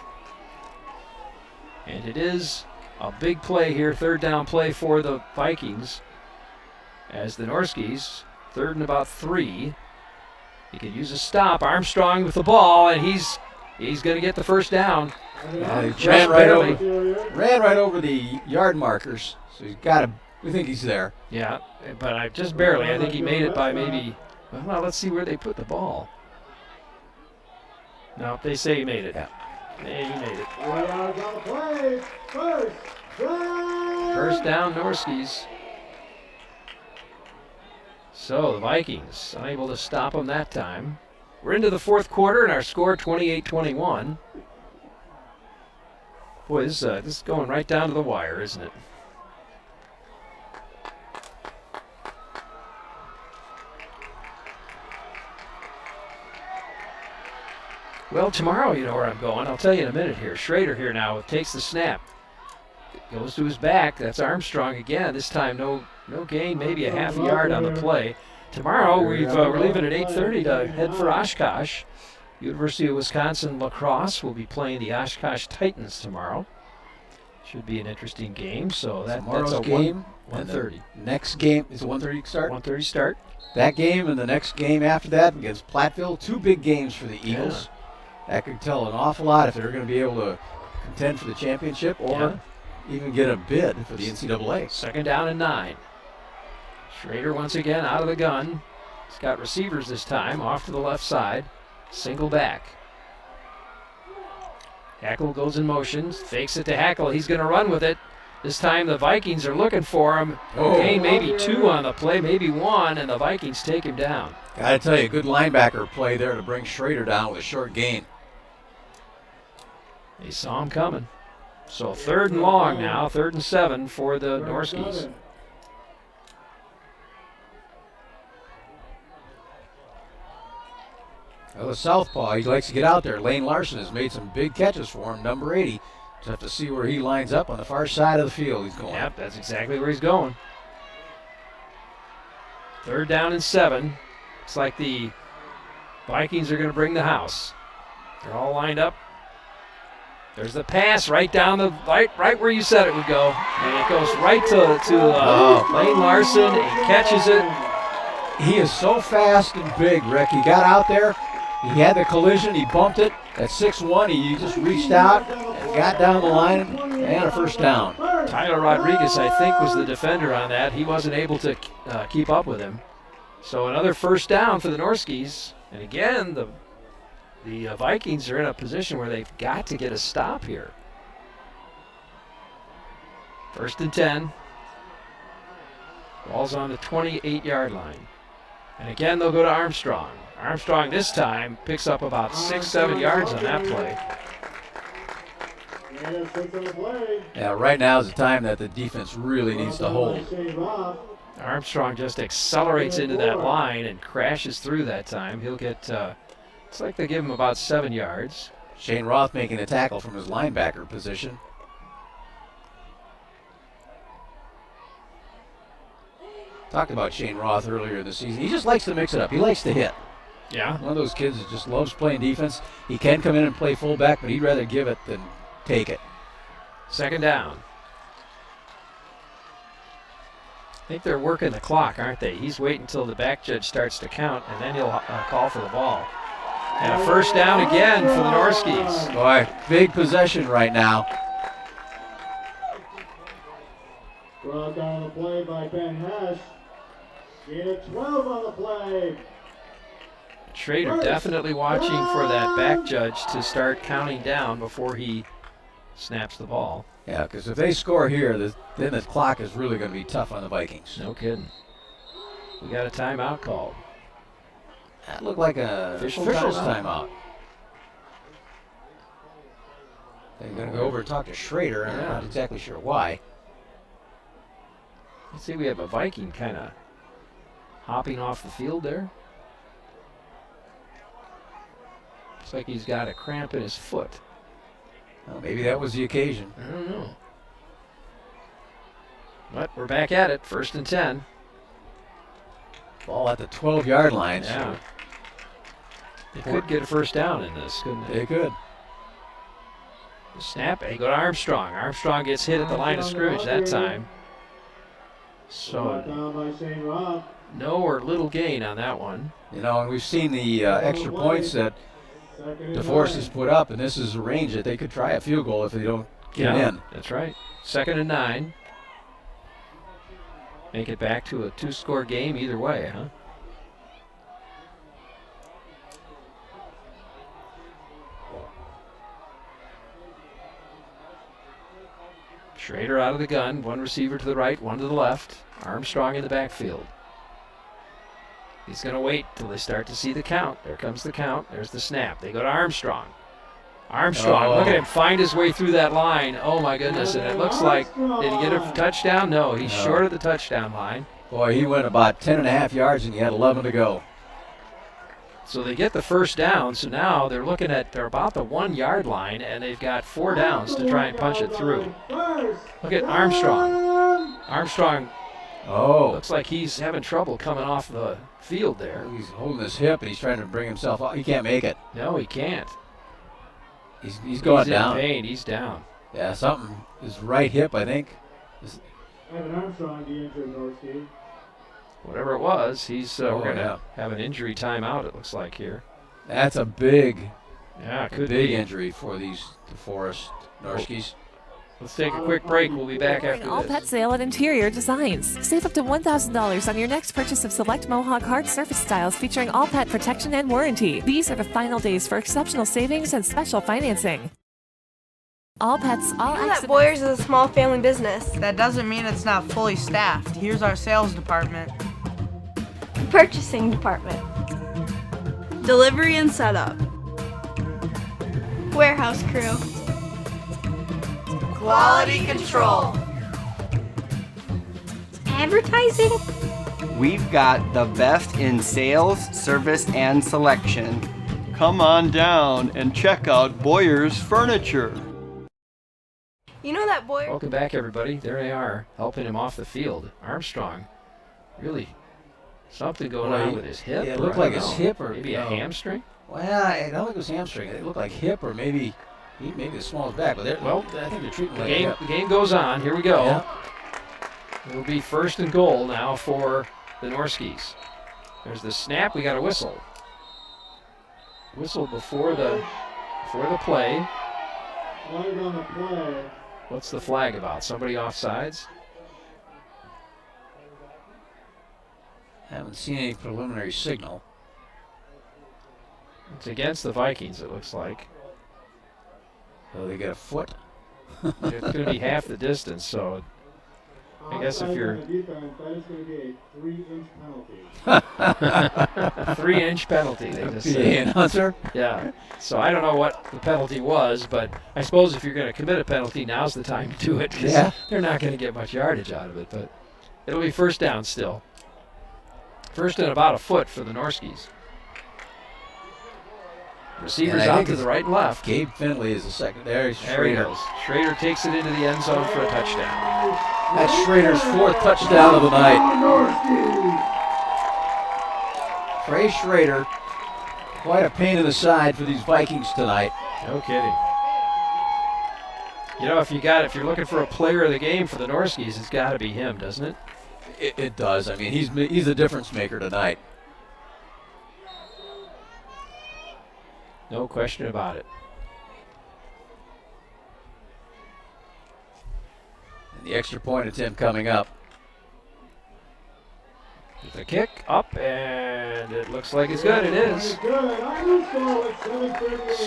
And it is A big play here, third down play for the Vikings. As the Norskies, third and about 3. He could use a stop. Armstrong with the ball, and he's going to get the first down. He ran right over the yard markers, so we think he's there. Yeah, but just barely. I think he made it by maybe, well, let's see where they put the ball. No, they say he made it. Yeah. He made it. 4 yards on the play. First down. First down, Norskies. So the Vikings unable to stop them that time. We're into the fourth quarter and our score 28-21. Boy, this is going right down to the wire, isn't it? Well, tomorrow you know where I'm going. I'll tell you in a minute here. Schrader here now takes the snap. Goes to his back. That's Armstrong again. This time no gain, maybe a half a yard on the play. Tomorrow we're leaving at 8:30 to head for Oshkosh. University of Wisconsin lacrosse will be playing the Oshkosh Titans tomorrow. Should be an interesting game. So that's a game. 1:30. Next game is a 1:30 start. 1:30 start. That game and the next game after that against Platteville. 2 big games for the Eagles. Yeah. That could tell an awful lot if they're going to be able to contend for the championship or even get a bid for the NCAA. Second down and 9. Schrader once again out of the gun. He's got receivers this time, off to the left side. Single back. Hackle goes in motion, fakes it to Hackle. He's going to run with it. This time the Vikings are looking for him. Gain maybe 2 on the play, maybe 1, and the Vikings take him down. Got to tell you, good linebacker play there to bring Schrader down with a short gain. They saw him coming. So 3rd and long now, 3rd and 7 for the Norskies. Well, the southpaw, he likes to get out there. Lane Larson has made some big catches for him, number 80. Just have to see where he lines up on the far side of the field. He's going. Yep, that's exactly where he's going. 3rd down and 7. Looks like the Vikings are going to bring the house. They're all lined up. There's the pass right down the right where you said it would go, and it goes right to Lane Larson. He catches it. He is so fast and big, Rick. He got out there. He had the collision. He bumped it at 6'1". He just reached out and got down the line and a first down. Tyler Rodriguez, I think, was the defender on that. He wasn't able to keep up with him. So another first down for the Norskies. And again, the Vikings are in a position where they've got to get a stop here. 1st and 10. Ball's on the 28-yard line. And again, they'll go to Armstrong. Armstrong this time picks up about 6-7 yards on that play. Yeah, right now is the time that the defense really needs to hold. Armstrong just accelerates into that line and crashes through that time. He'll get, it's like they give him about 7 yards. Shane Roth making a tackle from his linebacker position. Talked about Shane Roth earlier this season. He just likes to mix it up. He likes to hit. Yeah. One of those kids that just loves playing defense. He can come in and play fullback, but he'd rather give it than take it. 2nd down. I think they're working the clock, aren't they? He's waiting until the back judge starts to count, and then he'll call for the ball. And a first down again for the Norskies. Boy, big possession right now. Brought down the play by Ben Hesh. Gain of 12 on the play. Schrader definitely watching for that back judge to start counting down before he snaps the ball. Yeah, because if they score here, then the clock is really going to be tough on the Vikings. No kidding. We got a timeout called. That looked like a official's timeout. They're going to go over and talk to Schrader. I'm not exactly sure why. Let's see, we have a Viking kind of hopping off the field there. Looks like he's got a cramp in his foot. Well, maybe that was the occasion. I don't know. But we're back at it, 1st and 10. Ball at the 12-yard line. Yeah. They could get a first down in this, couldn't they? They could. The snap, and he go to Armstrong. Armstrong gets hit at the line of scrimmage that time. So no or little gain on that one. You know, and we've seen the extra points that DeForest has put up, and this is a range that they could try a field goal if they don't get in. That's right. 2nd and 9. Make it back to a 2-score game either way, huh? Schrader out of the gun, 1 receiver to the right, 1 to the left. Armstrong in the backfield. He's going to wait till they start to see the count. There comes the count. There's the snap. They go to Armstrong. Armstrong, look at him find his way through that line. Oh, my goodness. And it looks like, did he get a touchdown? No, he's short of the touchdown line. Boy, he went about 10.5 yards, and he had 11 to go. So they get the first down, so now they're looking at, they're about the 1-yard line, and they've got 4 downs to try and punch it through. Look at Armstrong. Armstrong, looks like he's having trouble coming off the field there. He's holding his hip, and he's trying to bring himself up. He can't make it. No, he can't. He's going down. He's in pain. He's down. Yeah, something. His right hip, I think. Evan Armstrong, the injured Norski. Whatever it was, he's we're going to have an injury timeout, it looks like here. That's a big, could big be injury for these DeForest Norskis. Let's take a quick break. We'll be back after All this. Pet Sale at Interior Designs. Save up to $1,000 on your next purchase of select Mohawk hard surface styles featuring all pet protection and warranty. These are the final days for exceptional savings and special financing. All Pets, all that Boyers is a small family business. That doesn't mean it's not fully staffed. Here's our sales department. Purchasing department. Delivery and setup. Warehouse crew. Quality control. Advertising. We've got the best in sales, service, and selection. Come on down and check out Boyers Furniture. You know that Boyers... Welcome back, everybody. There they are, helping him off the field. Armstrong, really something going on with his hip. Yeah, it looked like his hip or maybe a hamstring. Well, I don't think it was hamstring. It looked like hip or maybe the small his back. But I think they're treating the game goes on. Here we go. Yeah. It'll be 1st and goal now for the Norskis. There's the snap. We got a whistle. Whistle before the play. Flag on the play. What's the flag about? Somebody offsides? Haven't seen any preliminary signal. It's against the Vikings, it looks like. Oh, they get a foot. It's going to be half the distance, so I guess if you're... That is going to be a 3-inch penalty. 3-inch penalty, they just said. The announcer? Yeah. So I don't know what the penalty was, but I suppose if you're going to commit a penalty, now's the time to do it, because they're not going to get much yardage out of it. But it'll be 1st down still. 1st and about a foot for the Norskis. Receivers out to the right and left. Gabe Finley is the second. There he goes. Schrader takes it into the end zone for a touchdown. That's Schrader's 4th touchdown of the night. Trey Schrader, quite a pain in the side for these Vikings tonight. No kidding. You know, if you're looking for a player of the game for the Norskis, it's got to be him, doesn't it? It does. I mean, he's a difference maker tonight. No question about it. And the extra point attempt coming up. The kick up, and it looks like it's good. It is.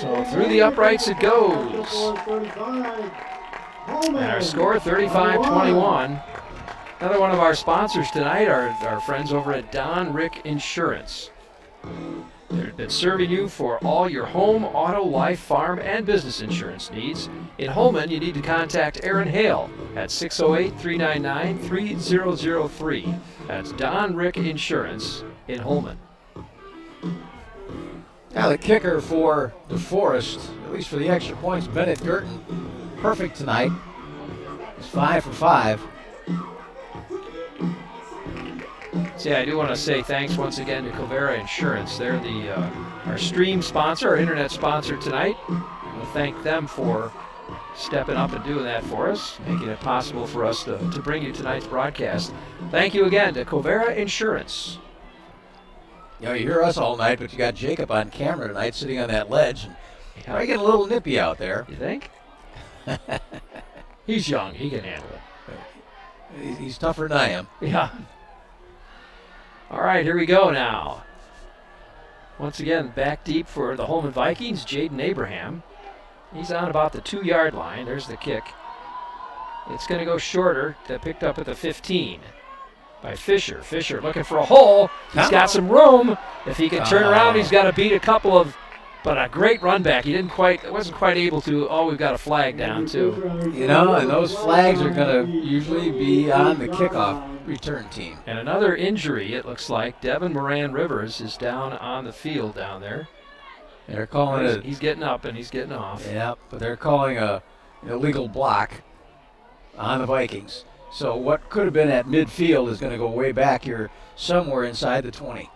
So through the uprights it goes. And our score, 35-21. Another one of our sponsors tonight are our friends over at Don Rick Insurance. They've been serving you for all your home, auto, life, farm, and business insurance needs. In Holmen, you need to contact Aaron Hale at 608-399-3003. That's Don Rick Insurance in Holmen. Now the kicker for DeForest, at least for the extra points, Bennett Girton, perfect tonight. He's 5 for 5. So yeah, I do want to say thanks once again to Covera Insurance. They're our stream sponsor, our internet sponsor tonight. I want to thank them for stepping up and doing that for us, making it possible for us to bring you tonight's broadcast. Thank you again to Covera Insurance. You know, you hear us all night, but you got Jacob on camera tonight sitting on that ledge. And probably getting a little nippy out there. You think? He's young. He can handle it. He's tougher than I am. Yeah. All right, here we go now. Once again, back deep for the Holmen Vikings, Jaden Abraham. He's on about the 2-yard line. There's the kick. It's going to go shorter. That picked up at the 15 by Fisher. Fisher looking for a hole. He's got some room. If he can turn around, he's got to beat a couple of, but a great run back. Wasn't quite able to. Oh, we've got a flag down too. You know, and those flags are going to usually be on the kickoff return team. And another injury, it looks like. Devin Moran Rivers is down on the field down there. They're calling it. He's getting up and he's getting off. Yeah, but they're calling an illegal block on the Vikings. So what could have been at midfield is going to go way back here somewhere inside the 20.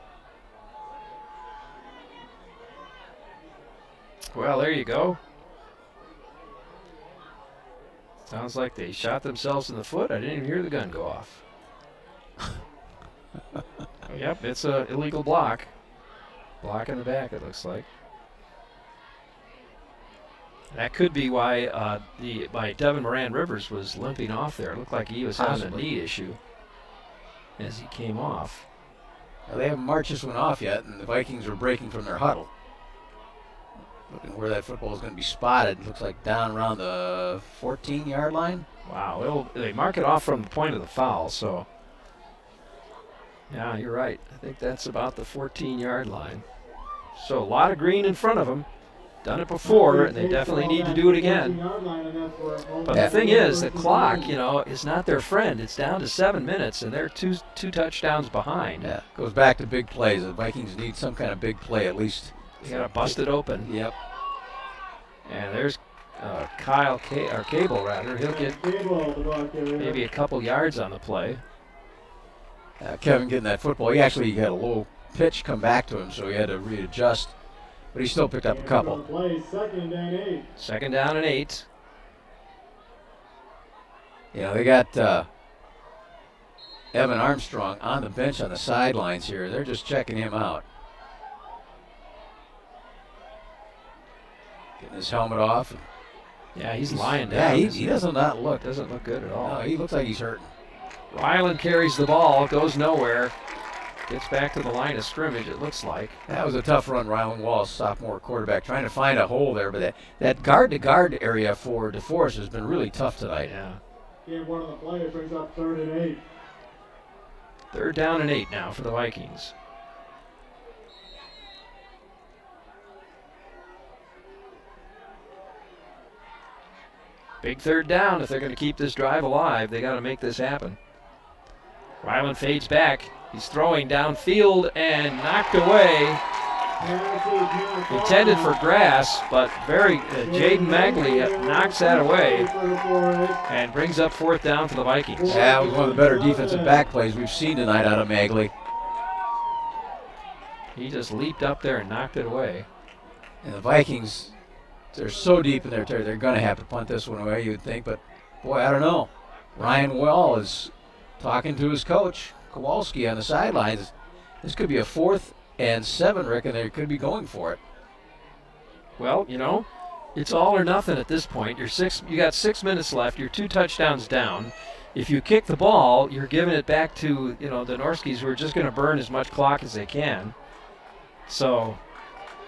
Well, there you go. Sounds like they shot themselves in the foot. I didn't even hear the gun go off. Yep, it's an illegal block. Block in the back, it looks like. That could be why Devin Moran Rivers was limping off there. It looked like he was having a knee issue as he came off. Well, they haven't marched this one off yet, and the Vikings are breaking from their huddle. Looking where that football is going to be spotted. Looks like down around the 14-yard line. Wow, they mark it off from the point of the foul, so. Yeah, you're right. I think that's about the 14-yard line. So a lot of green in front of them. Done it before, and they definitely need to do it again. But the thing is, the clock, is not their friend. It's down to 7 minutes, and they're two touchdowns behind. Yeah, goes back to big plays. The Vikings need some kind of big play at least. They got to bust it open. Yep. And there's Cable, rather. He'll get maybe a couple yards on the play. Kevin getting that football. He actually had a low pitch come back to him, so he had to readjust. But he still picked up a couple. Second and 8. Second down and 8. They got Evan Armstrong on the bench on the sidelines here. They're just checking him out. Getting his helmet off. Yeah, he's lying down. Yeah, he doesn't look good at all. No, he looks like he's hurting. Ryland carries the ball, goes nowhere. Gets back to the line of scrimmage, it looks like. That was a tough run, Ryland Wallace, sophomore quarterback, trying to find a hole there. But that guard-to-guard area for DeForest has been really tough tonight. Yeah. Game one of the play brings up 3rd and 8. 3rd down and 8 now for the Vikings. Big 3rd down. If they're going to keep this drive alive, they got to make this happen. Ryland fades back. He's throwing downfield and knocked away. Intended for grass, but Jaden Magley knocks that away and brings up 4th down for the Vikings. Yeah, it was one of the better defensive back plays we've seen tonight out of Magley. He just leaped up there and knocked it away. And the Vikings, they're so deep in their territory, they're going to have to punt this one away, you'd think. But, boy, I don't know. Ryan Well is talking to his coach, Kowalski, on the sidelines. This could be a 4th and 7, Rick, and they could be going for it. Well, it's all or nothing at this point. You got 6 minutes left. You're 2 touchdowns down. If you kick the ball, you're giving it back to the Norskis, who are just going to burn as much clock as they can. So,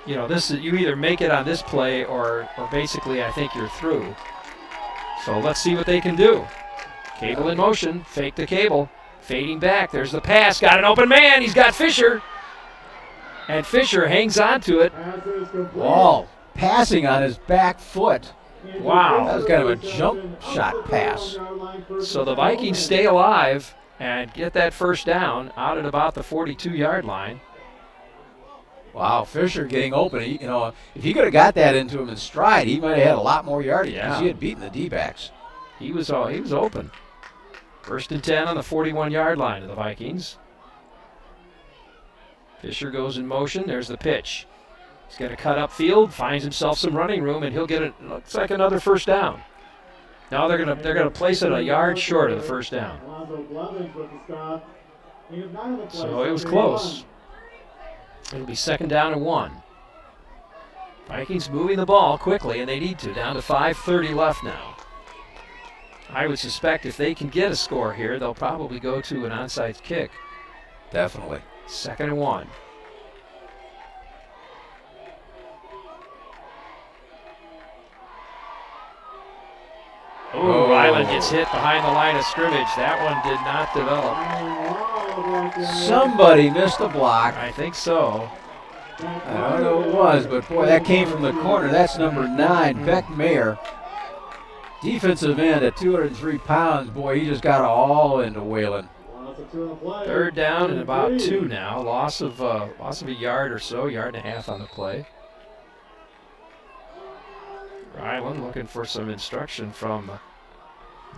this is, you either make it on this play or basically I think you're through. So let's see what they can do. Cable in motion, fake the Cable. Fading back, there's the pass, got an open man, he's got Fisher. And Fisher hangs on to it. Wall passing on his back foot. Wow. That was kind of a jump shot pass. So the Vikings stay alive and get that 1st down out at about the 42-yard line. Wow, Fisher getting open. If he could have got that into him in stride, he might have had a lot more yardage because he had beaten the D-backs. He was open. 1st and 10 on the 41-yard line of the Vikings. Fisher goes in motion. There's the pitch. He's going to cut upfield, finds himself some running room, and he'll get looks like another 1st down. No, they're gonna place it a yard short of the first down. So it was close. It'll be 2nd down and 1. Vikings moving the ball quickly, and they need to. Down to 5:30 left now. I would suspect if they can get a score here, they'll probably go to an onside kick. Definitely. 2nd and 1. Oh, Ryland gets hit behind the line of scrimmage. That one did not develop. Somebody missed a block. I think so. I don't know who it was, but boy, that came from the corner. That's number 9, Beck Mayer. Defensive end at 203 pounds. Boy, he just got all into Whalen. 3rd down and about 2 now. Loss of a yard or so, yard and a half on the play. Ryland looking for some instruction from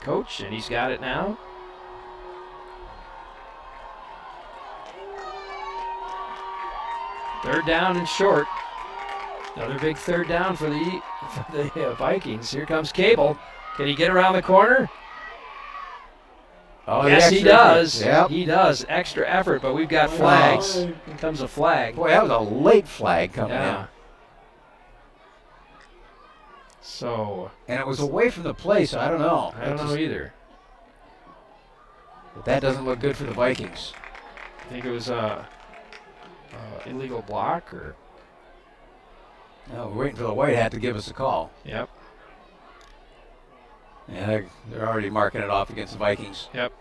coach, and he's got it now. Third down and short. Another big 3rd down for the Vikings. Here comes Cable. Can he get around the corner? Oh, yes, he does. Yep. He does. Extra effort, but we've got flags. Here comes a flag. Boy, that was a late flag coming in. So. And it was away from the play, so I don't know. I don't know either. But that doesn't look good for the Vikings. I think it was illegal block or. No, we're waiting for the white hat to give us a call. Yep. Yeah, they're already marking it off against the Vikings. Yep.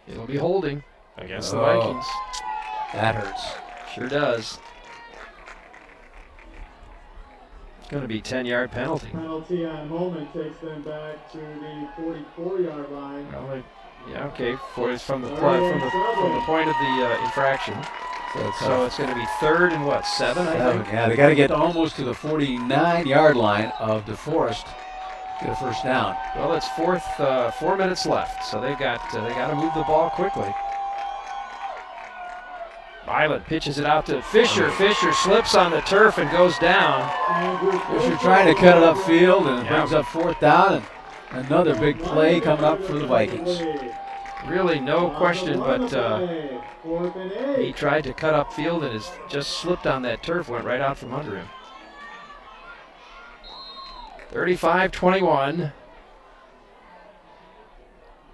It'll be holding against the Vikings. That hurts. Sure does. Going to be 10-yard penalty. Penalty on Holmen takes them back to the 44-yard line. Well, yeah, okay. It's from the point of the infraction. So it's going to be 3rd and what, 7? I think. Yeah, they got to get almost to the 49-yard line of DeForest. Get a first down. Well, it's 4 minutes left, so they got to move the ball quickly. Ryland pitches it out to Fisher. Fisher slips on the turf and goes down. Fisher trying to cut it upfield, and it brings up 4th down. And another big play coming up for the Vikings. Really no question, but he tried to cut upfield and has just slipped on that turf, went right out from under him. 35-21.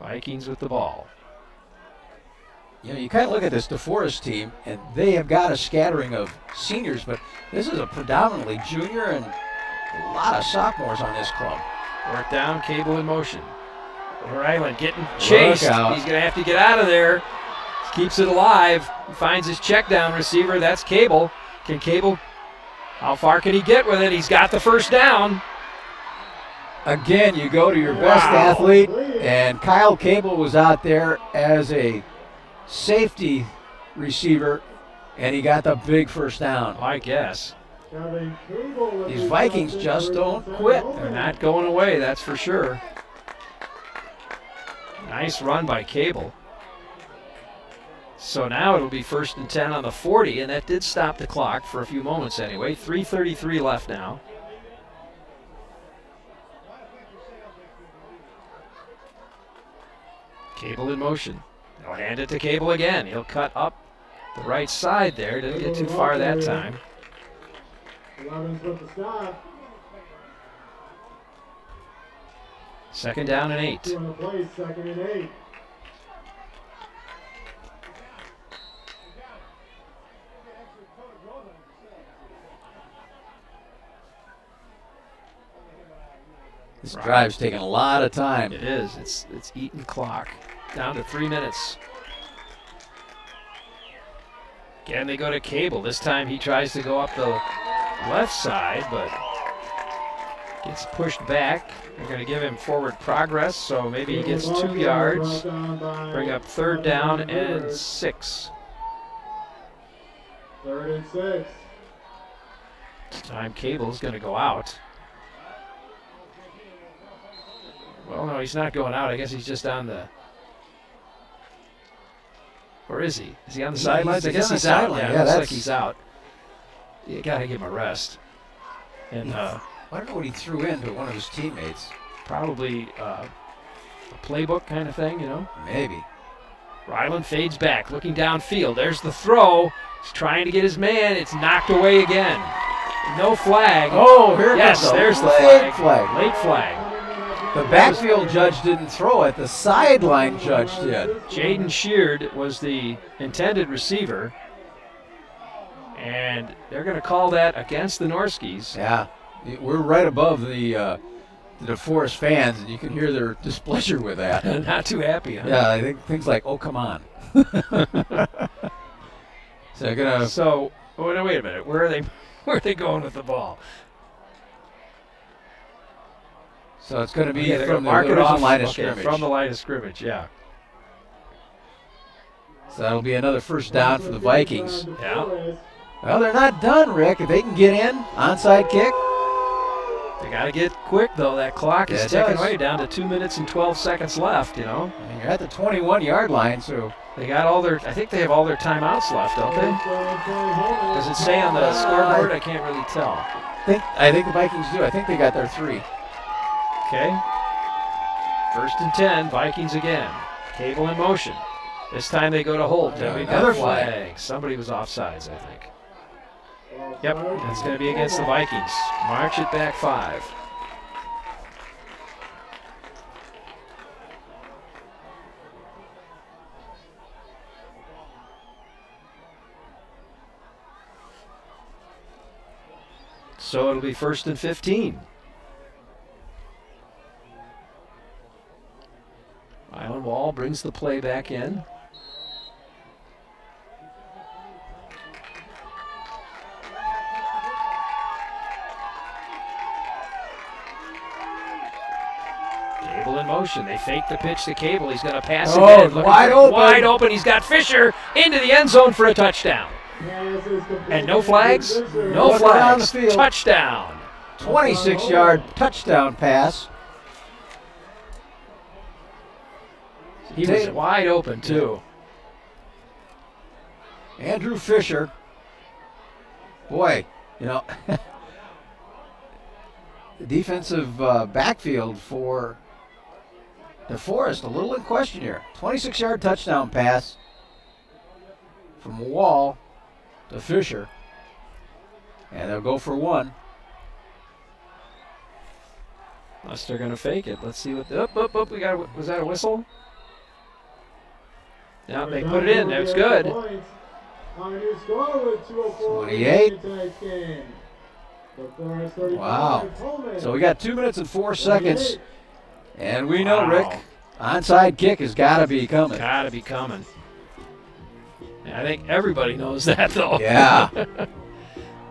Vikings with the ball. You know, you kind of look at this DeForest team, and they have got a scattering of seniors, but this is a predominantly junior and a lot of sophomores on this club. 4th down, Cable in motion. Ryland getting chased. He's going to have to get out of there. Keeps it alive. He finds his check down receiver. That's Cable. Can Cable, how far can he get with it? He's got the first down. Again, you go to your best athlete, and Kyle Cable was out there as a safety receiver, and he got the big first down. I guess. These Vikings just don't quit. They're not going away, that's for sure. Nice run by Cable. So now it'll be 1st and 10 on the 40, and that did stop the clock for a few moments anyway. 3:33 left now. Cable in motion. They'll hand it to Cable again. He'll cut up the right side there. Didn't get too far that time. 11's with the stop. 2nd down and 8. 2 on the play, 2nd and 8. This drive's taking a lot of time. It is. It's eating clock. Down to 3 minutes. Again, they go to Cable. This time he tries to go up the left side, but gets pushed back. They're going to give him forward progress, so maybe he gets 2 yards. Bring up 3rd down and 6. 3rd and 6. This time Cable's going to go out. Well, no, he's not going out. I guess he's just on the... Or is he? Is he on the sidelines? I guess he's out. Yeah, looks like he's out. You got to give him a rest. And I don't know what he threw into one of his teammates. probably a playbook kind of thing, you know? Maybe. Ryland fades back, looking downfield. There's the throw. He's trying to get his man. It's knocked away again. No flag. Oh, here yes, comes there's the late flag. Late flag. The backfield judge didn't throw it. The sideline judge did. Jaden Sheard was the intended receiver. And they're going to call that against the Norskies. Yeah. We're right above the DeForest fans, and you can hear their displeasure with that. Not too happy, huh? Yeah, I think things like, oh, come on. So wait a minute. Where are they going with the ball? So it's going to be they're from gonna mark the it off line of scrimmage. From the line of scrimmage, yeah. So that'll be another first down for the Vikings. Yeah. Well, they're not done, Rick. If they can get in, onside kick. They got to get quick, though. That clock is ticking does. away down to 2 minutes and 12 seconds left, you know. I mean, you're at the 21-yard line, so. They got I think they have all their timeouts left, don't they? Does it say on the scoreboard? I can't really tell. I think the Vikings do. I think they got their 3. Okay. 1st and 10, Vikings again. Cable in motion. This time they go to hold. We got Another flag. Somebody was offsides, I think. Yep, that's going to be against the Vikings. March it back 5. So it'll be 1st and 15. Island Wall brings the play back in. Cable in motion. They fake the pitch to Cable. He's going to pass it in. Wide open. Wide open. He's got Fisher into the end zone for a touchdown. And no flags? No flags. Touchdown. 26-yard touchdown pass. He was wide open, too. Andrew Fisher. Boy, you know, the defensive backfield for DeForest, a little in question here. 26-yard touchdown pass from Wall to Fisher. And they'll go for 1. Unless they're going to fake it. Let's see what we got. Was that a whistle? Yeah, they put it in. That's good. 28. Wow. So we got 2 minutes and 4 seconds. And we know, Rick, onside kick has got to be coming. Got to be coming. I think everybody knows that, though. Yeah.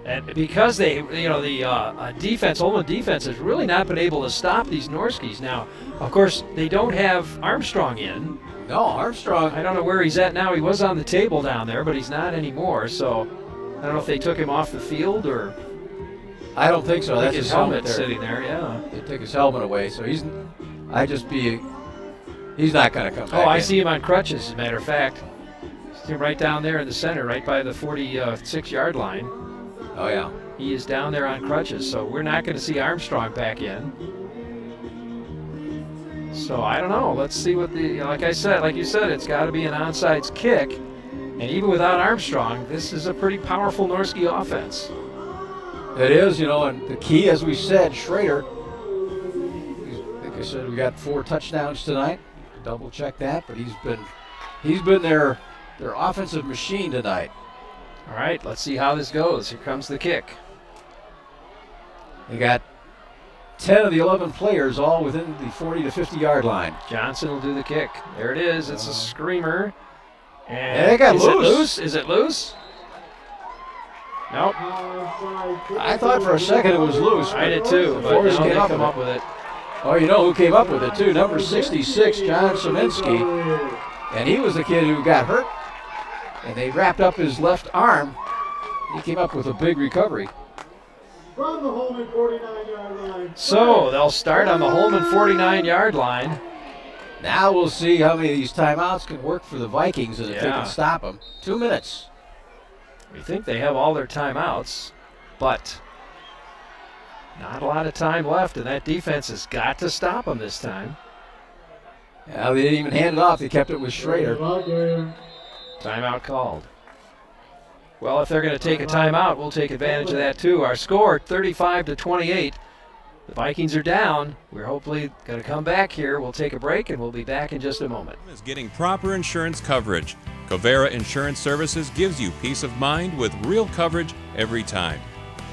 And because the defense, Holmen defense, has really not been able to stop these Norskies. Now, of course, they don't have Armstrong in. No, Armstrong. I don't know where he's at now. He was on the table down there, but he's not anymore. So I don't know if they took him off the field or. I don't think so. That's his helmet sitting there. Yeah. They took his helmet away, so he's not going to come back. Oh, I see him on crutches. As a matter of fact, see him right down there in the center, right by the 46-yard line. Oh yeah. He is down there on crutches, so we're not going to see Armstrong back in. So I don't know. Let's see what like you said, it's got to be an onside kick. And even without Armstrong, this is a pretty powerful Norski offense. It is, and the key, as we said, Schrader. Like I said, we got 4 touchdowns tonight. Double check that, but he's been their offensive machine tonight. All right, let's see how this goes. Here comes the kick. They got 10 of the 11 players all within the 40 to 50-yard line. Johnson will do the kick. There it is. It's a screamer. And it got loose. Is it loose? Nope. I thought for a second it was loose. I did too, but DeForest they came come up with it. Oh, you know who came up with it too? Number 66, John Szymanski. And he was the kid who got hurt. And they wrapped up his left arm. He came up with a big recovery. From the Holmen 49-yard line. So they'll start on the Holmen 49-yard line. Now we'll see how many of these timeouts can work for the Vikings and if they can stop them. 2 minutes. We think they have all their timeouts, but Not a lot of time left, and that defense has got to stop them this time. Yeah, they didn't even hand it off. They kept it with Schrader. Timeout called. Well, if they're going to take a timeout, we'll take advantage of that too. Our score, 35-28. The Vikings are down. We're hopefully going to come back here. We'll take a break, and we'll be back in just a moment. Is getting proper insurance coverage. Covera Insurance Services gives you peace of mind with real coverage every time.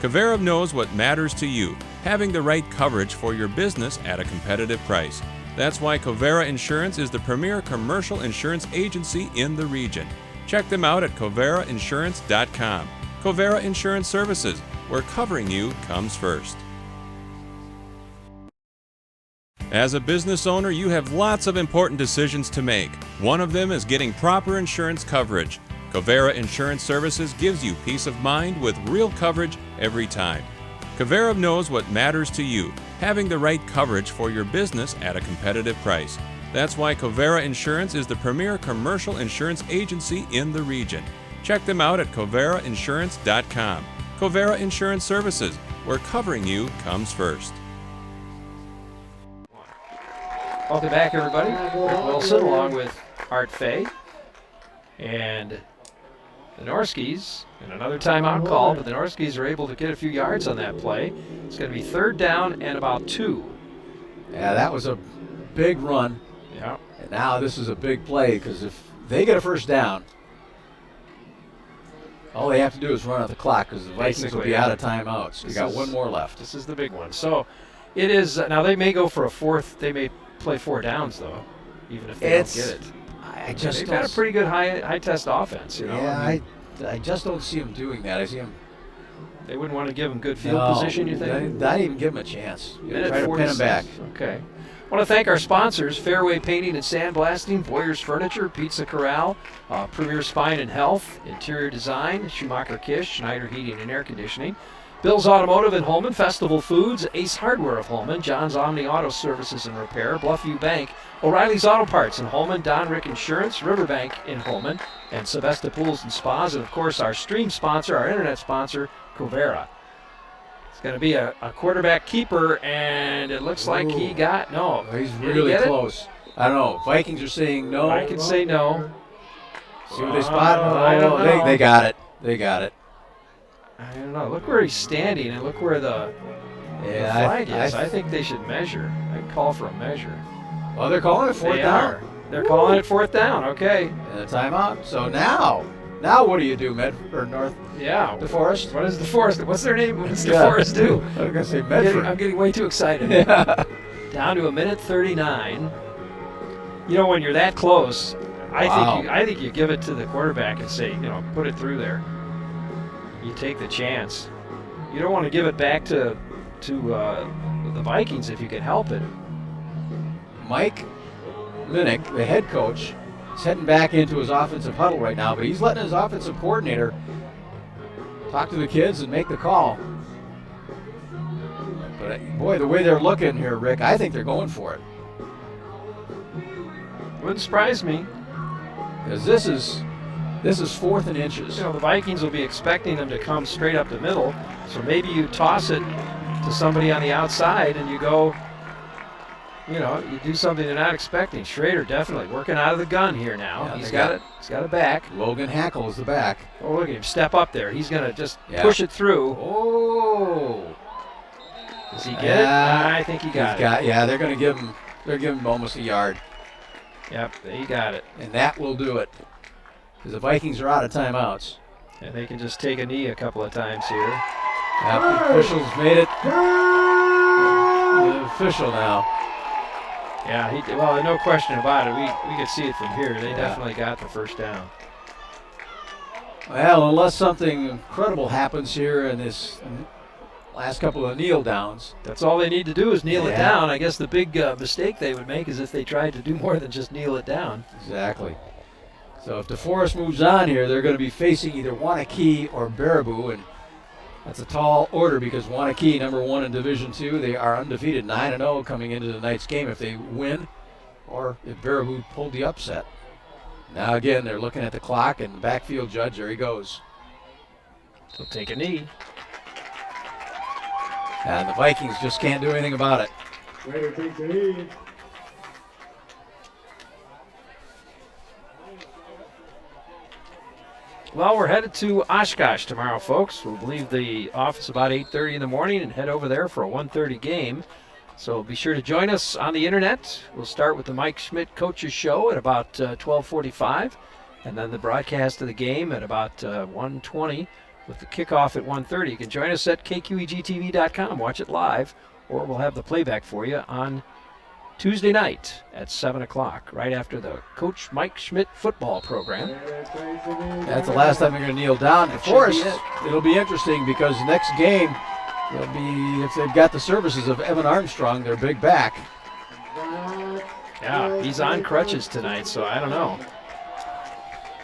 Covera knows what matters to you, having the right coverage for your business at a competitive price. That's why Covera Insurance is the premier commercial insurance agency in the region. Check them out at coverainsurance.com. Covera Insurance Services, where covering you comes first. As a business owner, you have lots of important decisions to make. One of them is getting proper insurance coverage. Covera Insurance Services gives you peace of mind with real coverage every time. Covera knows what matters to you, having the right coverage for your business at a competitive price. That's why Covera Insurance is the premier commercial insurance agency in the region. Check them out at coverainsurance.com. Covera Insurance Services, where covering you comes first. Welcome back, everybody. Rick Wilson along with Art Fay and the Norskis. And another timeout call, but the Norskis are able to get a few yards on that play. It's going to be 3rd down and about 2. Yeah, that was a big run. Yeah. And now this is a big play because if they get a first down, all they have to do is run out the clock because the Vikings will be out of timeouts. You got one more left. This is the big one. So it is, now they may go for a 4th, they may play 4 downs though, even if they don't get it. They've got a pretty good high test offense, you know. Yeah, I just don't see them doing that. I see them. They wouldn't want to give them good field position, you think? Not even give them a chance. Minute Try to pin them back. Okay. I want to thank our sponsors, Fairway Painting and Sandblasting, Boyer's Furniture, Pizza Corral, Premier Spine and Health, Interior Design, Schumacher Kish, Schneider Heating and Air Conditioning, Bill's Automotive in Holmen, Festival Foods, Ace Hardware of Holmen, John's Omni Auto Services and Repair, Bluffview Bank, O'Reilly's Auto Parts in Holmen, Don Rick Insurance, Riverbank in Holmen, and Sebesta Pools and Spas, and of course our stream sponsor, our internet sponsor, Covera. It's going to be a quarterback keeper, and it looks like he got, no. He's really close. I don't know. Vikings are saying no. I can say no. See what they spot? I don't know. They got it. They got it. I don't know. Look where he's standing, and look where the flag is. I think they should measure. I'd call for a measure. Well, they're calling it 4th down. They're calling it 4th down. Okay. And a timeout. So now what do you do, North? Yeah. DeForest? What is DeForest? What's their name? What does DeForest do? I'm going to say Medford. I'm getting way too excited. Yeah. Down to 1:39. You know, when you're that close, I think you give it to the quarterback and say, put it through there. You take the chance. You don't want to give it back to the Vikings if you can help it. Mike Minnick, the head coach, is heading back into his offensive huddle right now, but he's letting his offensive coordinator talk to the kids and make the call. But boy, the way they're looking here, Rick, I think they're going for it. Wouldn't surprise me. Because this is 4th and inches. The Vikings will be expecting them to come straight up the middle, so maybe you toss it to somebody on the outside and you go, you do something they're not expecting. Schrader definitely working out of the gun here now. Yeah, He's got a back. Logan Hackle is the back. Oh, look at him step up there. He's going to just push it through. Oh. Does he get it? I think he got it. Yeah, they're giving him almost a yard. Yep, he got it. And that will do it. Because the Vikings are out of timeouts. And they can just take a knee a couple of times here. Yep, the officials made it. The official now. Yeah, well, no question about it. We could see it from here. They definitely got the first down. Well, unless something incredible happens here in this last couple of kneel downs. That's all they need to do is kneel it down. I guess the big mistake they would make is if they tried to do more than just kneel it down. Exactly. So if DeForest moves on here, they're going to be facing either Wanakee or Baraboo, and that's a tall order because Wanakee, number 1 in Division II, they are undefeated, 9-0 coming into tonight's game if they win, or if Baraboo pulled the upset. Now again, they're looking at the clock, and the backfield judge, there he goes. So take a knee. And the Vikings just can't do anything about it. Raider takes the lead. Well, we're headed to Oshkosh tomorrow, folks. We'll leave the office about 8:30 in the morning and head over there for a 1:30 game. So be sure to join us on the internet. We'll start with the Mike Schmidt Coaches Show at about 12:45, and then the broadcast of the game at about 1:20 with the kickoff at 1:30. You can join us at kqegtv.com. Watch it live, or we'll have the playback for you on Tuesday night at 7 o'clock, right after the Coach Mike Schmidt football program. That's the last time you're going to kneel down. DeForest, it'll be interesting because the next game will be, if they've got the services of Evan Armstrong, their big back. Yeah, he's on crutches tonight, so I don't know.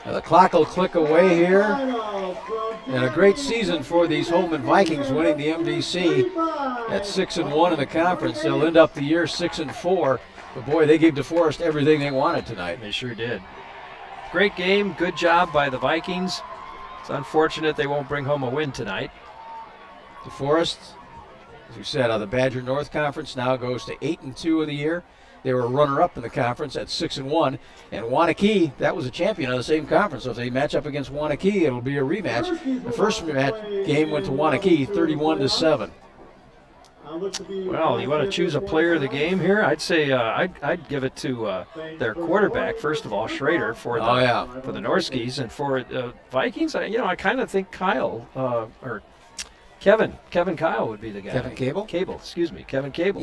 Now the clock will click away here. And a great season for these Holmen Vikings, winning the MVC at 6-1 in the conference. They'll end up the year 6-4. But boy, they gave DeForest everything they wanted tonight. They sure did. Great game, good job by the Vikings. It's unfortunate they won't bring home a win tonight. DeForest, as we said, the Badger North Conference now goes to 8-2 in the year. They were runner-up in the conference at 6-1. And Wanakee, that was a champion of the same conference. So if they match up against Wanakee, it'll be a rematch. The first game went to Wanakee 31-7. Well, you want to choose a player of the game here? I'd say I'd give it to their quarterback, first of all, Schrader, for the for the Norskies. And for the Vikings, I kind of think Kyle, or Kevin Kyle would be the guy. Kevin Cable? Kevin Cable.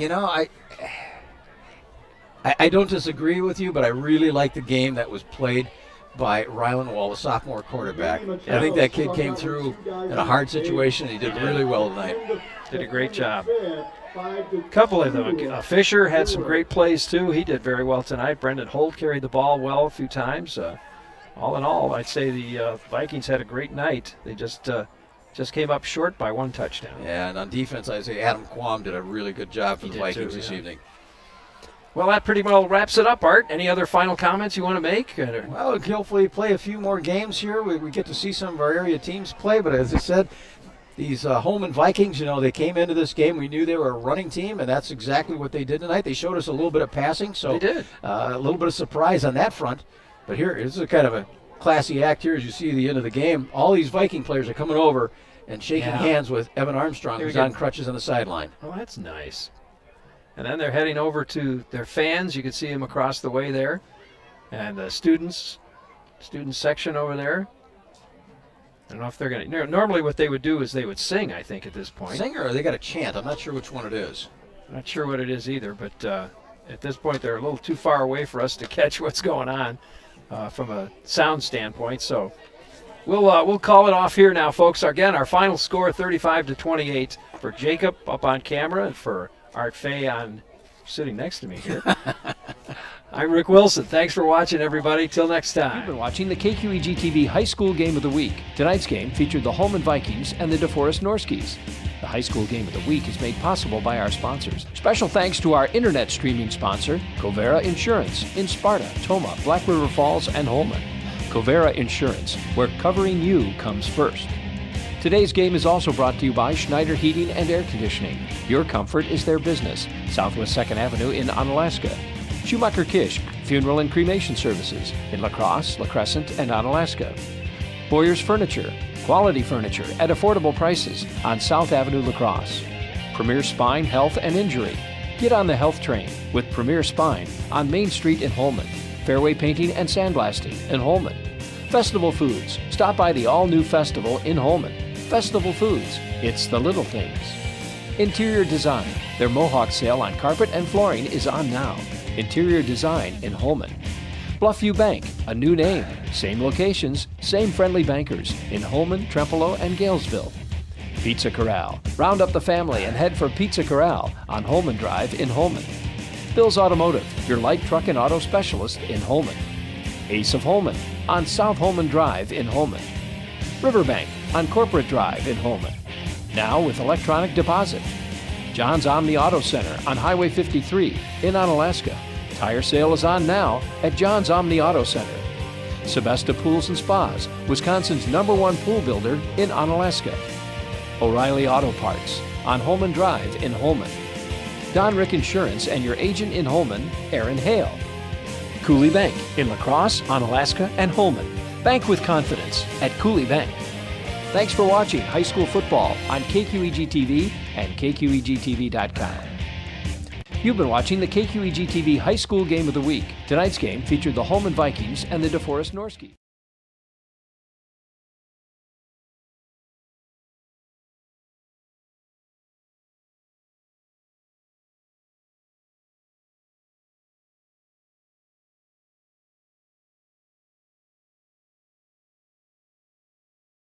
I don't disagree with you, but I really like the game that was played by Rylan Wall, the sophomore quarterback. I think that kid came through in a hard situation, and he did really well tonight. Did a great job. A couple of them. Fisher had some great plays, too. He did very well tonight. Brendan Holt carried the ball well a few times. All in all, I'd say the Vikings had a great night. They just came up short by one touchdown. Yeah, and on defense, I'd say Adam Quam did a really good job for the Vikings this evening. Well, that pretty well wraps it up, Art. Any other final comments you want to make? Well, we'll hopefully play a few more games here. We get to see some of our area teams play, but as I said, these Holmen Vikings, they came into this game. We knew they were a running team, and that's exactly what they did tonight. They showed us a little bit of passing, so they did. A little bit of surprise on that front. But here, this is a kind of a classy act here as you see the end of the game. All these Viking players are coming over and shaking hands with Evan Armstrong, who's on crutches on the sideline. Oh, that's nice. And then they're heading over to their fans. You can see them across the way there. And the student section over there. I don't know if they're going to. Normally what they would do is they would sing, I think, at this point. Sing or they got a chant? I'm not sure which one it is. I'm not sure what it is either, but at this point they're a little too far away for us to catch what's going on from a sound standpoint. So we'll call it off here now, folks. Again, our final score, 35-28 for Jacob up on camera and for Art Fay sitting next to me here. I'm Rick Wilson. Thanks for watching, everybody. Till next time. You've been watching the KQEG TV High School Game of the Week. Tonight's game featured the Holmen Vikings and the DeForest Norskies. The High School Game of the Week is made possible by our sponsors. Special thanks to our internet streaming sponsor, Covera Insurance, in Sparta, Toma, Black River Falls, and Holmen. Covera Insurance, where covering you comes first. Today's game is also brought to you by Schneider Heating and Air Conditioning. Your comfort is their business. Southwest 2nd Avenue in Onalaska. Schumacher Kish Funeral and Cremation Services in La Crosse, La Crescent, and Onalaska. Boyer's Furniture. Quality furniture at affordable prices on South Avenue, La Crosse. Premier Spine, Health, and Injury. Get on the health train with Premier Spine on Main Street in Holmen. Fairway Painting and Sandblasting in Holmen. Festival Foods. Stop by the all-new Festival in Holmen. Festival Foods, it's the little things. Interior Design, their Mohawk sale on carpet and flooring is on now. Interior Design in Holmen. Bluffview Bank, a new name, same locations, same friendly bankers in Holmen, Trempealeau, and Galesville. Pizza Corral, round up the family and head for Pizza Corral on Holmen Drive in Holmen. Bill's Automotive, your light truck and auto specialist in Holmen. Ace of Holmen on South Holmen Drive in Holmen. Riverbank on Corporate Drive in Holmen. Now with electronic deposit. John's Omni Auto Center on Highway 53 in Onalaska. Tire sale is on now at John's Omni Auto Center. Sebesta Pools and Spas, Wisconsin's #1 pool builder in Onalaska. O'Reilly Auto Parts on Holmen Drive in Holmen. Don Rick Insurance and your agent in Holmen, Aaron Hale. Cooley Bank in La Crosse, Onalaska, and Holmen. Bank with confidence at Cooley Bank. Thanks for watching high school football on KQEG TV and KQEGTV.com. You've been watching the KQEG TV High School Game of the Week. Tonight's game featured the Holmen Vikings and the DeForest Norskies.